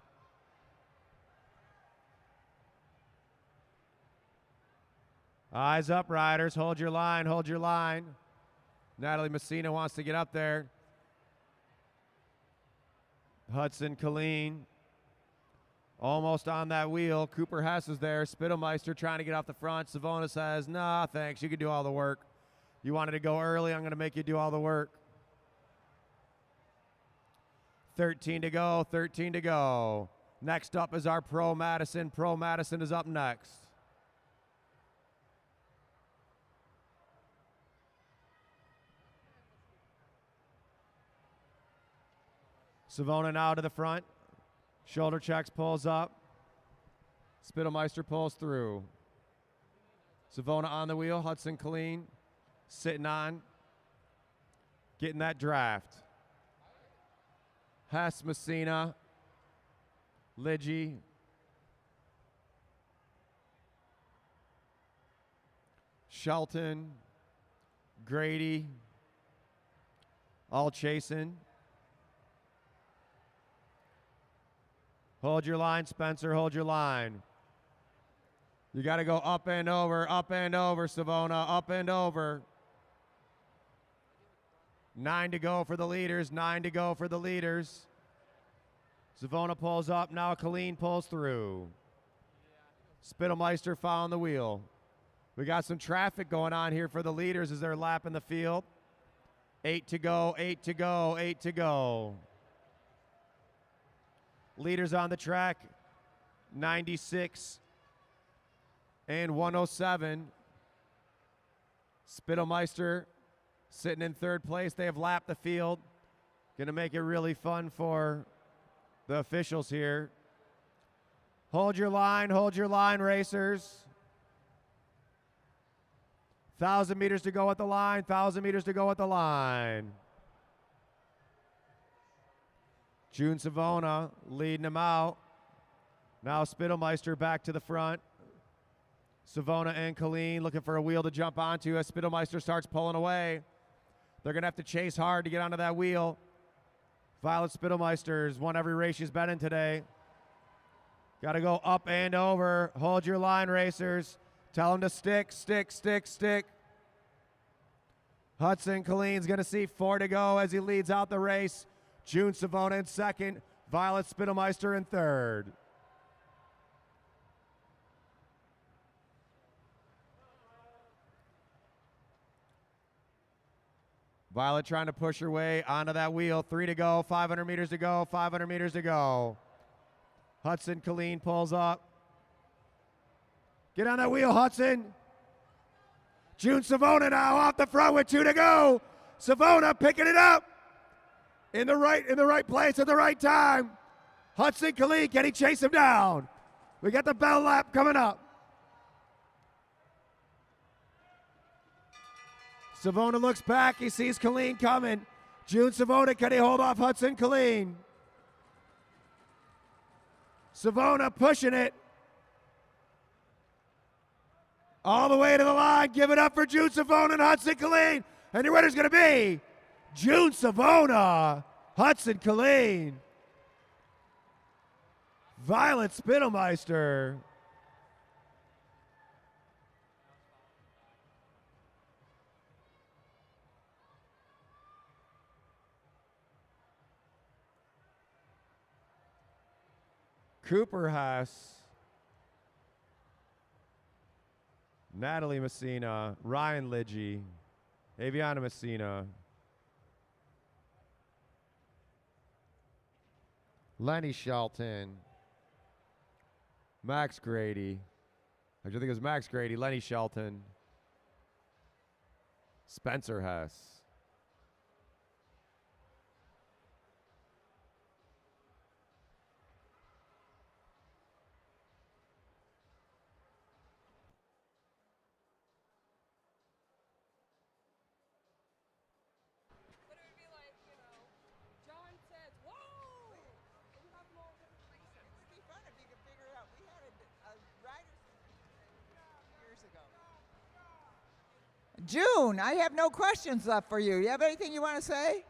Eyes up, riders. Hold your line. Hold your line. Natalie Messina wants to get up there. Hudson Colleen almost on that wheel. Cooper Hess is there. Spittlemeister trying to get off the front. Savona says, nah, thanks. You can do all the work. You wanted to go early. I'm going to make you do all the work. 13 to go. 13 to go. Next up is our Pro Madison. Pro Madison is up next. Savona now to the front. Shoulder checks, pulls up. Spittlemeister pulls through. Savona on the wheel. Hudson Colleen sitting on. Getting that draft. Hess, Messina. Lidgy. Shelton. Grady. All chasing. Hold your line, Spencer. Hold your line. You got to go up and over, Savona, up and over. 9 to go for the leaders, 9 to go for the leaders. Savona pulls up, now Colleen pulls through. Spittlemeister following the wheel. We got some traffic going on here for the leaders as they're lapping the field. 8 to go, 8 to go, 8 to go. Leaders on the track, 96 and 107. Spittlemeister sitting in third place. They have lapped the field. Going to make it really fun for the officials here. Hold your line, racers. 1,000 meters to go at the line, 1,000 meters to go at the line. June Savona leading him out. Now Spittlemeister back to the front. Savona and Colleen looking for a wheel to jump onto as Spittlemeister starts pulling away. They're going to have to chase hard to get onto that wheel. Violet Spittlemeister's won every race she's been in today. Got to go up and over. Hold your line, racers. Tell them to stick, stick, stick, stick. Hudson Colleen's going to see 4 to go as he leads out the race. June Savona in second, Violet Spittlemeister in third. Violet trying to push her way onto that wheel. 3 to go, 500 meters to go, 500 meters to go. Hudson Colleen pulls up. Get on that wheel, Hudson. June Savona now off the front with 2 to go. Savona picking it up. In the right place at the right time. Hudson Colleen, can he chase him down? We got the bell lap coming up. Savona looks back, he sees Colleen coming. June Savona, can he hold off Hudson Colleen? Savona pushing it. All the way to the line, give it up for June Savona and Hudson Colleen. And your winner's gonna be June Savona, Hudson Colleen, Violet Spittlemeister. Cooper Hess, Natalie Messina, Ryan Lidgy, Aviana Messina, Lenny Shelton, Max Grady. Actually, I think it was Max Grady, Lenny Shelton, Spencer Hess. June, I have no questions left for you. You have anything you want to say?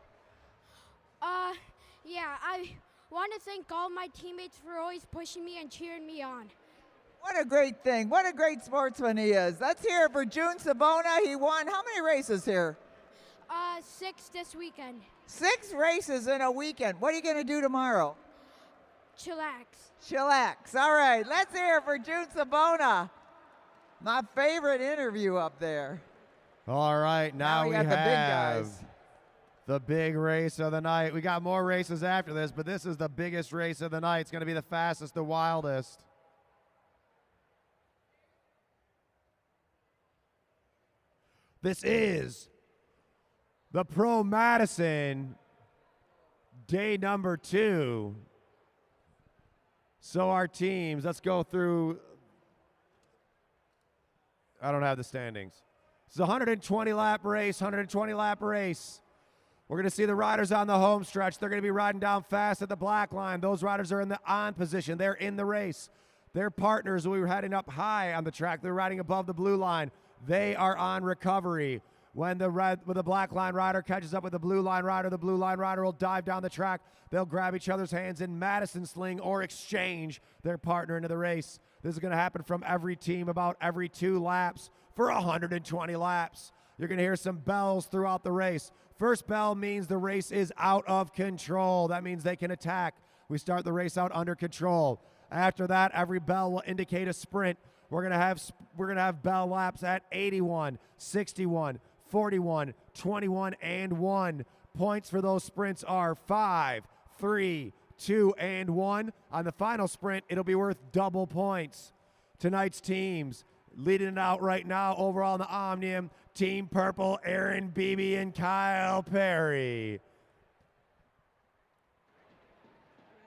Yeah, I want to thank all my teammates for always pushing me and cheering me on. What a great thing. What a great sportsman he is. Let's hear it for June Savona. He won how many races here? 6 this weekend. 6 races in a weekend. What are you going to do tomorrow? Chillax. Chillax. All right, let's hear it for June Savona. My favorite interview up there. All right, now we got have the big guys. the big race of the night. We got more races after this, but this is the biggest race of the night. It's going to be the fastest, the wildest. This is the Pro Madison day number 2. So our teams, let's go through. I don't have the standings. It's a 120 lap race, 120 lap race. We're going to see the riders on the home stretch. They're going to be riding down fast at the black line. Those riders are in the on position. They're in the race. Their partners, we were heading up high on the track. They're riding above the blue line. They are on recovery. When the black line rider catches up with the blue line rider will dive down the track. They'll grab each other's hands in Madison Sling or exchange their partner into the race. This is going to happen from every team about every 2 laps for 120 laps. You're going to hear some bells throughout the race. First bell means the race is out of control. That means they can attack. We start the race out under control. After that, every bell will indicate a sprint. We're going to have bell laps at 81, 61, 41, 21, and 1. Points for those sprints are 5, 3, 2, and 1. On the final sprint, it'll be worth double points. Tonight's teams, leading it out right now overall in the Omnium, Team Purple, Aaron Beebe and Kyle Perry.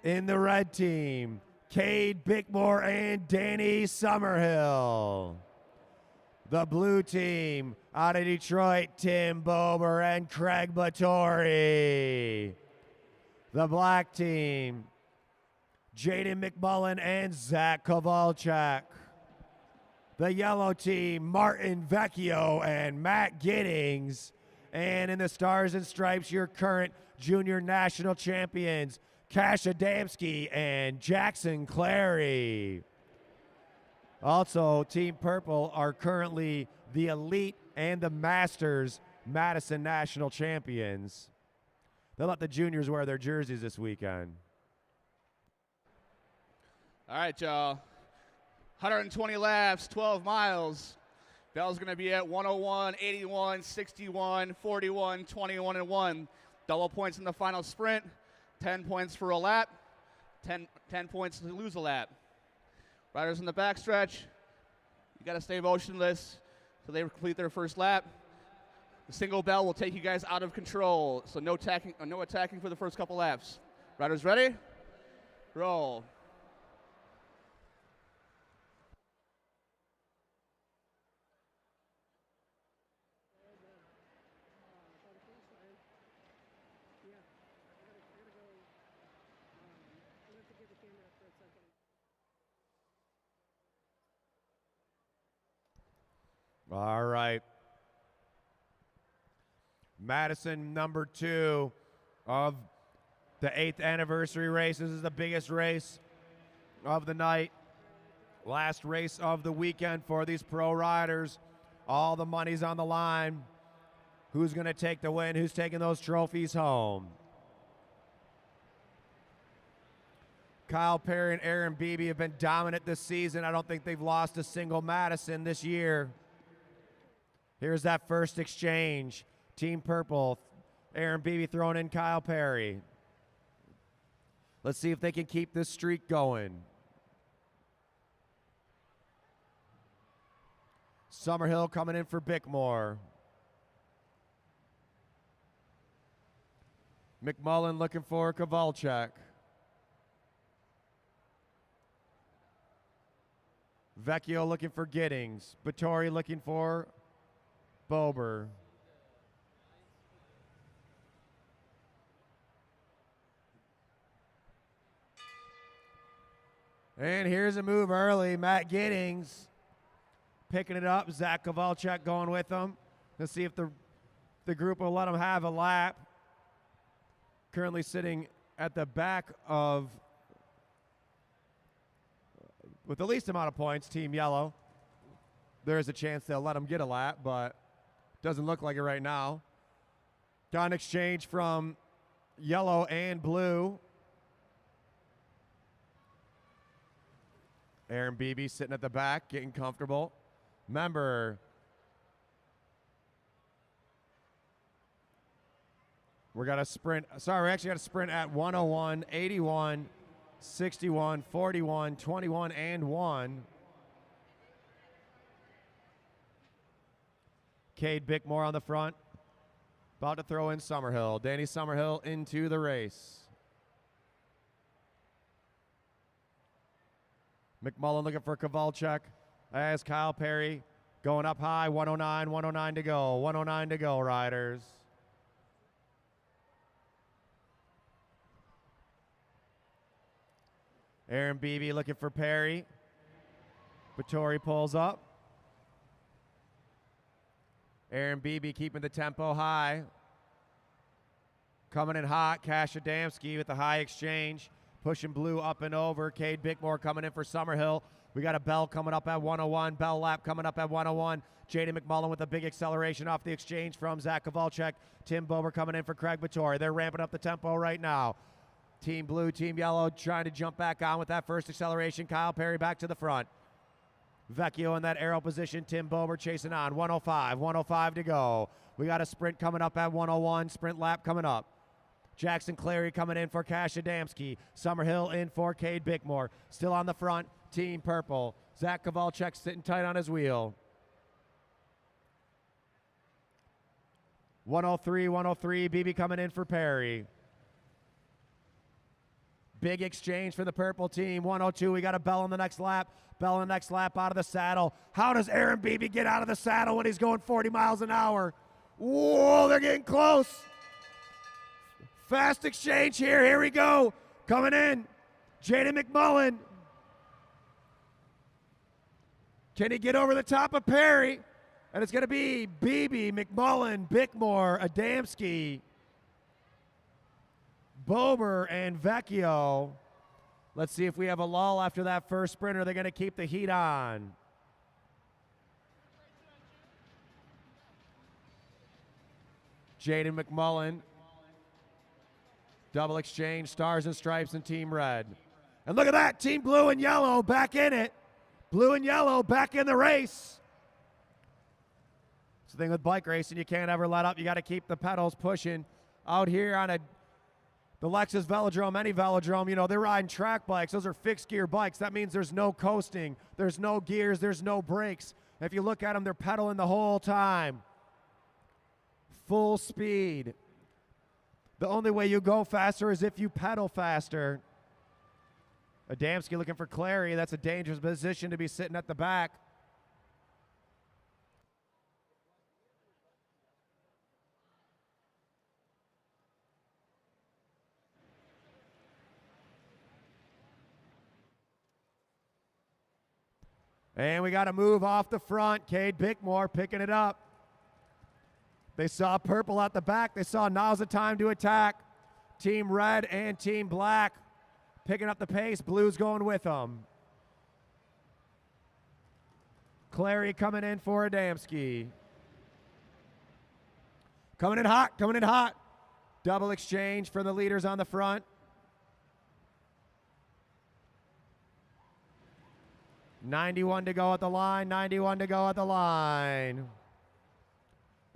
In the red team, Cade Bickmore and Danny Summerhill. The blue team, out of Detroit, Tim Bober and Craig Batory. The black team, Jaden McMullen and Zach Kowalczak. The yellow team, Martin Vecchio and Matt Giddings. And in the Stars and Stripes, your current junior national champions, Cash Adamski and Jackson Clary. Also, Team Purple are currently the Elite and the Masters Madison National Champions. They'll let the juniors wear their jerseys this weekend. All right, y'all. 120 laps, 12 miles. Bell's going to be at 101, 81, 61, 41, 21, and 1. Double points in the final sprint. 10 points for a lap. 10 points to lose a lap. Riders in the backstretch, you got to stay motionless till they complete their first lap. The single bell will take you guys out of control, so no attacking for the first couple laps. Riders ready? Roll. All right. Madison, number 2 of the 8th anniversary race. This is the biggest race of the night. Last race of the weekend for these pro riders. All the money's on the line. Who's going to take the win? Who's taking those trophies home? Kyle Perry and Aaron Beebe have been dominant this season. I don't think they've lost a single Madison this year. Here's that first exchange. Team Purple, Aaron Beebe throwing in Kyle Perry. Let's see if they can keep this streak going. Summerhill coming in for Bickmore. McMullen looking for Kowalczak. Vecchio looking for Giddings. Batory looking for Bober. And here's a move early. Matt Giddings picking it up. Zach Kowalczak going with him. Let's see if the group will let them have a lap. Currently sitting at the back of, with the least amount of points, Team Yellow. There is a chance they'll let them get a lap, but doesn't look like it right now. Got an exchange from yellow and blue. Aaron Beebe sitting at the back, getting comfortable. Remember, we got a sprint. Sorry, we actually got a sprint at 101, 81, 61, 41, 21, and 1. Cade Bickmore on the front. About to throw in Summerhill. Danny Summerhill into the race. McMullen looking for Kowalczyk as Kyle Perry going up high. 109, 109 to go. 109 to go, riders. Aaron Beebe looking for Perry. Vittori pulls up. Aaron Beebe keeping the tempo high. Coming in hot, Cash Adamski with the high exchange. Pushing blue up and over. Cade Bickmore coming in for Summerhill. We got a Bell coming up at 101. Bell lap coming up at 101. Jaden McMullen with a big acceleration off the exchange from Zach Kowalczyk. Tim Bober coming in for Craig Vittori. They're ramping up the tempo right now. Team Blue, Team Yellow trying to jump back on with that first acceleration. Kyle Perry back to the front. Vecchio in that arrow position. Tim Bober chasing on. 105 to go. We got a sprint coming up at 101. Sprint lap coming up. Jackson Clary coming in for Cash Adamski. Summerhill in for Cade Bickmore. Still on the front, Team Purple. Zach Kowalczyk sitting tight on his wheel. 103, BB coming in for Perry. Big exchange for the purple team. 102, we got a Bell on the next lap. Bell on the next lap out of the saddle. How does Aaron Beebe get out of the saddle when he's going 40 miles an hour? Whoa, they're getting close. Fast exchange here. Here we go. Coming in. Jaden McMullen. Can he get over the top of Perry? And it's going to be Beebe, McMullen, Bickmore, Adamski, Bober, and Vecchio. Let's see if we have a lull after that first sprinter. They're going to keep the heat on. Jaden McMullen. Double exchange, Stars and Stripes and Team Red. And look at that, Team Blue and Yellow back in it. Blue and Yellow back in the race. It's the thing with bike racing, you can't ever let up. You got to keep the pedals pushing. Out here on the Lexus Velodrome, any velodrome, you know, they're riding track bikes. Those are fixed gear bikes. That means there's no coasting. There's no gears. There's no brakes. If you look at them, they're pedaling the whole time. Full speed. The only way you go faster is if you pedal faster. Adamski looking for Clary. That's a dangerous position to be sitting at the back. And we got to move off the front. Cade Bickmore picking it up. They saw purple at the back. They saw now's the time to attack. Team Red and Team Black picking up the pace. Blue's going with them. Clary coming in for Adamski. Coming in hot, coming in hot. Double exchange for the leaders on the front. .91 to go at the line, 91 to go at the line.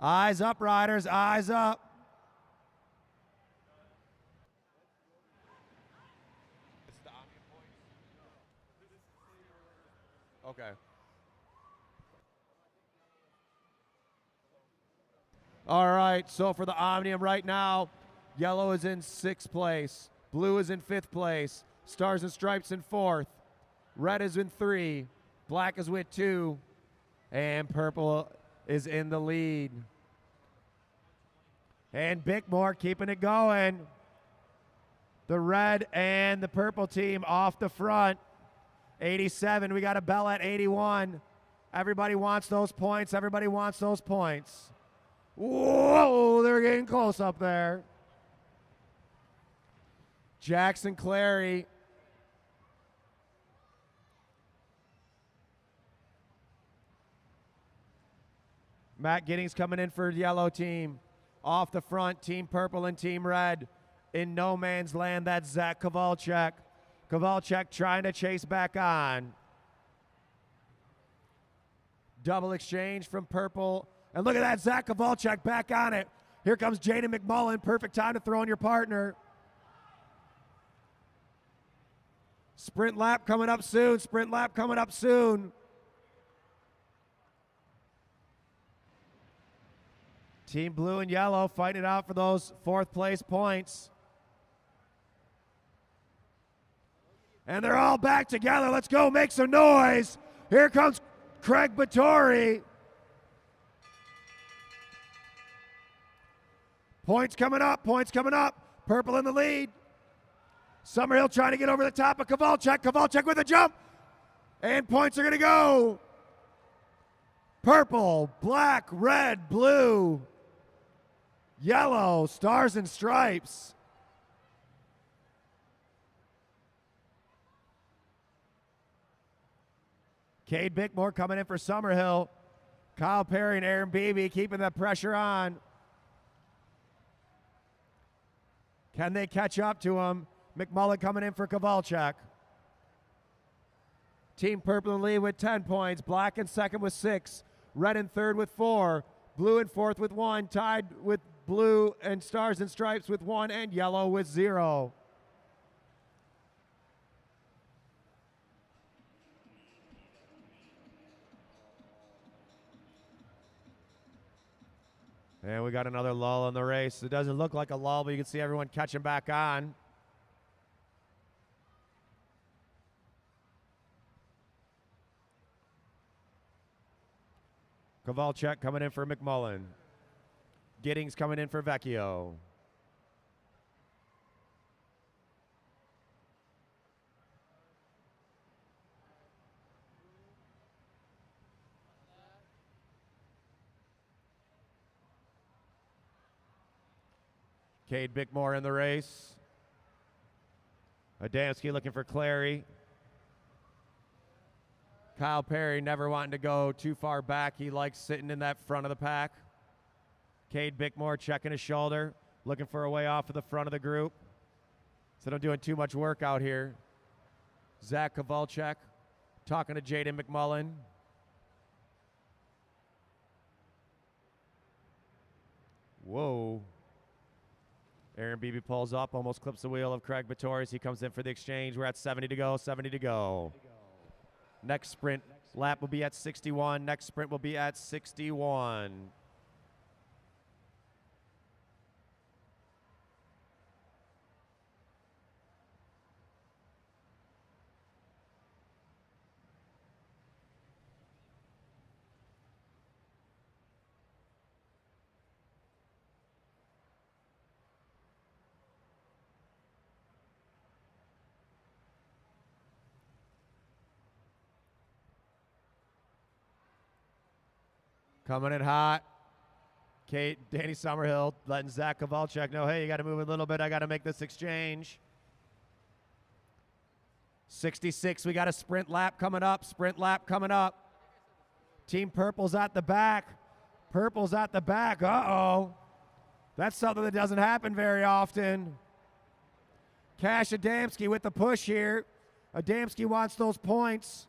Eyes up, riders, eyes up. Okay. All right, so for the Omnium right now, yellow is in 6th place. Blue is in 5th place. Stars and Stripes in 4th. Red is in 3. Black is with 2. And purple is in the lead. And Bickmore keeping it going. The red and the purple team off the front. 87, we got a Bell at 81. Everybody wants those points. Everybody wants those points. Whoa, they're getting close up there. Jackson Clary. Matt Giddings coming in for the yellow team. Off the front, Team Purple and Team Red. In no man's land, that's Zach Kowalczyk. Kowalczyk trying to chase back on. Double exchange from Purple. And look at that, Zach Kowalczyk back on it. Here comes Jaden McMullen. Perfect time to throw in your partner. Sprint lap coming up soon. Sprint lap coming up soon. Team blue and yellow fighting it out for those fourth place points. And they're all back together. Let's go make some noise. Here comes Craig Battori. Points coming up, points coming up. Purple in the lead. Summerhill trying to get over the top of Kowalczyk. Kowalczyk with a jump. And points are going to go. Purple, black, red, blue, yellow, stars and stripes. Cade Bickmore coming in for Summerhill. Kyle Perry and Aaron Beebe keeping the pressure on. Can they catch up to him? McMullen coming in for Kowalczyk. Team Purple in the lead with 10 points. Black in second with 6. Red in third with 4. Blue in fourth with 1. Tied with blue and stars and stripes with 1. And yellow with 0. And we got another lull in the race. It doesn't look like a lull, but you can see everyone catching back on. Kowalczyk coming in for McMullen. Giddings coming in for Vecchio. Cade Bickmore in the race. Adamski looking for Clary. Kyle Perry never wanting to go too far back. He likes sitting in that front of the pack. Cade Bickmore checking his shoulder, looking for a way off of the front of the group. So I'm doing too much work out here. Zach Kowalczyk talking to Jaden McMullen. Whoa. Aaron Beebe pulls up, almost clips the wheel of Craig Battori as he comes in for the exchange. We're at 70 to go, 70 to go. Next sprint lap will be at 61. Next sprint will be at 61. Coming in hot. Danny Summerhill letting Zach Kowalczyk know, hey, you got to move a little bit. I got to make this exchange. 66, we got a sprint lap coming up. Sprint lap coming up. Team Purple's at the back. Purple's at the back. Uh-oh. That's something that doesn't happen very often. Cash Adamski with the push here. Adamski wants those points.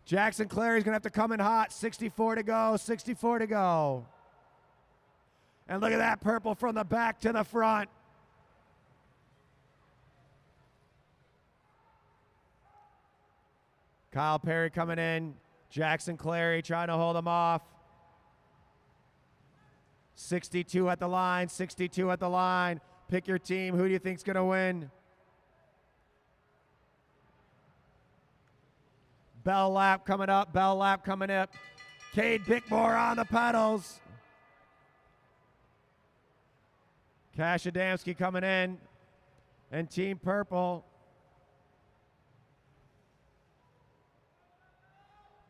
Jackson Clary's going to have to come in hot. 64 to go, 64 to go. And look at that, Purple from the back to the front. Kyle Perry coming in. Jackson Clary trying to hold him off. 62 at the line, 62 at the line. Pick your team. Who do you think's going to win? Bell lap coming up, bell lap coming up. Cade Bickmore on the pedals. Cash Adamski coming in. And Team Purple.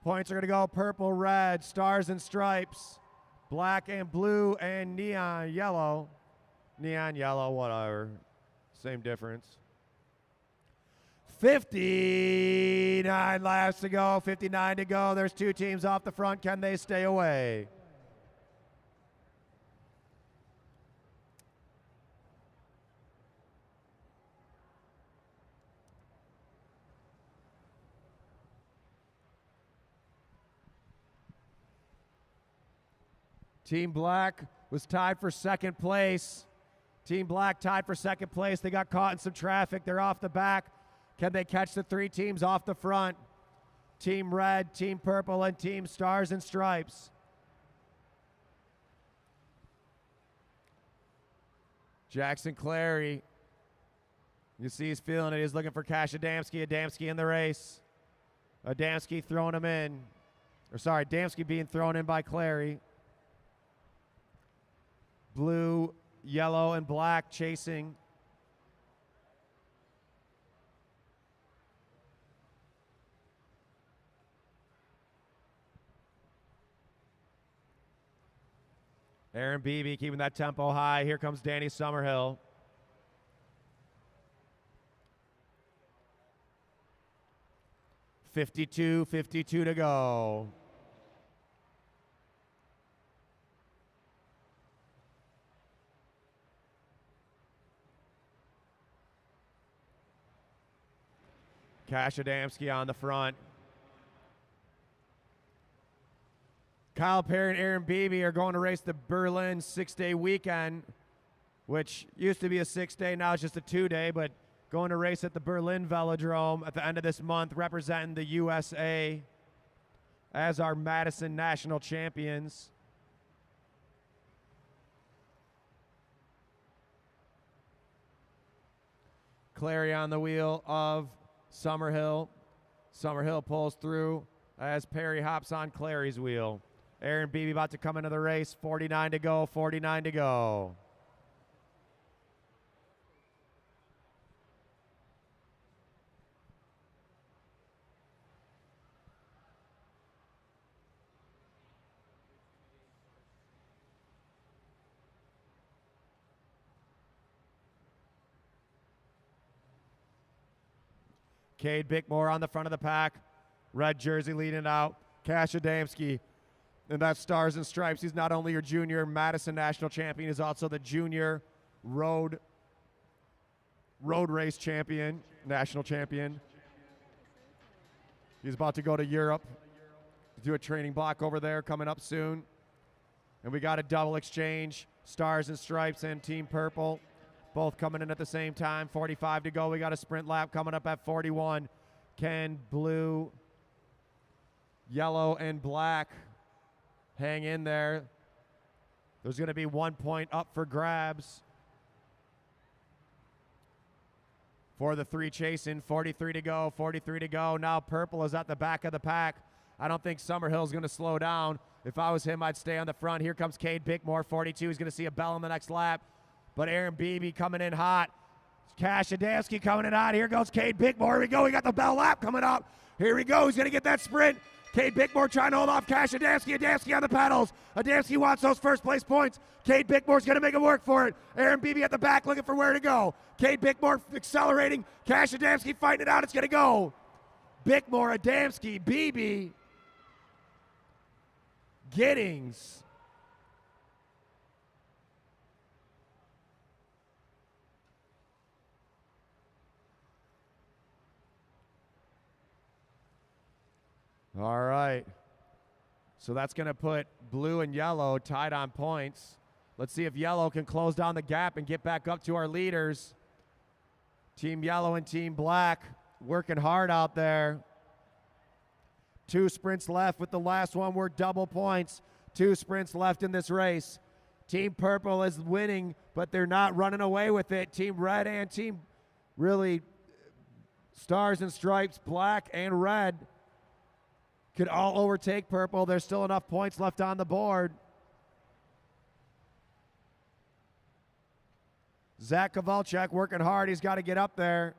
Points are going to go purple, red, stars and stripes, black and blue, and neon yellow. Neon yellow, whatever. Same difference. 59 laps to go, 59 to go. There's two teams off the front. Can they stay away? Team Black was tied for second place. Team Black tied for second place. They got caught in some traffic. They're off the back. Can they catch the three teams off the front? Team Red, Team Purple, and Team Stars and Stripes. Jackson Clary. You see he's feeling it. He's looking for Cash Adamski. Adamski in the race. Adamski throwing him in. Or sorry, Adamski being thrown in by Clary. Blue, yellow, and black chasing. Aaron Beebe keeping that tempo high. Here comes Danny Summerhill. .52 to go. Cash Adamski on the front. Kyle Perry and Aaron Beebe are going to race the Berlin 6-day weekend, which used to be a 6-day, now it's just a 2-day, but going to race at the Berlin Velodrome at the end of this month, representing the USA as our Madison national champions. Clary on the wheel of Summerhill. Summerhill pulls through as Perry hops on Clary's wheel. Aaron Beebe about to come into the race. 49 to go, 49 to go. Cade Bickmore on the front of the pack. Red jersey leading out. Cash Adamski. And that's Stars and Stripes. He's not only your junior Madison national champion, he's also the junior road race champion, national champion. He's about to go to Europe to do a training block over there coming up soon. And we got a double exchange. Stars and Stripes and Team Purple both coming in at the same time. 45 to go. We got a sprint lap coming up at 41. Can blue, yellow, and black hang in there? There's going to be 1 point up for grabs for the three chasing. 43 to go, 43 to go. Now Purple is at the back of the pack. I don't think Summerhill's going to slow down. If I was him, I'd stay on the front. Here comes Cade Bickmore, 42. He's going to see a bell on the next lap. But Aaron Beebe coming in hot. Cash Adamski coming in hot. Here goes Cade Bickmore. Here we go. We got the bell lap coming up. Here we go. He's going to get that sprint. Cade Bickmore trying to hold off Cash Adamski. Adamski on the pedals. Adamski wants those first place points. Cade Bickmore's going to make it work for it. Aaron Beebe at the back looking for where to go. Cade Bickmore accelerating. Cash Adamski fighting it out. It's going to go. Bickmore, Adamski, Beebe, Giddings. All right. So that's going to put blue and yellow tied on points. Let's see if yellow can close down the gap and get back up to our leaders. Team yellow and team black working hard out there. 2 sprints left. With the last one, we're double points. 2 sprints left in this race. Team purple is winning, but they're not running away with it. Team red and team really Stars and Stripes, black and red, could all overtake purple. There's still enough points left on the board. Zach Kovalchuk working hard. He's got to get up there.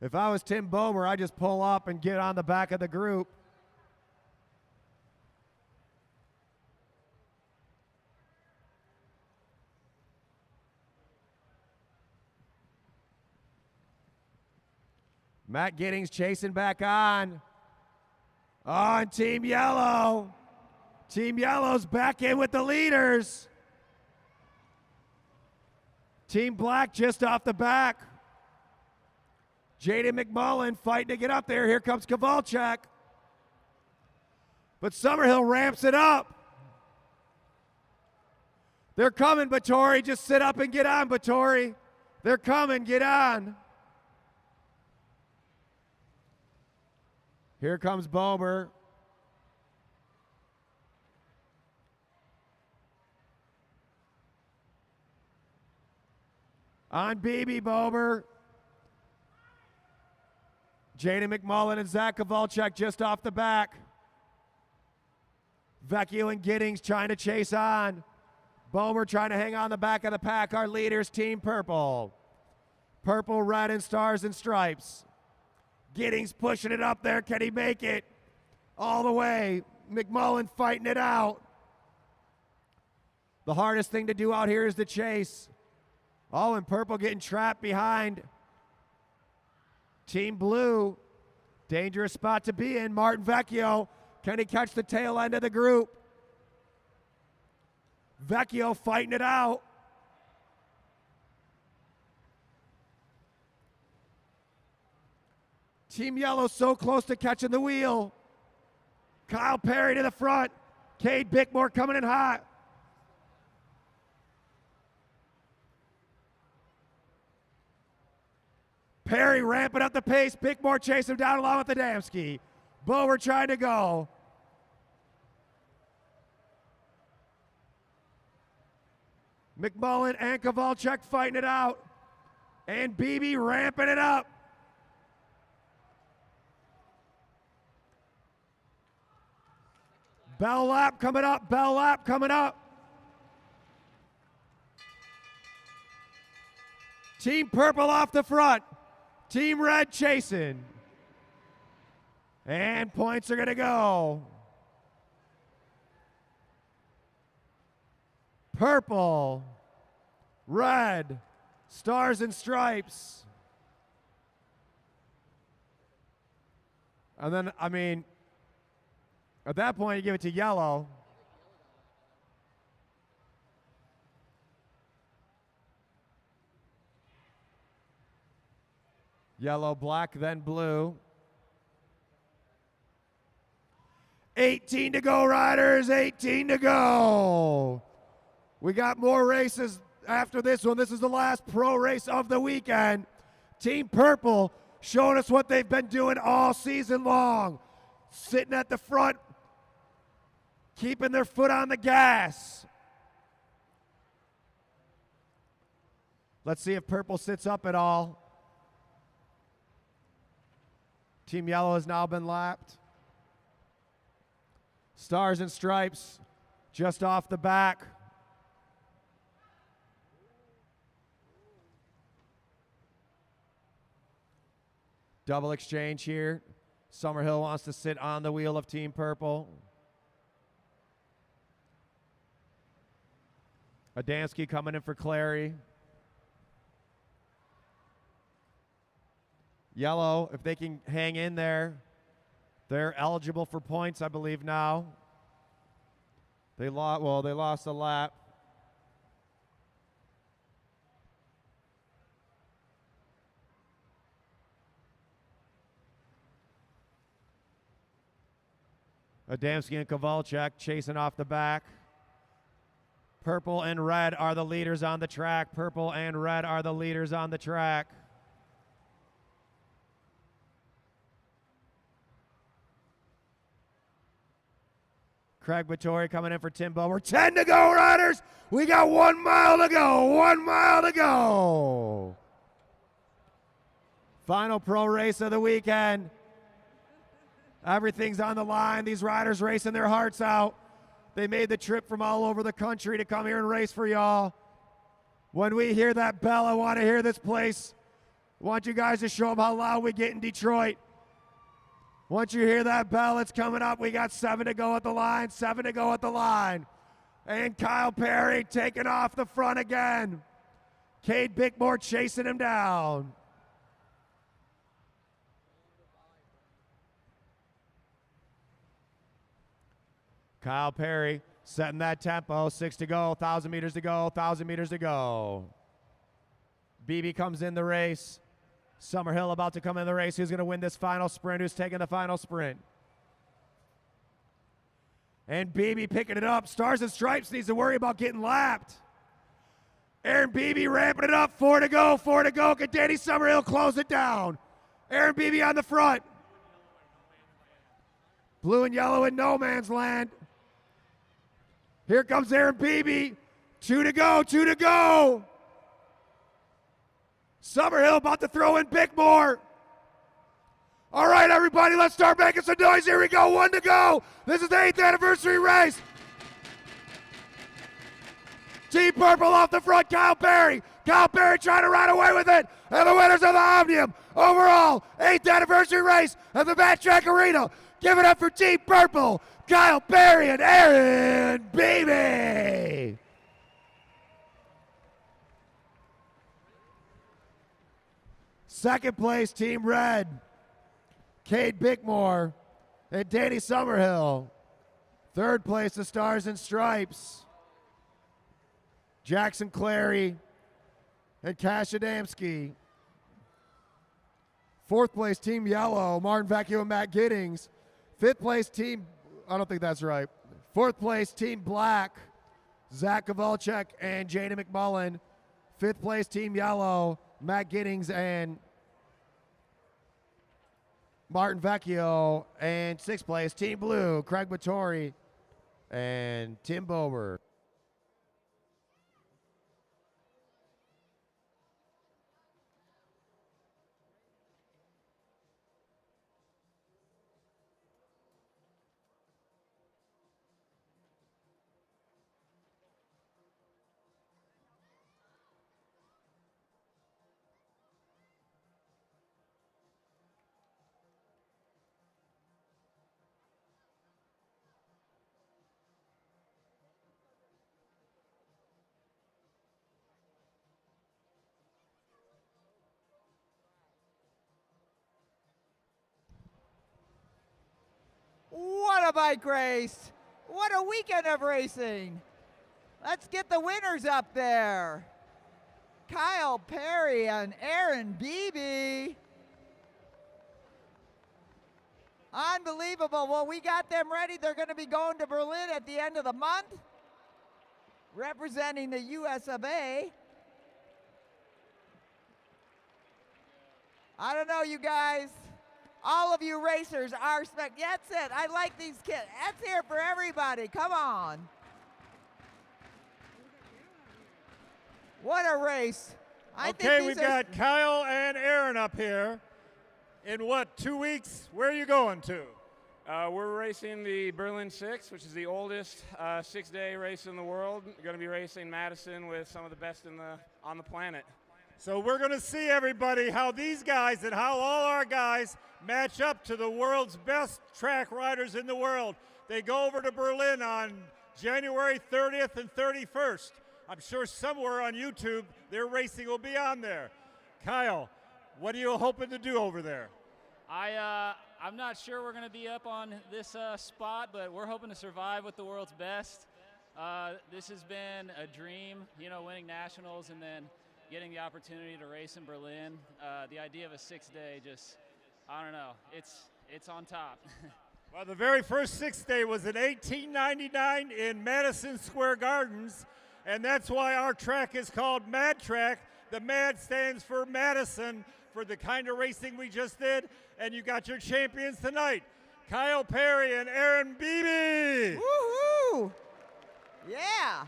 If I was Tim Bomer, I'd just pull up and get on the back of the group. Matt Giddings chasing back on. On Team Yellow. Team Yellow's back in with the leaders. Team Black just off the back. Jaden McMullen fighting to get up there. Here comes Kowalczyk. But Summerhill ramps it up. They're coming, Batory. Just sit up and get on, Batory. They're coming. Get on. Here comes Bomer. On BB Bomer. Jaden McMullen and Zach Kowalczyk just off the back. Vecchio and Giddings trying to chase on. Bomer trying to hang on the back of the pack. Our leaders, Team Purple. Purple, red, and stars and stripes. Giddings pushing it up there. Can he make it? All the way. McMullen fighting it out. The hardest thing to do out here is the chase. Oh, and Purple getting trapped behind. Team Blue. Dangerous spot to be in. Martin Vecchio. Can he catch the tail end of the group? Vecchio fighting it out. Team Yellow so close to catching the wheel. Kyle Perry to the front. Cade Bickmore coming in hot. Perry ramping up the pace. Bickmore chasing him down along with Adamski. Bower trying to go. McMullen and Kowalczyk fighting it out. And BB ramping it up. Bell lap coming up. Bell lap coming up. Team Purple off the front. Team Red chasing. And points are going to go. Purple, red, stars and stripes. And then, I mean, at that point, you give it to yellow. Yellow, black, then blue. 18 to go, riders. 18 to go. We got more races after this one. This is the last pro race of the weekend. Team Purple showing us what they've been doing all season long. Sitting at the front, keeping their foot on the gas. Let's see if Purple sits up at all. Team Yellow has now been lapped. Stars and stripes just off the back. Double exchange here. Summerhill wants to sit on the wheel of Team Purple. Adamski coming in for Clary. Yellow, if they can hang in there, they're eligible for points, I believe, now. They lost a lap. Adamski and Kowalczyk chasing off the back. Purple and red are the leaders on the track. Purple and red are the leaders on the track. Craig Batory coming in for Tim Bomer. 10 to go, riders. We got 1 mile to go. 1 mile to go. Final pro race of the weekend. Everything's on the line. These riders racing their hearts out. They made the trip from all over the country to come here and race for y'all. When we hear that bell, I want to hear this place Want you guys to show them how loud we get in Detroit. Once you hear that bell, it's coming up. We got 7 to go at the line, 7 to go at the line. And Kyle Perry taking off the front again. Cade Bickmore chasing him down. Kyle Perry setting that tempo. 6 to go, 1,000 meters to go, 1,000 meters to go. BB comes in the race. Summerhill about to come in the race. Who's going to win this final sprint? Who's taking the final sprint? And BB picking it up. Stars and Stripes needs to worry about getting lapped. Aaron Beebe ramping it up. 4 to go, 4 to go. Can Danny Summerhill close it down? Aaron Beebe on the front. Blue and yellow in no man's land. Here comes Aaron Beebe. 2 to go, 2 to go. Summerhill about to throw in Bickmore. All right, everybody, let's start making some noise. Here we go, 1 to go. This is the 8th anniversary race. Team Purple off the front, Kyle Perry. Kyle Perry trying to ride away with it. And the winners of the Omnium overall 8th anniversary race at the Matt Track Arena. Give it up for Team Purple, Kyle Perry and Aaron Beebe. Second place, Team Red, Cade Bickmore and Danny Summerhill. Third place, the Stars and Stripes, Jackson Clary and Cash Adamski. Fourth place, Team Yellow, Martin Vecchio and Matt Giddings. Fifth place, Team, I don't think that's right. Fourth place, Team Black, Zach Kovalchuk and Jada McMullen. Fifth place, Team Yellow, Matt Giddings and Martin Vecchio. And sixth place, Team Blue, Craig Vittori and Tim Bober. What a bike race. What a weekend of racing. Let's get the winners up there. Kyle Perry and Aaron Beebe. Unbelievable. Well, we got them ready. They're going to be going to Berlin at the end of the month, representing the US of A. I don't know, you guys. All of you racers are that's it. I like these kids. That's here for everybody. Come on. What a race. Okay, we've got Kyle and Aaron up here. In what, 2 weeks? Where are you going to? We're racing the Berlin 6, which is the oldest 6-day race in the world. We're going to be racing Madison with some of the best on the planet. So we're going to see, everybody, how these guys and how all our guys match up to the world's best track riders in the world. They go over to Berlin on January 30th and 31st. I'm sure somewhere on YouTube their racing will be on there. Kyle, what are you hoping to do over there? I'm not sure we're going to be up on this spot, but we're hoping to survive with the world's best. This has been a dream, winning nationals and then getting the opportunity to race in Berlin. The idea of a 6-day just, I don't know, it's on top. Well, the very first 6-day was in 1899 in Madison Square Gardens, and that's why our track is called Mad Track. The Mad stands for Madison, for the kind of racing we just did, and you got your champions tonight, Kyle Perry and Aaron Beebe. Woohoo! Yeah.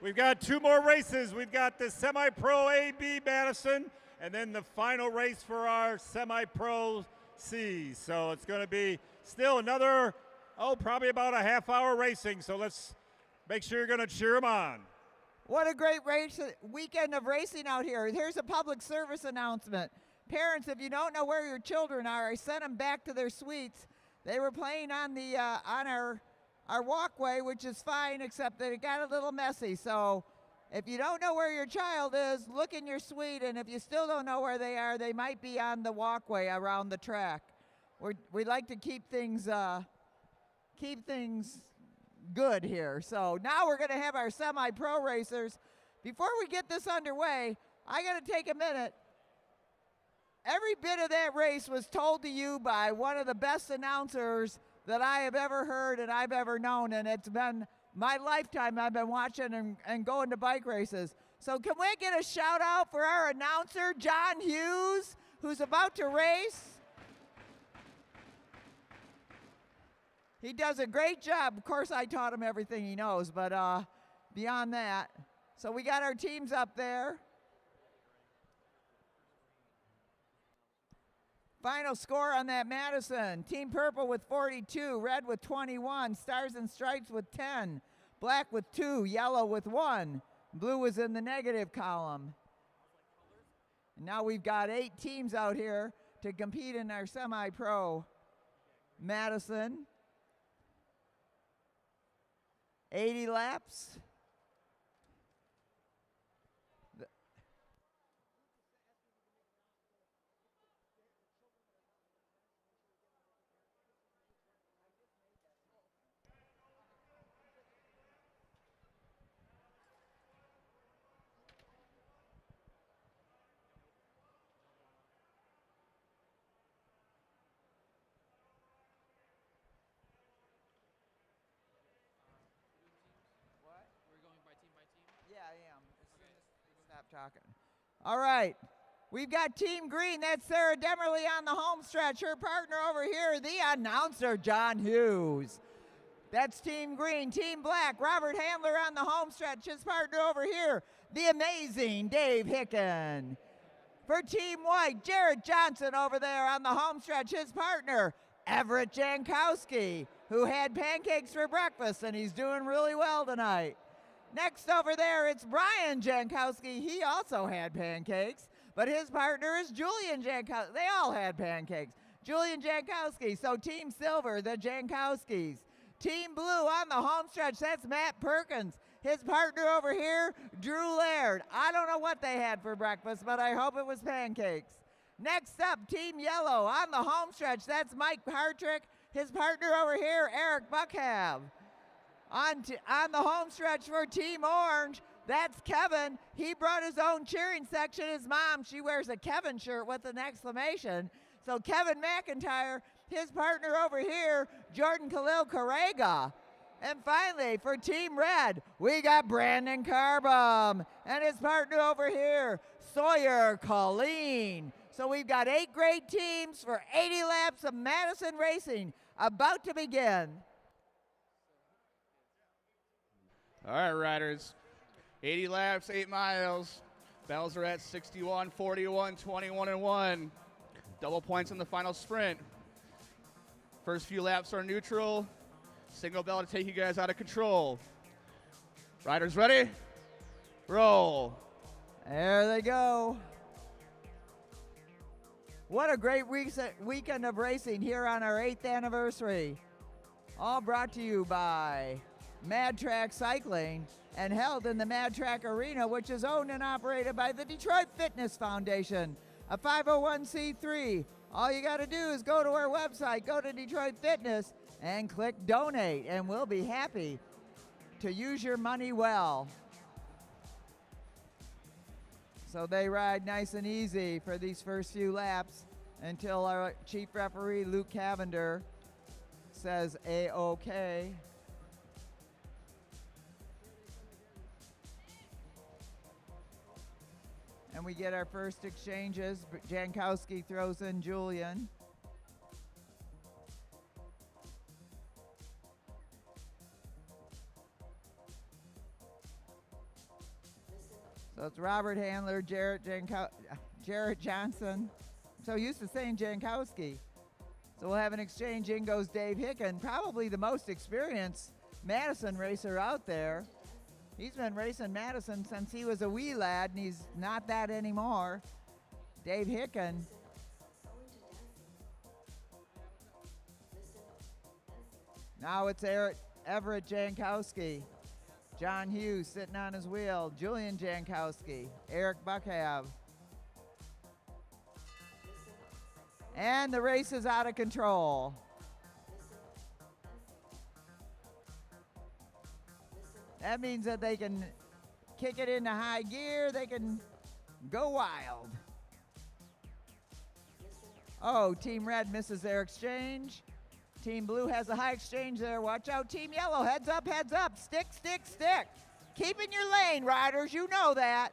We've got 2 more races. We've got the Semi-Pro AB Madison, and then the final race for our Semi-Pro C. So it's going to be still another, probably about a half-hour racing. So let's make sure you're going to cheer them on. What a great weekend of racing out here. Here's a public service announcement. Parents, if you don't know where your children are, I sent them back to their suites. They were playing on the on our walkway, which is fine, except that it got a little messy. So if you don't know where your child is, look in your suite, and if you still don't know where they are, they might be on the walkway around the track. We like to keep things good here. So now we're going to have our semi-pro racers. Before we get this underway, I got to take a minute. Every bit of that race was told to you by one of the best announcers that I have ever heard and I've ever known, and it's been my lifetime I've been watching and going to bike races. So can we get a shout out for our announcer, John Hughes, who's about to race? He does a great job. Of course, I taught him everything he knows, but beyond that. So we got our teams up there. Final score on that Madison. Team Purple with 42, Red with 21, Stars and Stripes with 10, Black with 2, Yellow with 1. Blue was in the negative column. And now we've got 8 teams out here to compete in our semi-pro Madison. 80 laps. Talking. All right, we've got Team Green. That's Sarah Demerly on the home stretch. Her partner over here, the announcer, John Hughes. That's Team Green. Team Black, Robert Handler on the home stretch. His partner over here, the amazing Dave Hicken. For Team White, Jared Johnson over there on the home stretch. His partner, Everett Jankowski, who had pancakes for breakfast, and he's doing really well tonight. Next over there, it's Brian Jankowski. He also had pancakes, but his partner is Julian Jankowski. They all had pancakes. Julian Jankowski. So Team Silver, the Jankowskis. Team Blue on the home stretch, that's Matt Perkins. His partner over here, Drew Laird. I don't know what they had for breakfast, but I hope it was pancakes. Next up, Team Yellow on the home stretch, that's Mike Hartrick. His partner over here, Eric Buckhav. On the home stretch for Team Orange, that's Kevin. He brought his own cheering section. His mom, she wears a Kevin shirt with an exclamation. So Kevin McIntyre, his partner over here, Jordan Khalil Correga. And finally, for Team Red, we got Brandon Carbum and his partner over here, Sawyer Colleen. So we've got 8 great teams for 80 laps of Madison racing about to begin. All right, riders. 80 laps, 8 miles. Bells are at 61, 41, 21, and 1. Double points in the final sprint. First few laps are neutral. Signal bell to take you guys out of control. Riders ready? Roll. There they go. What a great weekend of racing here on our 8th anniversary. All brought to you by Mad Track Cycling and held in the Mad Track Arena, which is owned and operated by the Detroit Fitness Foundation, a 501c3. All you got to do is go to our website, go to Detroit Fitness, and click donate, and we'll be happy to use your money well. So they ride nice and easy for these first few laps until our chief referee, Luke Cavender, says A-OK. And we get our first exchanges. Jankowski throws in Julian. So it's Robert Handler, Jarrett Johnson. I'm so used to saying Jankowski. So we'll have an exchange. In goes Dave Hicken, probably the most experienced Madison racer out there. He's been racing Madison since he was a wee lad, and he's not that anymore. Dave Hicken. Now it's Everett Jankowski. John Hughes sitting on his wheel. Julian Jankowski. Eric Buckhav. And the race is out of control. That means that they can kick it into high gear. They can go wild. Oh, Team Red misses their exchange. Team Blue has a high exchange there. Watch out, Team Yellow. Heads up, heads up. Stick, stick, stick. Keep in your lane, riders. You know that.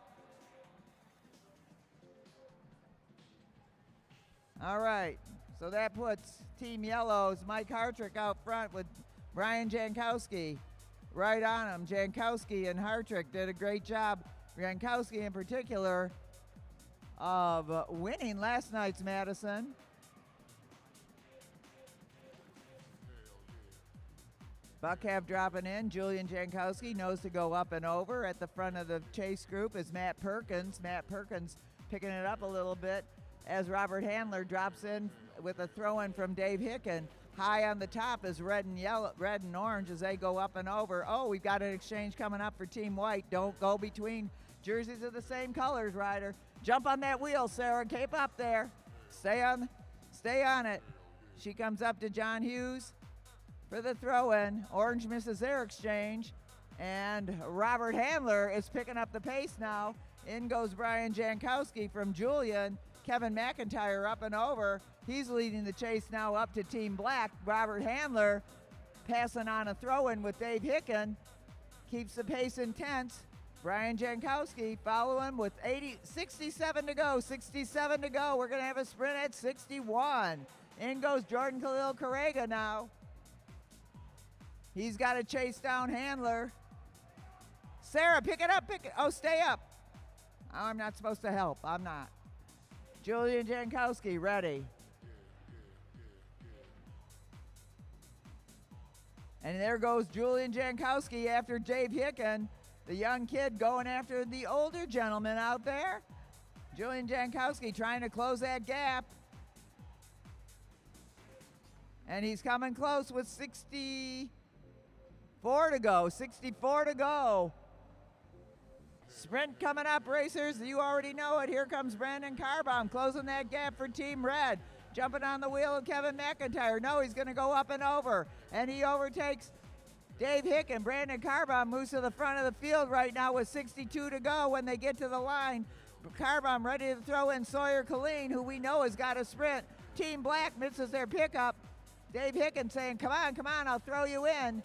All right. So that puts Team Yellow's Mike Hartrick out front with Brian Jankowski right on him. Jankowski and Hartrick did a great job. Jankowski in particular of winning last night's Madison. Buckhav dropping in. Julian Jankowski knows to go up and over. At the front of the chase group is Matt Perkins. Matt Perkins picking it up a little bit as Robert Handler drops in with a throw-in from Dave Hicken. High on the top is red and orange as they go up and over. Oh, we've got an exchange coming up for Team White. Don't go between jerseys of the same colors, rider. Jump on that wheel, Sarah. Keep up there. Stay on it. She comes up to John Hughes for the throw-in. Orange misses their exchange. And Robert Handler is picking up the pace now. In goes Brian Jankowski from Julian. Kevin McIntyre up and over. He's leading the chase now up to Team Black. Robert Handler passing on a throw-in with Dave Hicken. Keeps the pace intense. Brian Jankowski following with 67 to go. 67 to go. We're going to have a sprint at 61. In goes Jordan Khalil Correga now. He's got to chase down Handler. Sarah, pick it up. Oh, stay up. Oh, I'm not supposed to help. I'm not. Julian Jankowski ready. And there goes Julian Jankowski after Dave Hicken, the young kid going after the older gentleman out there. Julian Jankowski trying to close that gap. And he's coming close with 64 to go. 64 to go. Sprint coming up, racers. You already know it. Here comes Brandon Carbaum closing that gap for Team Red. Jumping on the wheel of Kevin McIntyre. No, he's going to go up and over. And he overtakes Dave Hicken. Brandon Carbaum moves to the front of the field right now with 62 to go when they get to the line. Carbaum ready to throw in Sawyer Colleen, who we know has got a sprint. Team Black misses their pickup. Dave Hicken saying, come on, I'll throw you in.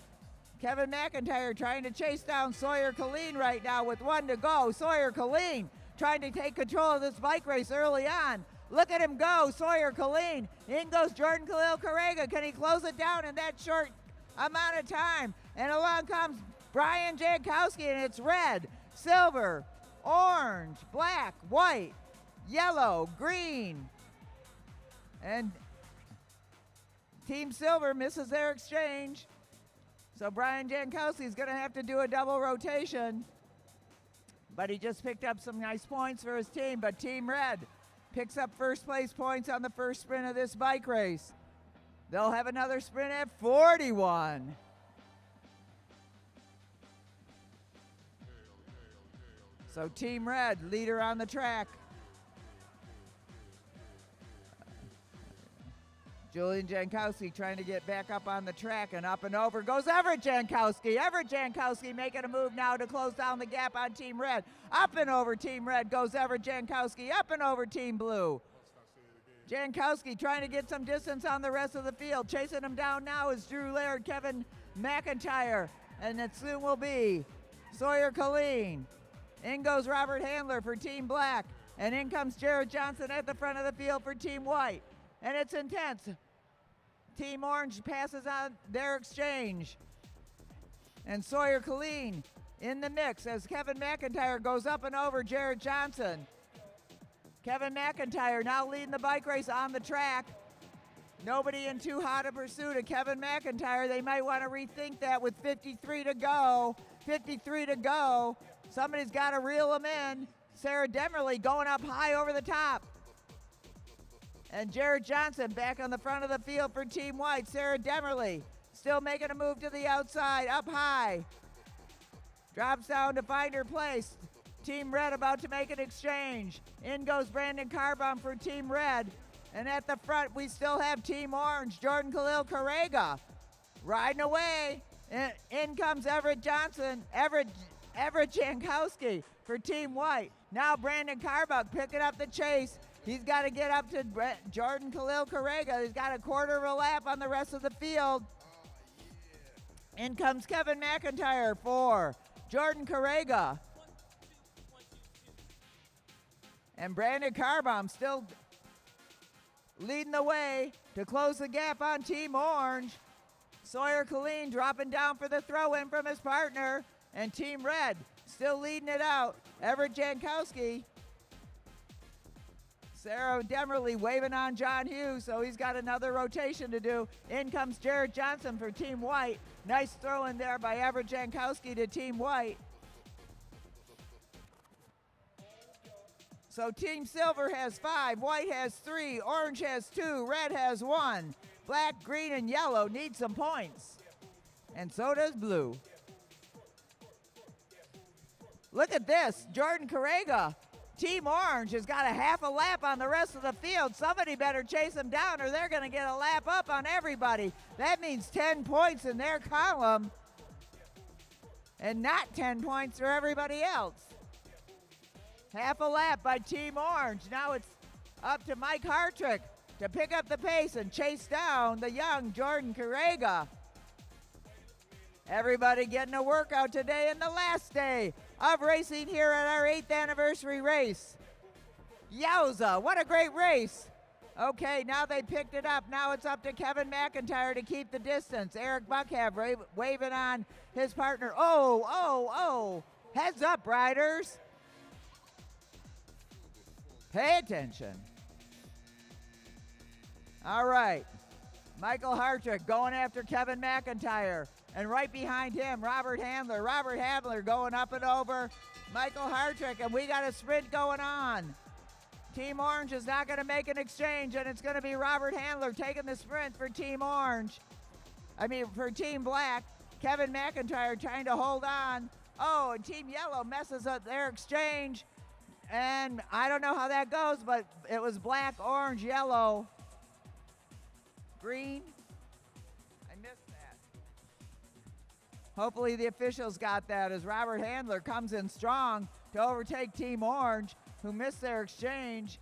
Kevin McIntyre trying to chase down Sawyer Colleen right now with 1 to go. Sawyer Colleen trying to take control of this bike race early on. Look at him go, Sawyer Colleen. In goes Jordan Khalil Correga. Can he close it down in that short amount of time? And along comes Brian Jankowski, and it's red, silver, orange, black, white, yellow, green. And Team Silver misses their exchange. So Brian Jankowski is going to have to do a double rotation. But he just picked up some nice points for his team. But Team Red picks up first place points on the first sprint of this bike race. They'll have another sprint at 41. So Team Red, leader on the track. Julian Jankowski trying to get back up on the track, and up and over goes Everett Jankowski. Everett Jankowski making a move now to close down the gap on Team Red. Up and over Team Red goes Everett Jankowski. Up and over Team Blue. Jankowski trying to get some distance on the rest of the field. Chasing him down now is Drew Laird, Kevin McIntyre, and it soon will be Sawyer Colleen. In goes Robert Handler for Team Black, and in comes Jared Johnson at the front of the field for Team White. And it's intense. Team Orange passes on their exchange. And Sawyer Colleen in the mix as Kevin McIntyre goes up and over Jared Johnson. Kevin McIntyre now leading the bike race on the track. Nobody in too hot a pursuit of Kevin McIntyre. They might want to rethink that with 53 to go. 53 to go. Somebody's got to reel him in. Sarah Demerly going up high over the top. And Jared Johnson back on the front of the field for Team White. Sarah Demerly still making a move to the outside, up high. Drops down to find her place. Team Red about to make an exchange. In goes Brandon Carbon for Team Red. And at the front, we still have Team Orange, Jordan Khalil Karega riding away. In comes Everett Johnson, Everett Jankowski for Team White. Now Brandon Carbon picking up the chase. He's got to get up to Jordan Khalil Karega. He's got a quarter of a lap on the rest of the field. In comes Kevin McIntyre for Jordan Karega. And Brandon Carbon still leading the way to close the gap on Team Orange. Sawyer Colleen dropping down for the throw-in from his partner. And Team Red still leading it out. Everett Jankowski. Sarah Demerly waving on John Hughes, so he's got another rotation to do. In comes Jared Johnson for Team White. Nice throw in there by Everett Jankowski to Team White. So Team Silver has 5, White has 3, Orange has 2, Red has 1. Black, green, and yellow need some points. And so does blue. Look at this, Jordan Karega. Team Orange has got a half a lap on the rest of the field. Somebody better chase them down or they're going to get a lap up on everybody. That means 10 points in their column and not 10 points for everybody else. Half a lap by Team Orange. Now it's up to Mike Hartrick to pick up the pace and chase down the young Jordan Karega. Everybody getting a workout today in the last day of racing here at our 8th anniversary race. Yowza, what a great race. Okay, now they picked it up. Now it's up to Kevin McIntyre to keep the distance. Eric Buckhab waving on his partner. Oh. Heads up, riders. Pay attention. All right. Michael Hartrick going after Kevin McIntyre. And right behind him, Robert Handler. Robert Handler going up and over Michael Hartrick. And we got a sprint going on. Team Orange is not going to make an exchange, and it's going to be Robert Handler taking the sprint for Team Orange. For Team Black. Kevin McIntyre trying to hold on. Oh, and Team Yellow messes up their exchange. And I don't know how that goes, but it was black, orange, yellow, green. I missed that. Hopefully the officials got that as Robert Handler comes in strong to overtake Team Orange, who missed their exchange.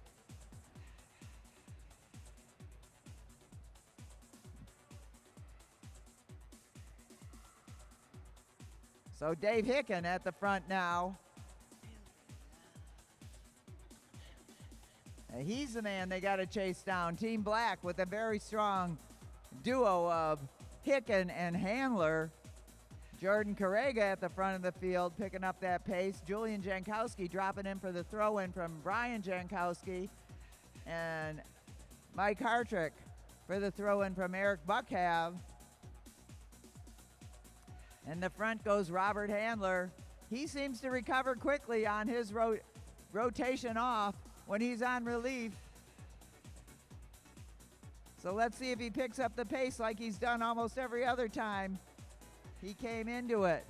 So Dave Hicken at the front now. He's the man they got to chase down. Team Black with a very strong duo of Hicken and Handler. Jordan Karega at the front of the field picking up that pace. Julian Jankowski dropping in for the throw-in from Brian Jankowski. And Mike Hartrick for the throw-in from Eric Buckhab. And the front goes Robert Handler. He seems to recover quickly on his rotation off when he's on relief. So let's see if he picks up the pace like he's done almost every other time he came into it.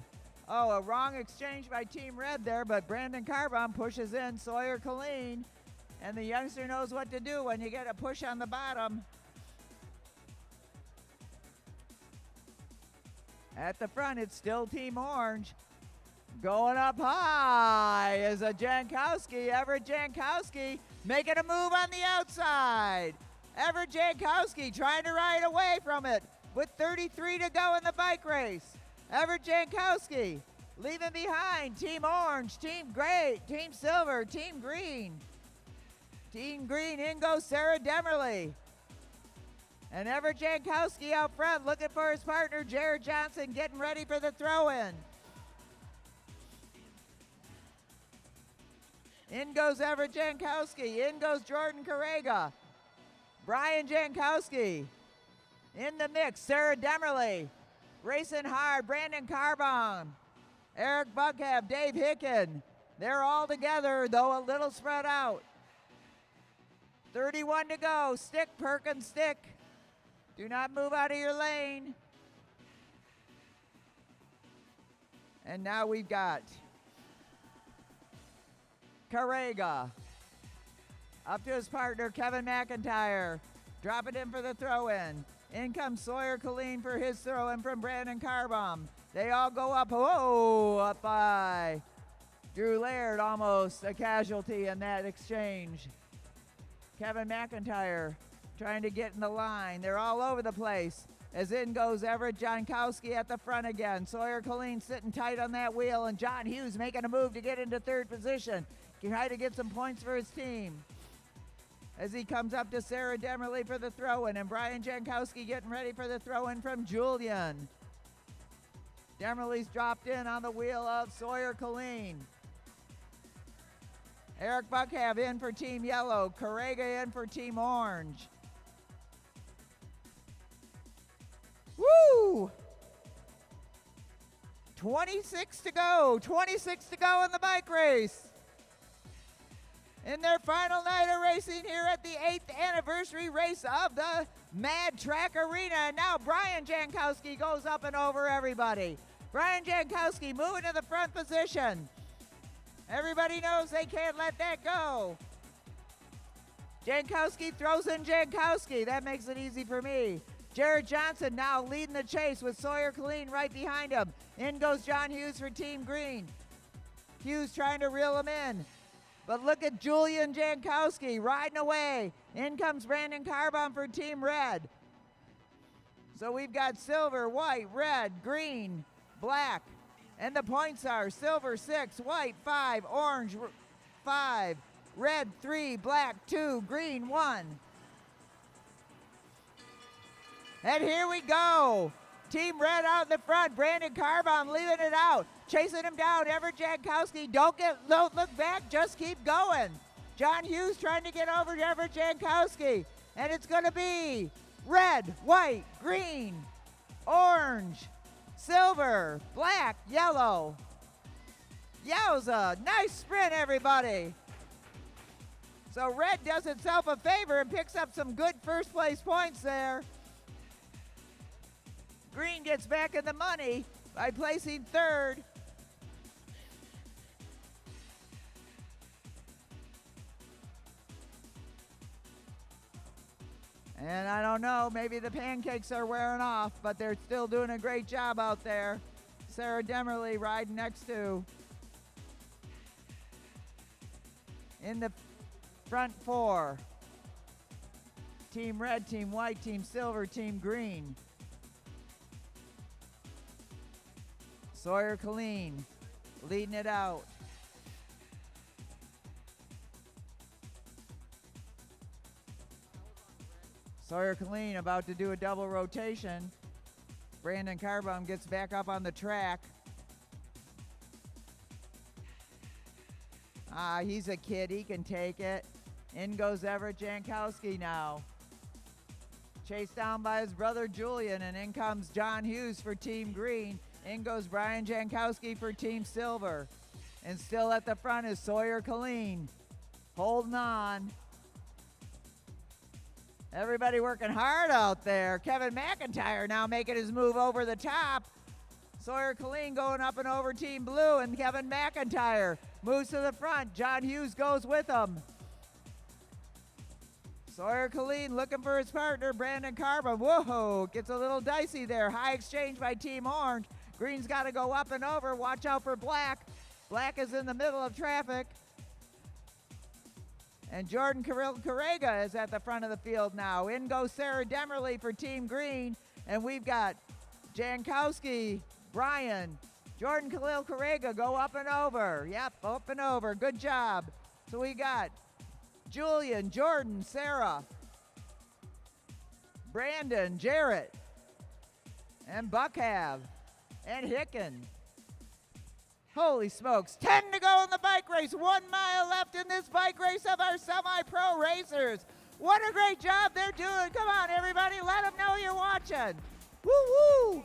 Oh, a wrong exchange by Team Red there, but Brandon Carbon pushes in Sawyer Colleen, and the youngster knows what to do when you get a push on the bottom. At the front, it's still Team Orange. Going up high is a Jankowski, Everett Jankowski, making a move on the outside. Everett Jankowski trying to ride away from it with 33 to go in the bike race. Everett Jankowski leaving behind Team Orange, Team Gray, Team Silver, Team Green. Team Green, in goes Sarah Demerly. And Everett Jankowski out front looking for his partner, Jared Johnson, getting ready for the throw-in. In goes Everett Jankowski. In goes Jordan Karega. Brian Jankowski. In the mix, Sarah Demerly. Racing hard, Brandon Carbon. Eric Buckhev, Dave Hicken. They're all together, though a little spread out. 31 to go. Stick, Perkins, stick. Do not move out of your lane. And now we've got Carrega. Up to his partner, Kevin McIntyre. Drop it in for the throw-in. In comes Sawyer Colleen for his throw-in from Brandon Carbom. They all go up. Whoa, up by Drew Laird, almost a casualty in that exchange. Kevin McIntyre trying to get in the line. They're all over the place. As in goes Everett Jankowski at the front again. Sawyer Colleen sitting tight on that wheel, and John Hughes making a move to get into third position. Try to get some points for his team. As he comes up to Sarah Demerly for the throw-in, and Brian Jankowski getting ready for the throw-in from Julian. Demerly's dropped in on the wheel of Sawyer Colleen. Eric Buckhav in for Team Yellow. Carrega in for Team Orange. Woo! 26 to go. 26 to go in the bike race. In their final night of racing here at the 8th anniversary race of the Mad Track Arena. And now Brian Jankowski goes up and over everybody. Brian Jankowski moving to the front position. Everybody knows they can't let that go. Jankowski throws in Jankowski. That makes it easy for me. Jared Johnson now leading the chase with Sawyer Colleen right behind him. In goes John Hughes for Team Green. Hughes trying to reel him in. But look at Julian Jankowski riding away. In comes Brandon Carbon for Team Red. So we've got silver, white, red, green, black. And the points are silver 6, white 5, orange 5, red 3, black 2, green 1. And here we go. Team Red out in the front. Brandon Carbon leaving it out. Chasing him down. Everett Jankowski. Don't look back. Just keep going. John Hughes trying to get over to Everett Jankowski. And it's going to be red, white, green, orange, silver, black, yellow. Yowza. Nice sprint, everybody. So Red does itself a favor and picks up some good first place points there. Green gets back in the money by placing third. And I don't know, maybe the pancakes are wearing off, but they're still doing a great job out there. Sarah Demerly riding next to. In the front four. Team Red, Team White, Team Silver, Team Green. Sawyer Colleen leading it out. Sawyer Colleen about to do a double rotation. Brandon Carbon gets back up on the track. He's a kid, he can take it. In goes Everett Jankowski now. Chased down by his brother Julian, and in comes John Hughes for Team Green. In goes Brian Jankowski for Team Silver. And still at the front is Sawyer Colleen. Holding on. Everybody working hard out there. Kevin McIntyre now making his move over the top. Sawyer Colleen going up and over Team Blue, and Kevin McIntyre moves to the front. John Hughes goes with him. Sawyer Colleen looking for his partner, Brandon Carbon. Whoa, gets a little dicey there. High exchange by Team Orange. Green's got to go up and over. Watch out for Black. Black is in the middle of traffic. And Jordan Carrega is at the front of the field now. In goes Sarah Demerly for Team Green. And we've got Jankowski, Brian, Jordan Khalil Carrega go up and over. Yep, up and over. Good job. So we got Julian, Jordan, Sarah, Brandon, Jarrett, and Buckhav, and Hicken. Holy smokes, 10 to go in the bike race. 1 mile left in this bike race of our semi-pro racers. What a great job they're doing. Come on, everybody. Let them know you're watching. Woo-woo.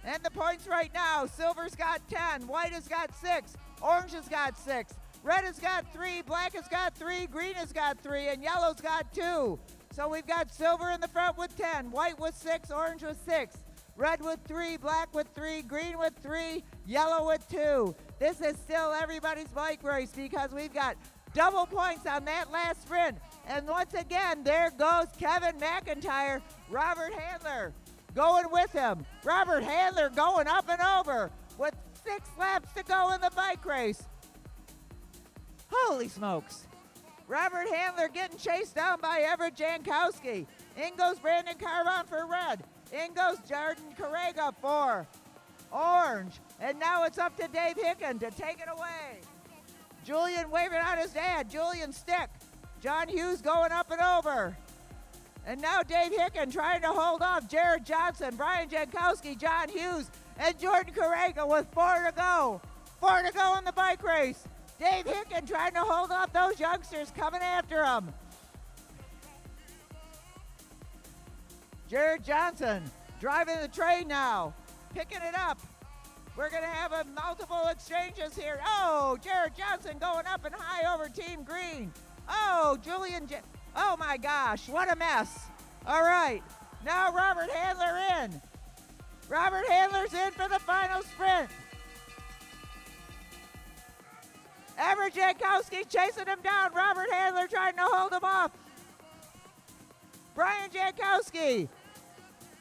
And the points right now, silver's got 10, white has got 6, orange has got 6, red has got 3, black has got 3, green has got 3, and yellow's got 2. So we've got silver in the front with 10, white with 6, orange with 6, red with 3, black with 3, green with 3, yellow with 2. This is still everybody's bike race because we've got double points on that last sprint. And once again, there goes Kevin McIntyre, Robert Handler going with him. Robert Handler going up and over with 6 laps to go in the bike race. Holy smokes. Robert Handler getting chased down by Everett Jankowski. In goes Brandon Carvon for red. In goes Jordan Carrega for orange. And now it's up to Dave Hicken to take it away. Julian waving at his dad. Julian stick. John Hughes going up and over. And now Dave Hicken trying to hold off Jared Johnson, Brian Jankowski, John Hughes, and Jordan Carrega with 4 to go. 4 to go in the bike race. Dave Hicken trying to hold off those youngsters coming after him. Jared Johnson driving the train now, picking it up. We're going to have multiple exchanges here. Oh, Jared Johnson going up and high over Team Green. Oh, oh my gosh, what a mess. All right, now Robert Handler in. Robert Handler's in for the final sprint. Everett Jankowski chasing him down. Robert Handler trying to hold him off. Brian Jankowski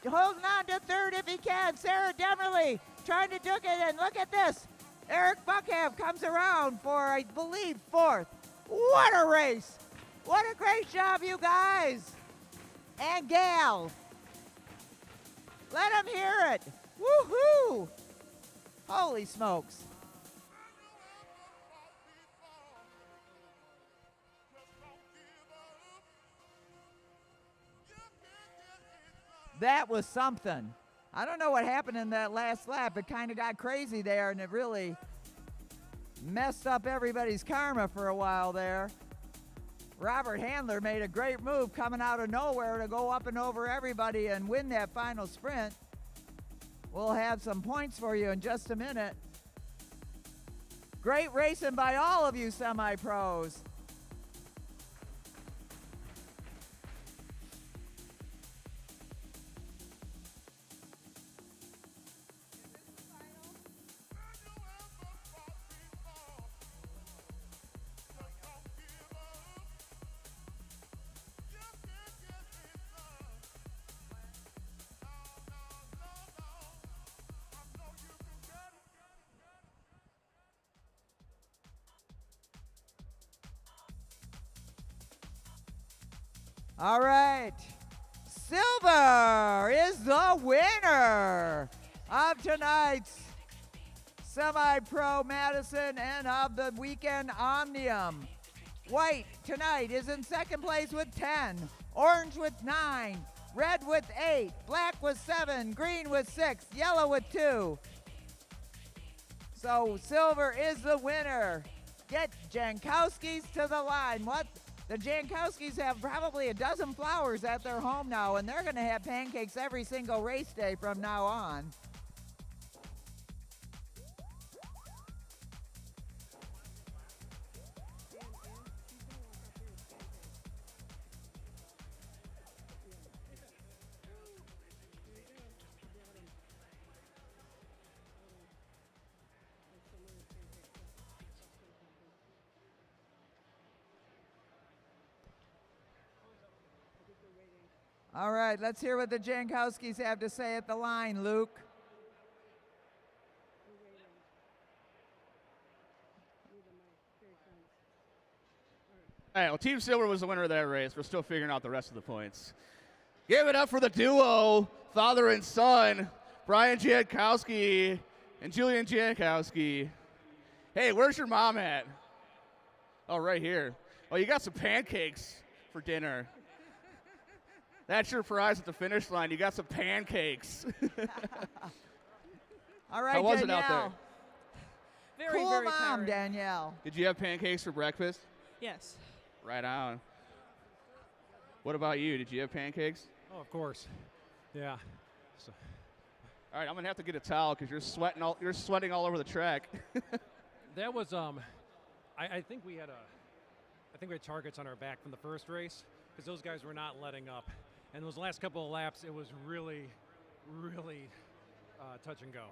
holding on to third if he can. Sarah Demerly trying to duke it in. Look at this. Eric Buckham comes around for, I believe, 4th. What a race. What a great job, you guys and gal. Let them hear it. Woohoo. Holy smokes. That was something. I don't know what happened in that last lap. It kind of got crazy there, and it really messed up everybody's karma for a while there. Robert Handler made a great move coming out of nowhere to go up and over everybody and win that final sprint. We'll have some points for you in just a minute. Great racing by all of you semi-pros. All right, silver is the winner of tonight's Semi-Pro Madison and of the weekend Omnium. White tonight is in second place with 10, orange with 9, red with 8, black with 7, green with 6, yellow with 2. So silver is the winner. Get Jankowskis to the line. What? The Jankowskis have probably a dozen flowers at their home now, and they're going to have pancakes every single race day from now on. All right, let's hear what the Jankowskis have to say at the line, Luke. All right, well, Team Silver was the winner of that race. We're still figuring out the rest of the points. Give it up for the duo, father and son, Brian Jankowski and Julian Jankowski. Hey, where's your mom at? Oh, right here. Oh, you got some pancakes for dinner. That's your prize at the finish line. You got some pancakes. All right, How was Danielle. it out there? Very, cool very mom, tiring. Danielle. Did you have pancakes for breakfast? Yes. Right on. What about you? Did you have pancakes? Oh, of course. Yeah. So. All right, I'm gonna have to get a towel because you're sweating all over the track. That was I think we had targets on our back from the first race because those guys were not letting up, and those last couple of laps it was really touch and go.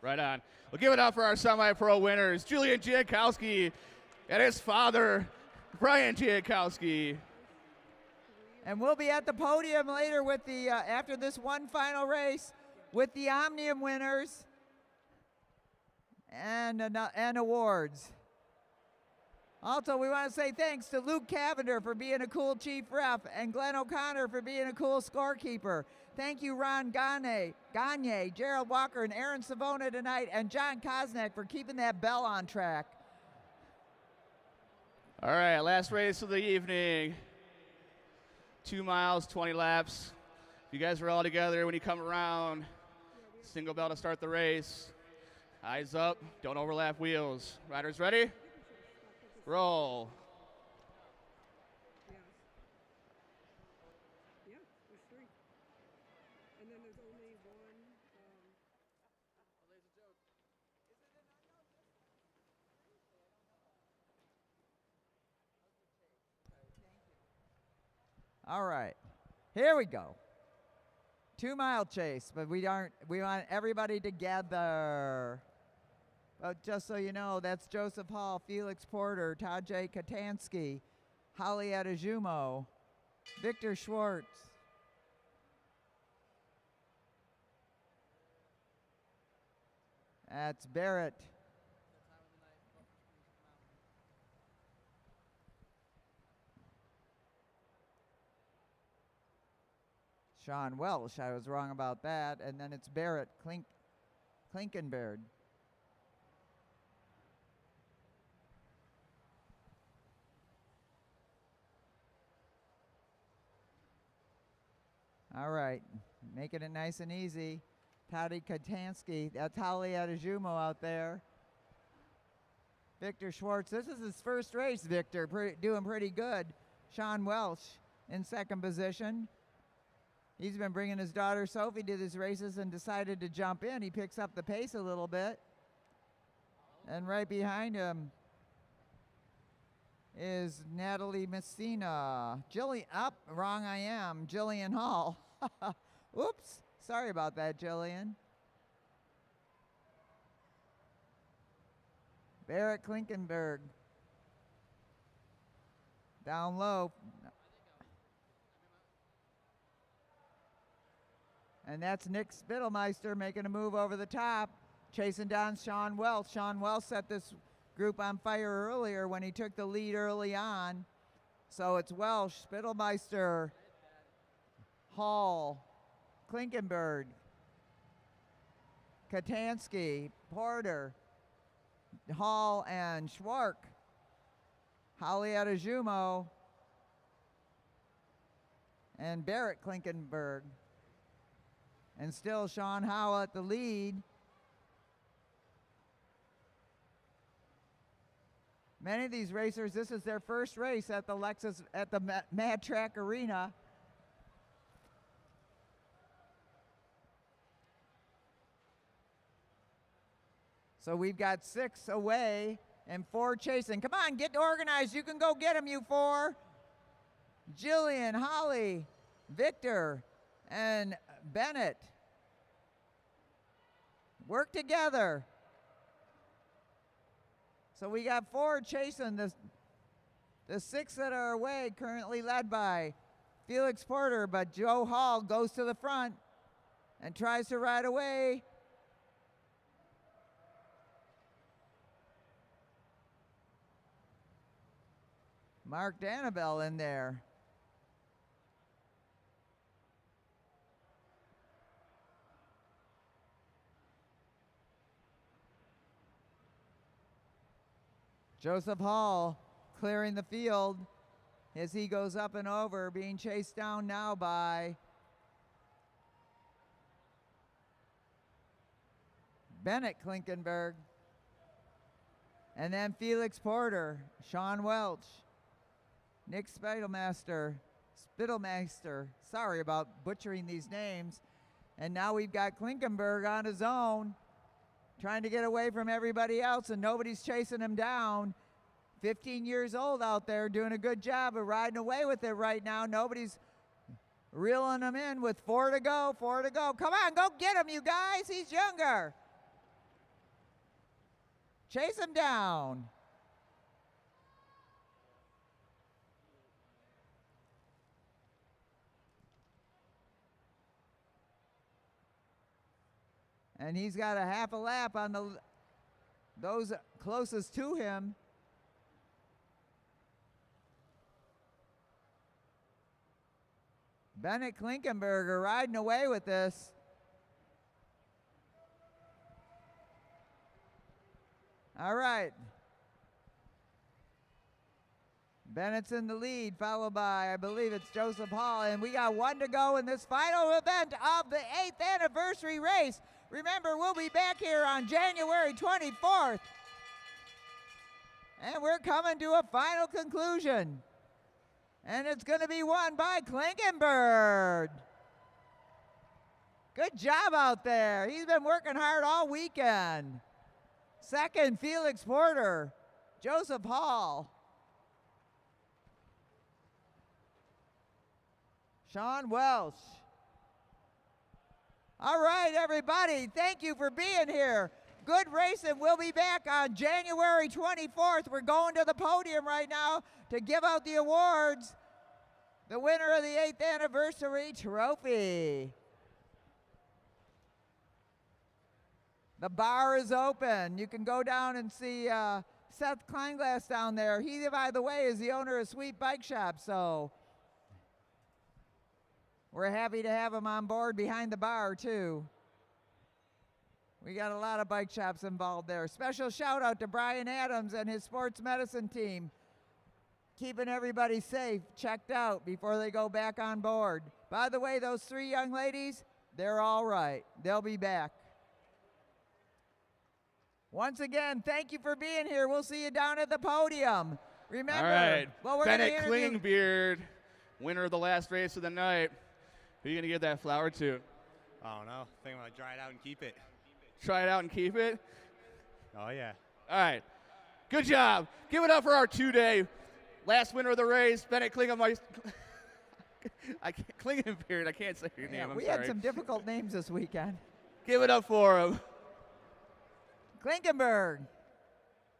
Right on. We'll give it up for our semi-pro winners, Julian Giankowski and his father, Brian Giankowski. And we'll be at the podium later with the after this one final race with the Omnium winners and awards. Also, we want to say thanks to Luke Cavender for being a cool chief ref and Glenn O'Connor for being a cool scorekeeper. Thank you, Ron Gagne, Gerald Walker, and Aaron Savona tonight, and John Kosnak for keeping that bell on track. All right, last race of the evening. 2 miles, 20 laps. You guys are all together when you come around. Single bell to start the race. Eyes up, don't overlap wheels. Riders ready? Roll. Yeah, there's 3. And then there's only one. All right, here we go. 2-mile chase, but we want everybody together. But just so you know, that's Joseph Hall, Felix Porter, Tajay Katansky, Holly Adejumo, Victor Schwartz. That's Barrett. Sean Welsh, I was wrong about that. And then it's Barrett Klinkenberg. All right, making it nice and easy. Taddy Katansky, that's Holly Adejumo out there. Victor Schwartz, this is his first race, Victor, doing pretty good. Sean Welsh in second position. He's been bringing his daughter Sophie to these races and decided to jump in. He picks up the pace a little bit. And right behind him is Natalie Messina. Wrong I am, Jillian Hall. Oops, sorry about that, Jillian. Barrett Klinkenberg. Down low. And that's Nick Spittelmeister making a move over the top, chasing down Sean Welsh. Sean Welsh set this group on fire earlier when he took the lead early on. So it's Welsh, Spittelmeister, Hall, Klinkenberg, Katansky, Porter, Hall, and Schwark. Holly Adejumo, and Barrett Klinkenberg. And still Sean Howell at the lead. Many of these racers, this is their first race at the Mad Track Arena. So we've got 6 away and 4 chasing. Come on, get organized. You can go get them, you 4. Jillian, Holly, Victor, and Bennett. Work together. So we got 4 chasing the 6 that are away, currently led by Felix Porter, but Joe Hall goes to the front and tries to ride away. Mark Danabell in there. Joseph Hall clearing the field as he goes up and over, being chased down now by Bennett Klinkenberg. And then Felix Porter, Sean Welch, Nick Spittelmeister, sorry about butchering these names. And now we've got Klinkenberg on his own, trying to get away from everybody else, and nobody's chasing him down. 15 years old out there, doing a good job of riding away with it right now. Nobody's reeling him in with 4 to go, 4 to go. Come on, go get him, you guys. He's younger. Chase him down. And he's got a half a lap on those closest to him. Bennett Klinkenberger riding away with this. All right. Bennett's in the lead, followed by, I believe it's Joseph Hall. And we got 1 to go in this final event of the 8th anniversary race. Remember, we'll be back here on January 24th. And we're coming to a final conclusion. And it's going to be won by Klinkenberg. Good job out there. He's been working hard all weekend. Second, Felix Porter. Joseph Hall. Sean Welsh. All right, everybody. Thank you for being here. Good racing. We'll be back on January 24th. We're going to the podium right now to give out the awards. The winner of the 8th anniversary trophy. The bar is open. You can go down and see Seth Kleinglass down there. He, by the way, is the owner of Sweet Bike Shop, so we're happy to have him on board behind the bar, too. We got a lot of bike shops involved there. Special shout out to Brian Adams and his sports medicine team, keeping everybody safe, checked out before they go back on board. By the way, those 3 young ladies, they're all right. They'll be back. Once again, thank you for being here. We'll see you down at the podium. Remember, all right. well, we're Bennett gonna interview Klingbeard, winner of the last race of the night. Who are you going to give that flower to? I don't know. I think I'm going to dry it out and keep it. Try it out and keep it? Oh, yeah. All right. Good job. Give it up for our 2-day last winner of the race, Bennett Klinkenbeard. Klinkenbeard. I can't say your name. I'm we sorry. had some difficult names this weekend. Give it up for him. Klinkenberg.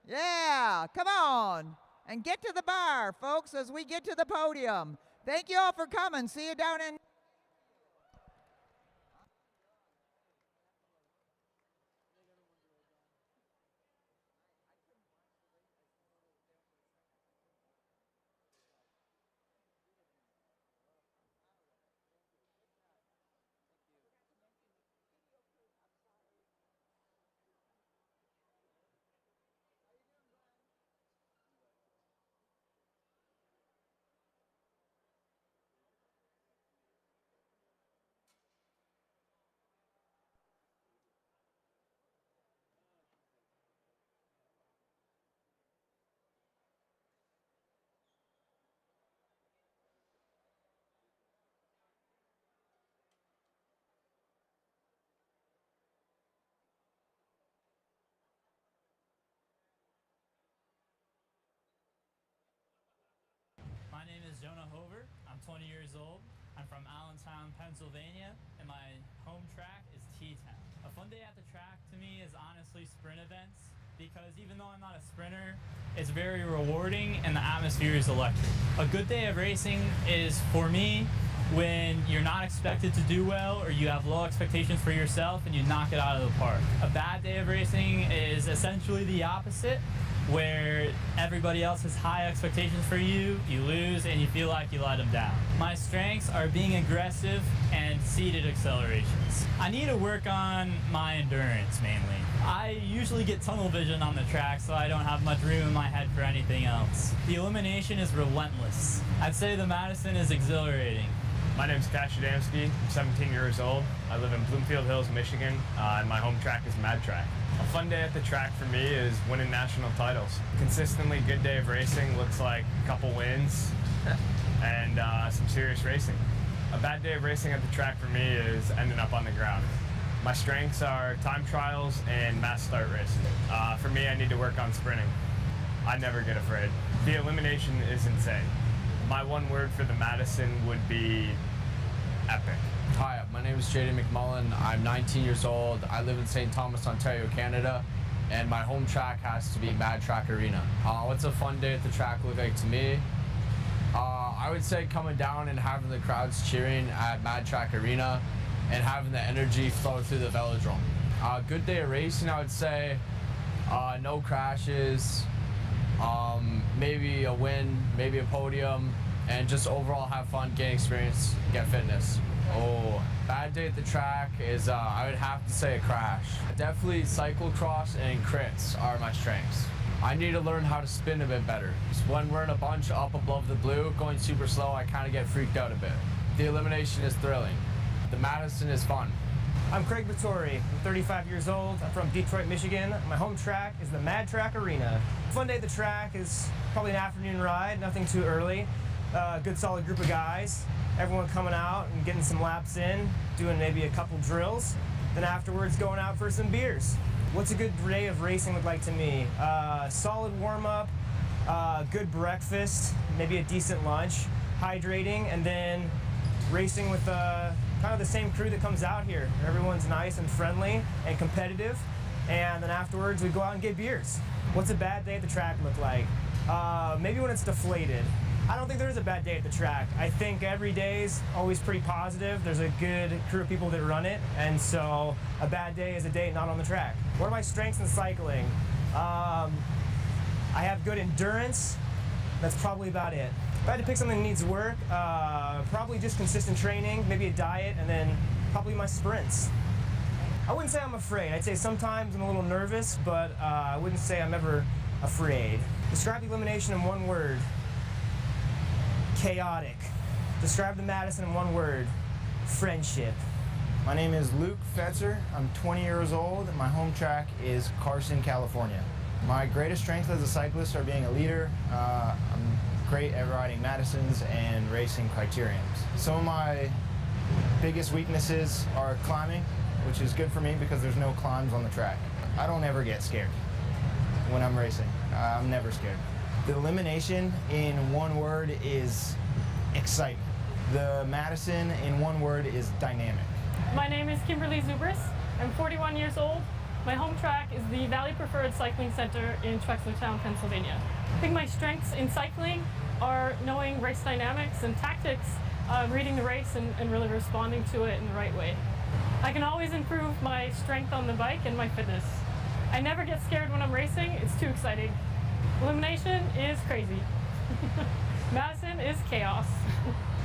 Yeah, come on. And get to the bar, folks, as we get to the podium. Thank you all for coming. See you down in... My name is Jonah Hover. I'm 20 years old. I'm from Allentown, Pennsylvania, and my home track is T-Town. A fun day at the track to me is honestly sprint events, because even though I'm not a sprinter, it's very rewarding and the atmosphere is electric. A good day of racing is, for me, when you're not expected to do well or you have low expectations for yourself and you knock it out of the park. A bad day of racing is essentially the opposite, where everybody else has high expectations for you, you lose, and you feel like you let them down. My strengths are being aggressive and seated accelerations. I need to work on my endurance mainly. I usually get tunnel vision on the track, so I don't have much room in my head for anything else. The elimination is relentless. I'd say the Madison is exhilarating. My name's Cash Adamski. I'm 17 years old. I live in Bloomfield Hills, Michigan, and my home track is Mad Track. A fun day at the track for me is winning national titles. Consistently good day of racing looks like a couple wins, and some serious racing. A bad day of racing at the track for me is ending up on the ground. My strengths are time trials and mass start racing. For me, I need to work on sprinting. I never get afraid. The elimination is insane. My one word for the Madison would be epic. Hi, my name is Jaden McMullen. I'm 19 years old. I live in St. Thomas, Ontario, Canada, and my home track has to be Mad Track Arena. What's a fun day at the track look like to me? I would say coming down and having the crowds cheering at Mad Track Arena and having the energy flow through the velodrome. Good day of racing, I would say no crashes, maybe a win, maybe a podium, and just overall have fun, gain experience, get fitness. Oh, bad day at the track is, I would have to say a crash. Definitely cyclocross and crits are my strengths. I need to learn how to spin a bit better. When we're in a bunch up above the blue, going super slow, I kind of get freaked out a bit. The elimination is thrilling. The Madison is fun. I'm Craig Vittori. I'm 35 years old. I'm from Detroit, Michigan. My home track is the Mad Track Arena. Fun day at the track is probably an afternoon ride, nothing too early. Good solid group of guys. Everyone coming out and getting some laps in, doing maybe a couple drills. Then afterwards going out for some beers. What's a good day of racing look like to me? Solid warm-up, good breakfast, maybe a decent lunch, hydrating, and then racing with kind of the same crew that comes out here. Everyone's nice and friendly and competitive, and then afterwards we go out and get beers. What's a bad day at the track look like? Maybe when it's deflated. I don't think there's a bad day at the track. I think every day's always pretty positive. There's a good crew of people that run it, and so a bad day is a day not on the track. What are my strengths in cycling? I have good endurance. That's probably about it. If I had to pick something that needs work, probably just consistent training, maybe a diet, and then probably my sprints. I wouldn't say I'm afraid. I'd say sometimes I'm a little nervous, but I wouldn't say I'm ever afraid. Describe the elimination in one word. Chaotic. Describe the Madison in one word. Friendship. My name is Luke Fetzer. I'm 20 years old, and my home track is Carson, California. My greatest strengths as a cyclist are being a leader. I'm great at riding Madisons and racing criteriums. Some of my biggest weaknesses are climbing, which is good for me because there's no climbs on the track. I don't ever get scared when I'm racing. I'm never scared. The elimination in one word is excitement. The Madison in one word is dynamic. My name is Kimberly Zubris. I'm 41 years old. My home track is the Valley Preferred Cycling Center in Trexlertown, Pennsylvania. I think my strengths in cycling are knowing race dynamics and tactics, reading the race and really responding to it in the right way. I can always improve my strength on the bike and my fitness. I never get scared when I'm racing. It's too exciting. Elimination is crazy. Madison is chaos.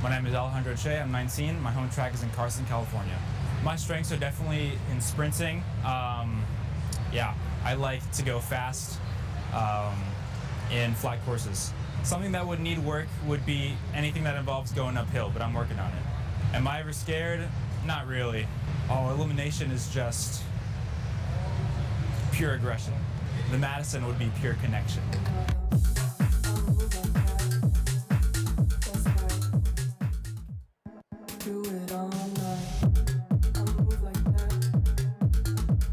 My name is Alejandro Che. I'm 19. My home track is in Carson, California. My strengths are definitely in sprinting. Yeah, I like to go fast in flat courses. Something that would need work would be anything that involves going uphill, but I'm working on it. Am I ever scared? Not really. Oh, elimination is just pure aggression. The Madison would be pure connection. Do it all night. I move like that.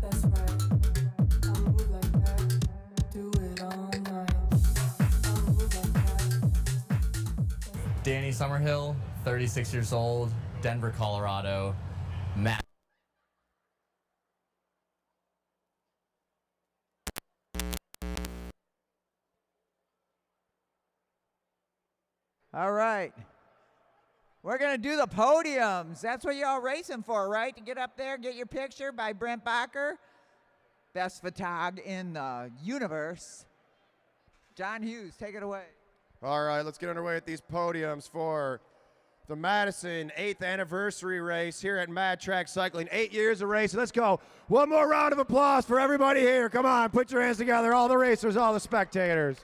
That's right. I move like that. Do it all night. I move like that. Danny Summerhill, 36 years old, Denver, Colorado. All right. We're going to do the podiums. That's what you're all racing for, right? To get up there, get your picture by Brent Bacher. Best photog in the universe. John Hughes, take it away. All right, let's get underway with these podiums for the Madison 8th anniversary race here at Mad Track Cycling. 8 years of racing. Let's go. One more round of applause for everybody here. Come on, put your hands together. All the racers, all the spectators.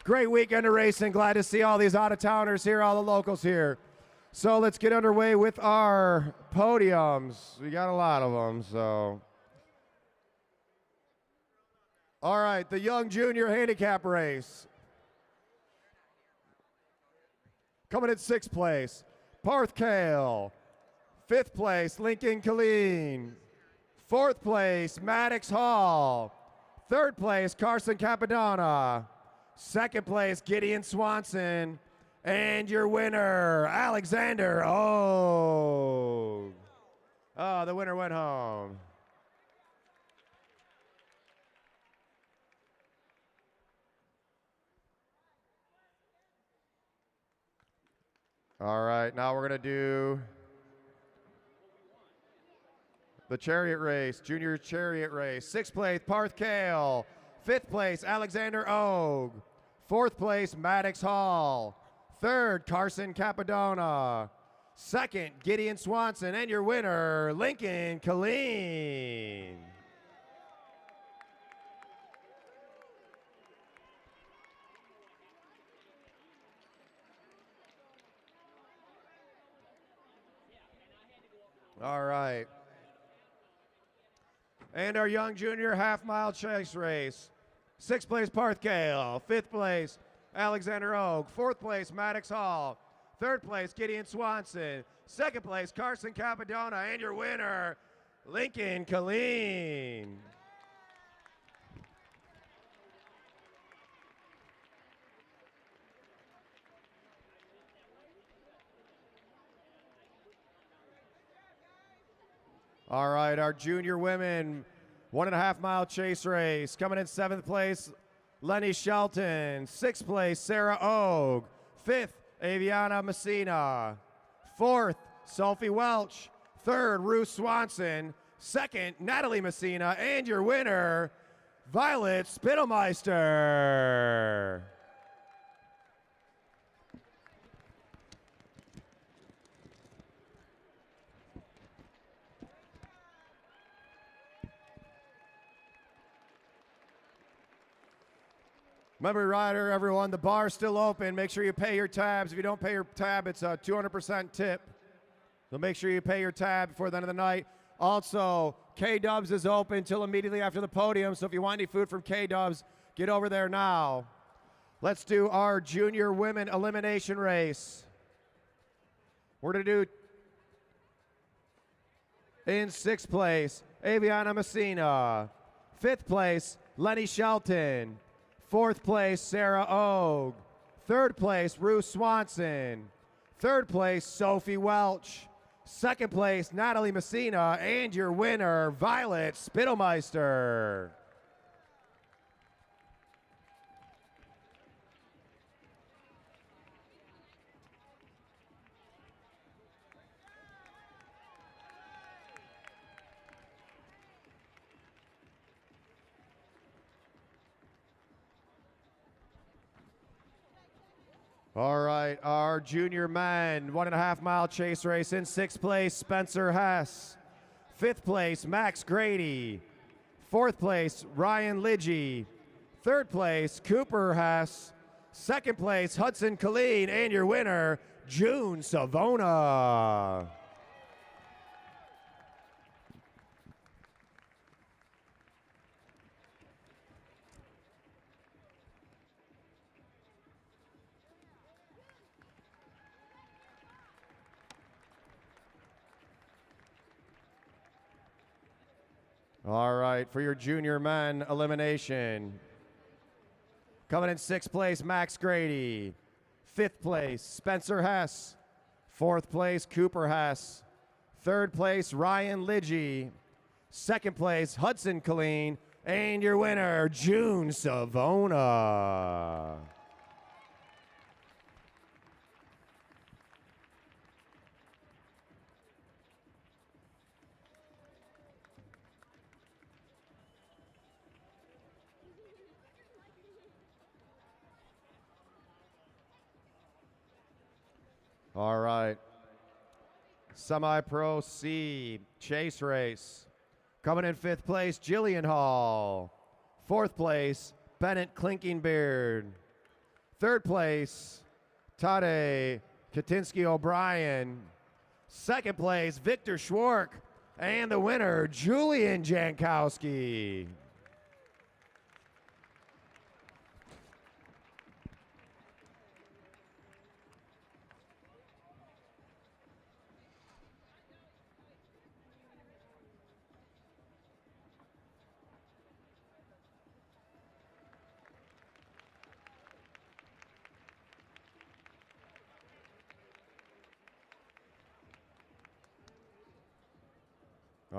Great weekend of racing. Glad to see all these out-of-towners here, all the locals here. So let's get underway with our podiums. We got a lot of them, so. All right, the young junior handicap race. Coming in 6th place, Parth Kale. 5th place, Lincoln Killeen. 4th place, Maddox Hall. 3rd place, Carson Capadonna. 2nd place, Gideon Swanson. And your winner, Alexander Oh, the winner went home. All right, now we're going to do the chariot race, junior chariot race. 6th place, Parth Kale. 5th place, Alexander Og. 4th place, Maddox Hall. 3rd, Carson Capadonna. 2nd, Gideon Swanson. And your winner, Lincoln Killeen. All right. And our young junior half-mile chase race. 6th place, Parth Kale. 5th place, Alexander Og. 4th place, Maddox Hall. 3rd place, Gideon Swanson. 2nd place, Carson Capadonna. And your winner, Lincoln Killeen. All right, our junior women 1.5 mile chase race. Coming in 7th place, Lenny Shelton. 6th place, Sarah Og. 5th, Aviana Messina. 4th, Sophie Welch. 3rd, Ruth Swanson. 2nd, Natalie Messina. And your winner, Violet Spittelmeister. Remember, rider, everyone, the bar's still open. Make sure you pay your tabs. If you don't pay your tab, it's a 200% tip. So make sure you pay your tab before the end of the night. Also, K-Dubs is open until immediately after the podium, so if you want any food from K-Dubs, get over there now. Let's do our junior women elimination race. We're going to do in 6th place, Aviana Messina. 5th place, Lenny Shelton. 4th place, Sarah Og. 3rd place, Ruth Swanson. 3rd place, Sophie Welch. 2nd place, Natalie Messina. And your winner, Violet Spittelmeister. All right, our junior men 1.5 mile chase race. In 6th place, Spencer Hess. 5th place, Max Grady. 4th place, Ryan Lidgy. 3rd place, Cooper Hess. 2nd place, Hudson Killeen. And your winner, June Savona. All right, for your junior men elimination. Coming in 6th place, Max Grady. 5th place, Spencer Hess. 4th place, Cooper Hess. 3rd place, Ryan Lidgy. 2nd place, Hudson Killeen. And your winner, June Savona. All right. Semi-Pro C chase race. Coming in 5th place, Jillian Hall. 4th place, Bennett Klinkingbeard. 3rd place, Tade Katinsky O'Brien. 2nd place, Victor Schwark. And the winner, Julian Jankowski.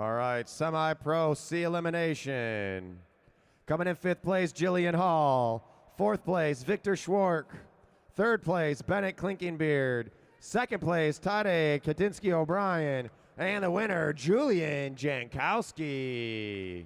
All right, semi-pro C elimination. Coming in 5th place, Jillian Hall. 4th place, Victor Schwark. 3rd place, Bennett Klinkenbeard. 2nd place, Tade Katinsky O'Brien. And the winner, Julian Jankowski.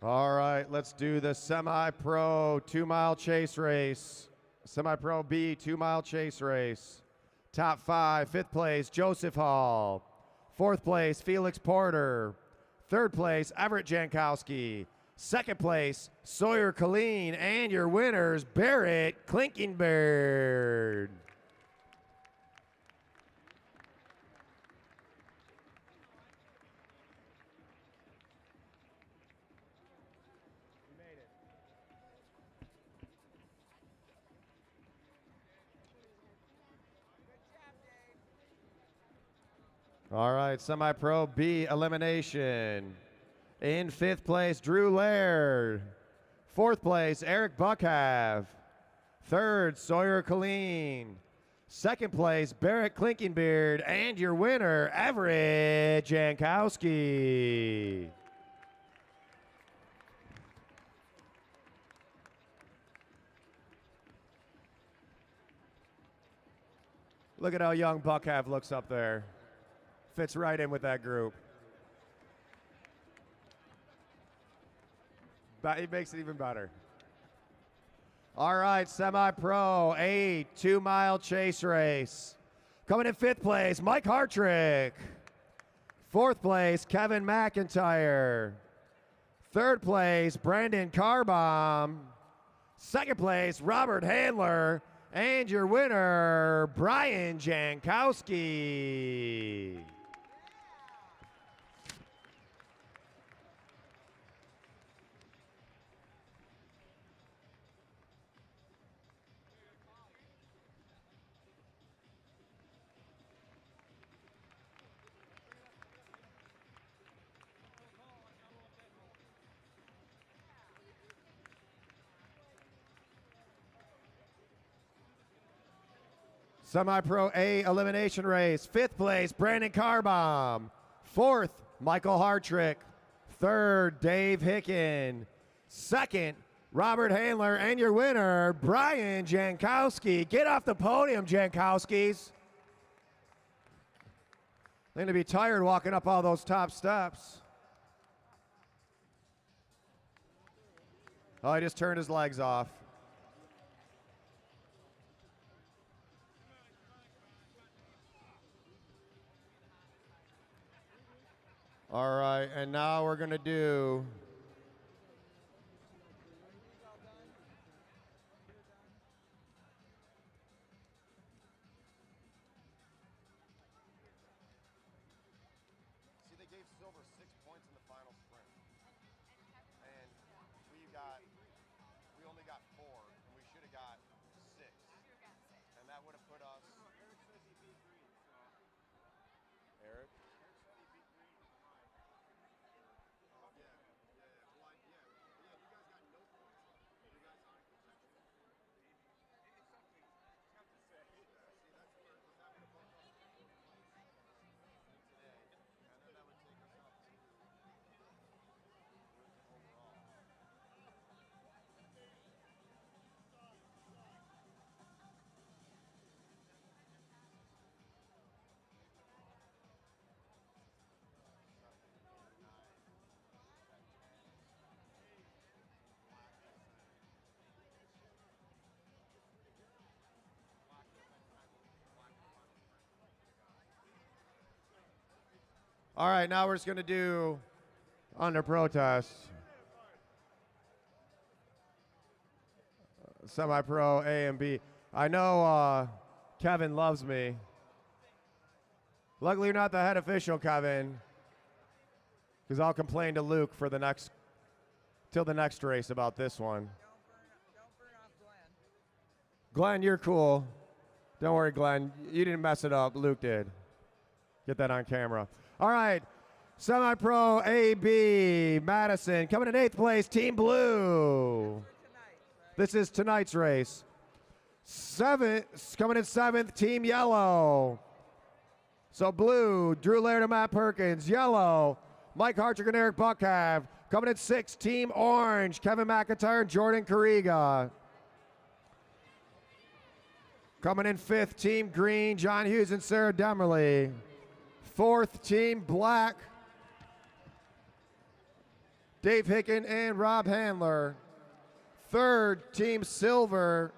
All right, let's do the semi-pro 2-mile chase race. Semi-pro B 2-mile chase race. Top 5, 5th place, Joseph Hall. 4th place, Felix Porter. 3rd place, Everett Jankowski. 2nd place, Sawyer Colleen. And your winners, Barrett Klinkenbeard. All right, semi-pro B elimination. In 5th place, Drew Laird. 4th place, Eric Buckhav. 3rd, Sawyer Colleen. 2nd place, Barrett Klinkenbeard. And your winner, Everett Jankowski. Look at how young Buckhav looks up there. Fits right in with that group. But he makes it even better. All right, semi-pro, A 2-mile chase race. Coming in 5th place, Mike Hartrick. 4th place, Kevin McIntyre. 3rd place, Brandon Carbaum. 2nd place, Robert Handler. And your winner, Brian Jankowski. Semi-pro A elimination race. 5th place, Brandon Carbaum. 4th, Michael Hartrick. 3rd, Dave Hicken. 2nd, Robert Handler. And your winner, Brian Jankowski. Get off the podium, Jankowskis. They're going to be tired walking up all those top steps. Oh, he just turned his legs off. All right, and now we're going to do silver 6 points in the final sprint. And we only got 4, and we should have got 6. And that would have put us. Eric? All right, now we're just going to do under protest. Semi-pro A and B. I know Kevin loves me. Luckily, you're not the head official, Kevin, because I'll complain to Luke for till the next race about this one. Glenn, you're cool. Don't worry, Glenn. You didn't mess it up. Luke did. Get that on camera. All right. Semi-Pro AB Madison coming in 8th place, Team Blue. This is tonight's race. Coming in 7th, Team Yellow. So Blue, Drew Laird and Matt Perkins. Yellow, Mike Hartrick and Eric Buckhav. Coming in 6th, Team Orange, Kevin McIntyre and Jordan Kariga. Coming in 5th, Team Green, John Hughes and Sarah Demerly. 4th, Team Black, Dave Hicken and Rob Handler. 3rd, Team Silver,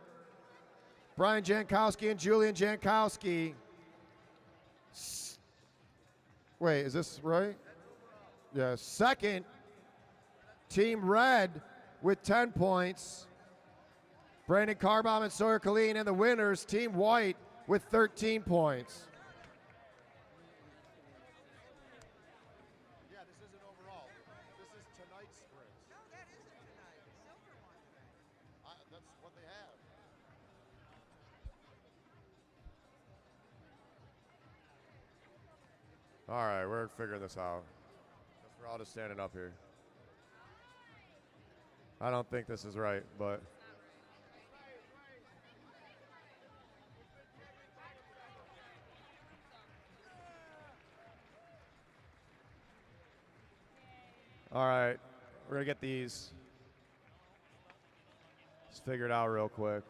Brian Jankowski and Julian Jankowski. Wait, is this right? Yeah. 2nd, Team Red with 10 points, Brandon Carbaum and Sawyer Colleen. And the winners, Team White with 13 points. Yeah, this isn't overall. This is tonight's sprint. No, that isn't tonight. Silver one. That's what they have. All right, we're figuring this out. We're all just standing up here. I don't think this is right, but. All right, we're gonna get these figured out real quick.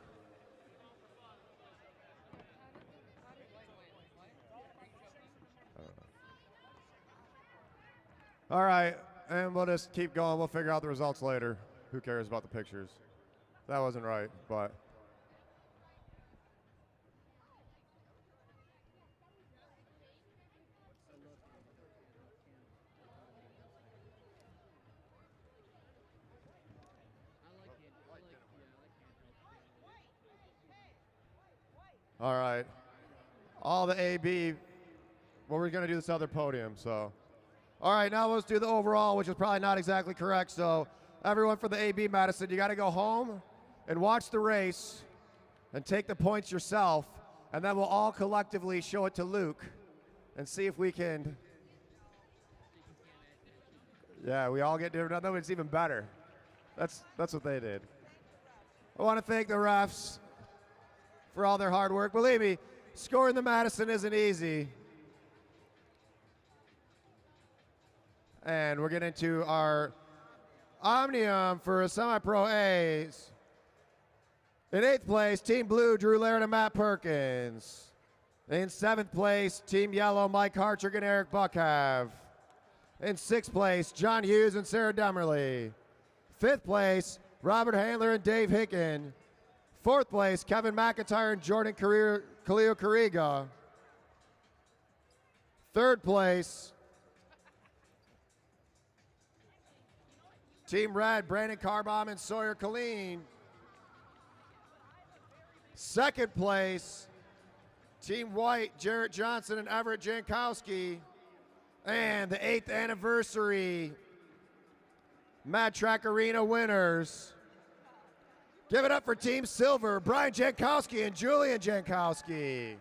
All right, and we'll just keep going. We'll figure out the results later. Who cares about the pictures? That wasn't right, but. All right. All the AB, well, we're going to do this other podium, so. All right, now let's do the overall, which is probably not exactly correct. So everyone for the AB Madison, you got to go home and watch the race and take the points yourself, and then we'll all collectively show it to Luke and see if we can. Yeah, we all get different. No, it's even better. That's what they did. I want to thank the refs for all their hard work. Believe me, scoring the Madison isn't easy. And we're getting into our Omnium for Semi-Pro A's. In 8th place, Team Blue, Drew Laird and Matt Perkins. In 7th place, Team Yellow, Mike Hartrick and Eric Buckhav. In 6th place, John Hughes and Sarah Demerly. 5th place, Robert Handler and Dave Hicken. 4th place, Kevin McIntyre and Jordan Khalil Kariga. 3rd place, Team Red, Brandon Carbaum and Sawyer Colleen. 2nd place, Team White, Jarrett Johnson and Everett Jankowski. And the 8th anniversary Mad Track Arena winners. Give it up for Team Silver, Brian Jankowski and Julian Jankowski.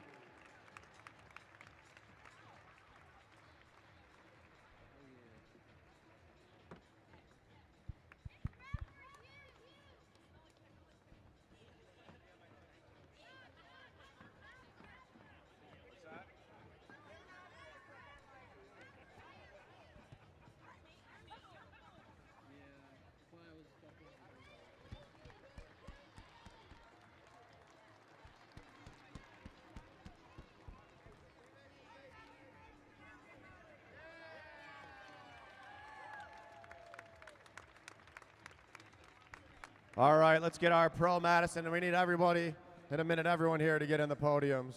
All right, let's get our Pro Madison, and we need everybody, in a minute, everyone here to get in the podiums.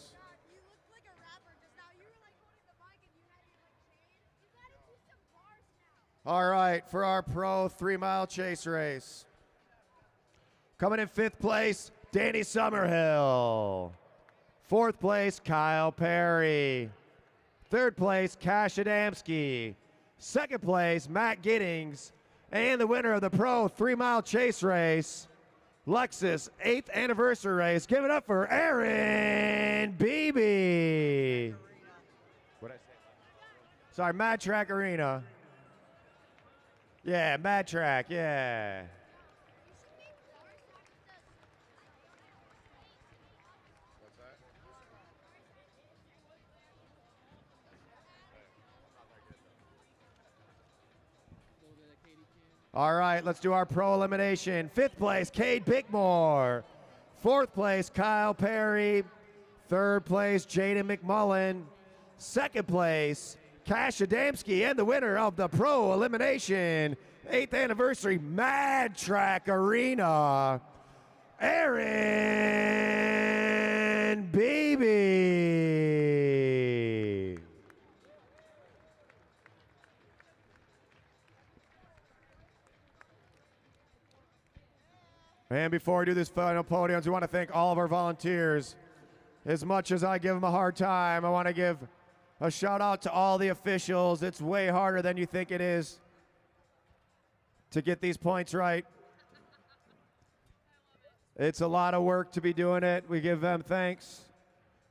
All right, for our Pro 3-mile chase race. Coming in 5th place, Danny Summerhill. 4th place, Kyle Perry. 3rd place, Cash Adamski. 2nd place, Matt Giddings. And the winner of the Pro 3-mile chase race, Lexus 8th anniversary race. Give it up for Aaron Beebe. What'd I say? Sorry, Mad Track Arena. Yeah, Mad Track, yeah. All right, let's do our pro elimination. 5th place, Cade Bickmore. 4th place, Kyle Perry. 3rd place, Jaden McMullen. 2nd place, Cash Adamski, and the winner of the pro elimination 8th anniversary Mad Track Arena, Aaron Beebe. And before we do this final podiums, we want to thank all of our volunteers. As much as I give them a hard time, I want to give a shout out to all the officials. It's way harder than you think it is to get these points right. It's a lot of work to be doing it. We give them thanks.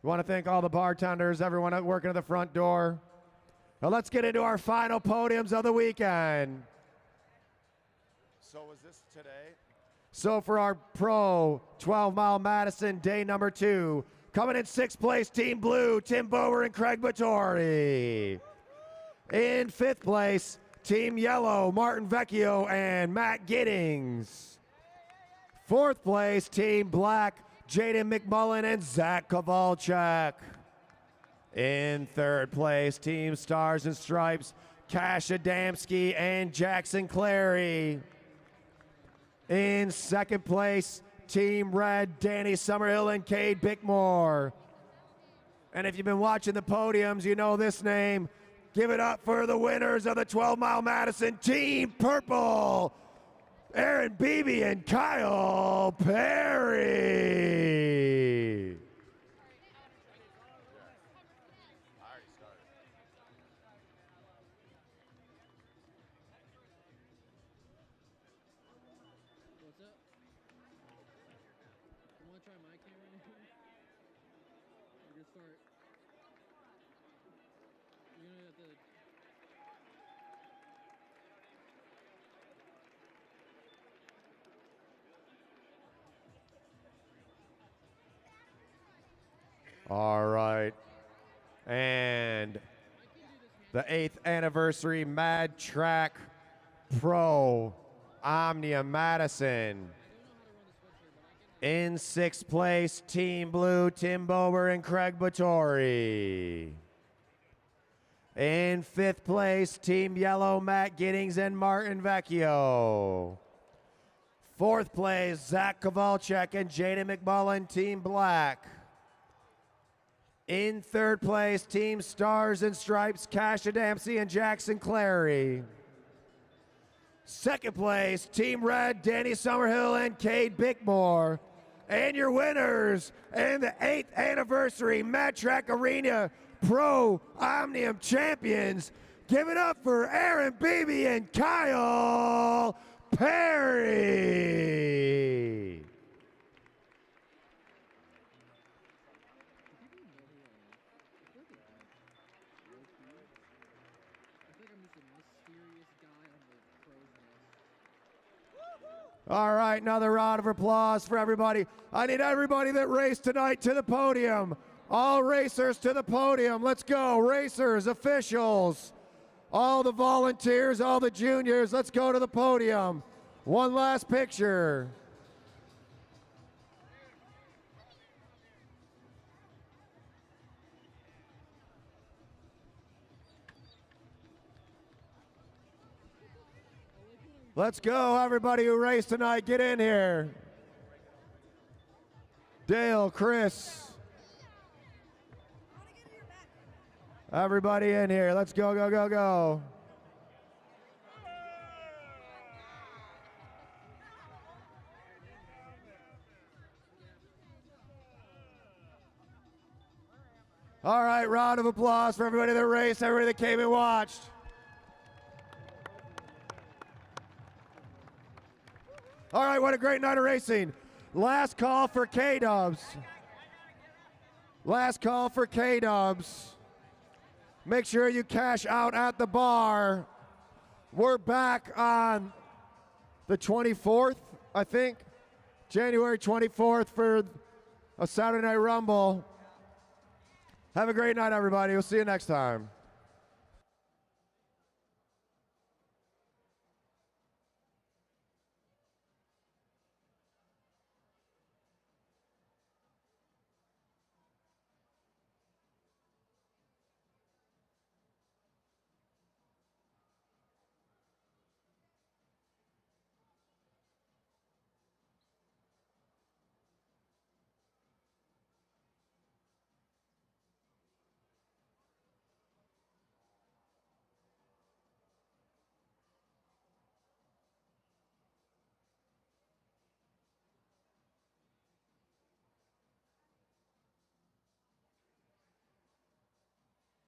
We want to thank all the bartenders, everyone working at the front door. Now let's get into our final podiums of the weekend. So was this today? So for our pro 12-mile Madison, day number 2, coming in 6th place, Team Blue, Tim Bower and Craig Vittori. In 5th place, Team Yellow, Martin Vecchio and Matt Giddings. 4th place, Team Black, Jaden McMullen and Zach Kowalczyk. In 3rd place, Team Stars and Stripes, Cash Adamski and Jackson Clary. In 2nd place, Team Red, Danny Summerhill and Cade Bickmore. And if you've been watching the podiums, you know this name. Give it up for the winners of the 12-mile Madison, Team Purple, Aaron Beebe and Kyle Perry. All right. And the 8th anniversary Mad Track Pro Omnia Madison. In 6th place, Team Blue, Tim Bober and Craig Vittori. In 5th place, Team Yellow, Matt Giddings and Martin Vecchio. 4th place, Zach Kowalczyk and Jaden McMullen, Team Black. In 3rd place, Team Stars and Stripes, Cash Adamski and Jackson Clary. 2nd place, Team Red, Danny Summerhill and Cade Bickmore. And your winners and the 8th anniversary Mad Track Arena Pro Omnium Champions. Give it up for Aaron Beebe and Kyle Perry. All right, another round of applause for everybody. I need everybody that raced tonight to the podium. All racers to the podium. Let's go. Racers, officials, all the volunteers, all the juniors, let's go to the podium. One last picture. Let's go, everybody who raced tonight, get in here. Dale, Chris. Everybody in here, let's go, go, go, go. All right, round of applause for everybody that raced, everybody that came and watched. All right, what a great night of racing. Last call for K-Dubs. Last call for K-Dubs. Make sure you cash out at the bar. We're back on the 24th, I think. January 24th for a Saturday Night Rumble. Have a great night, everybody. We'll see you next time.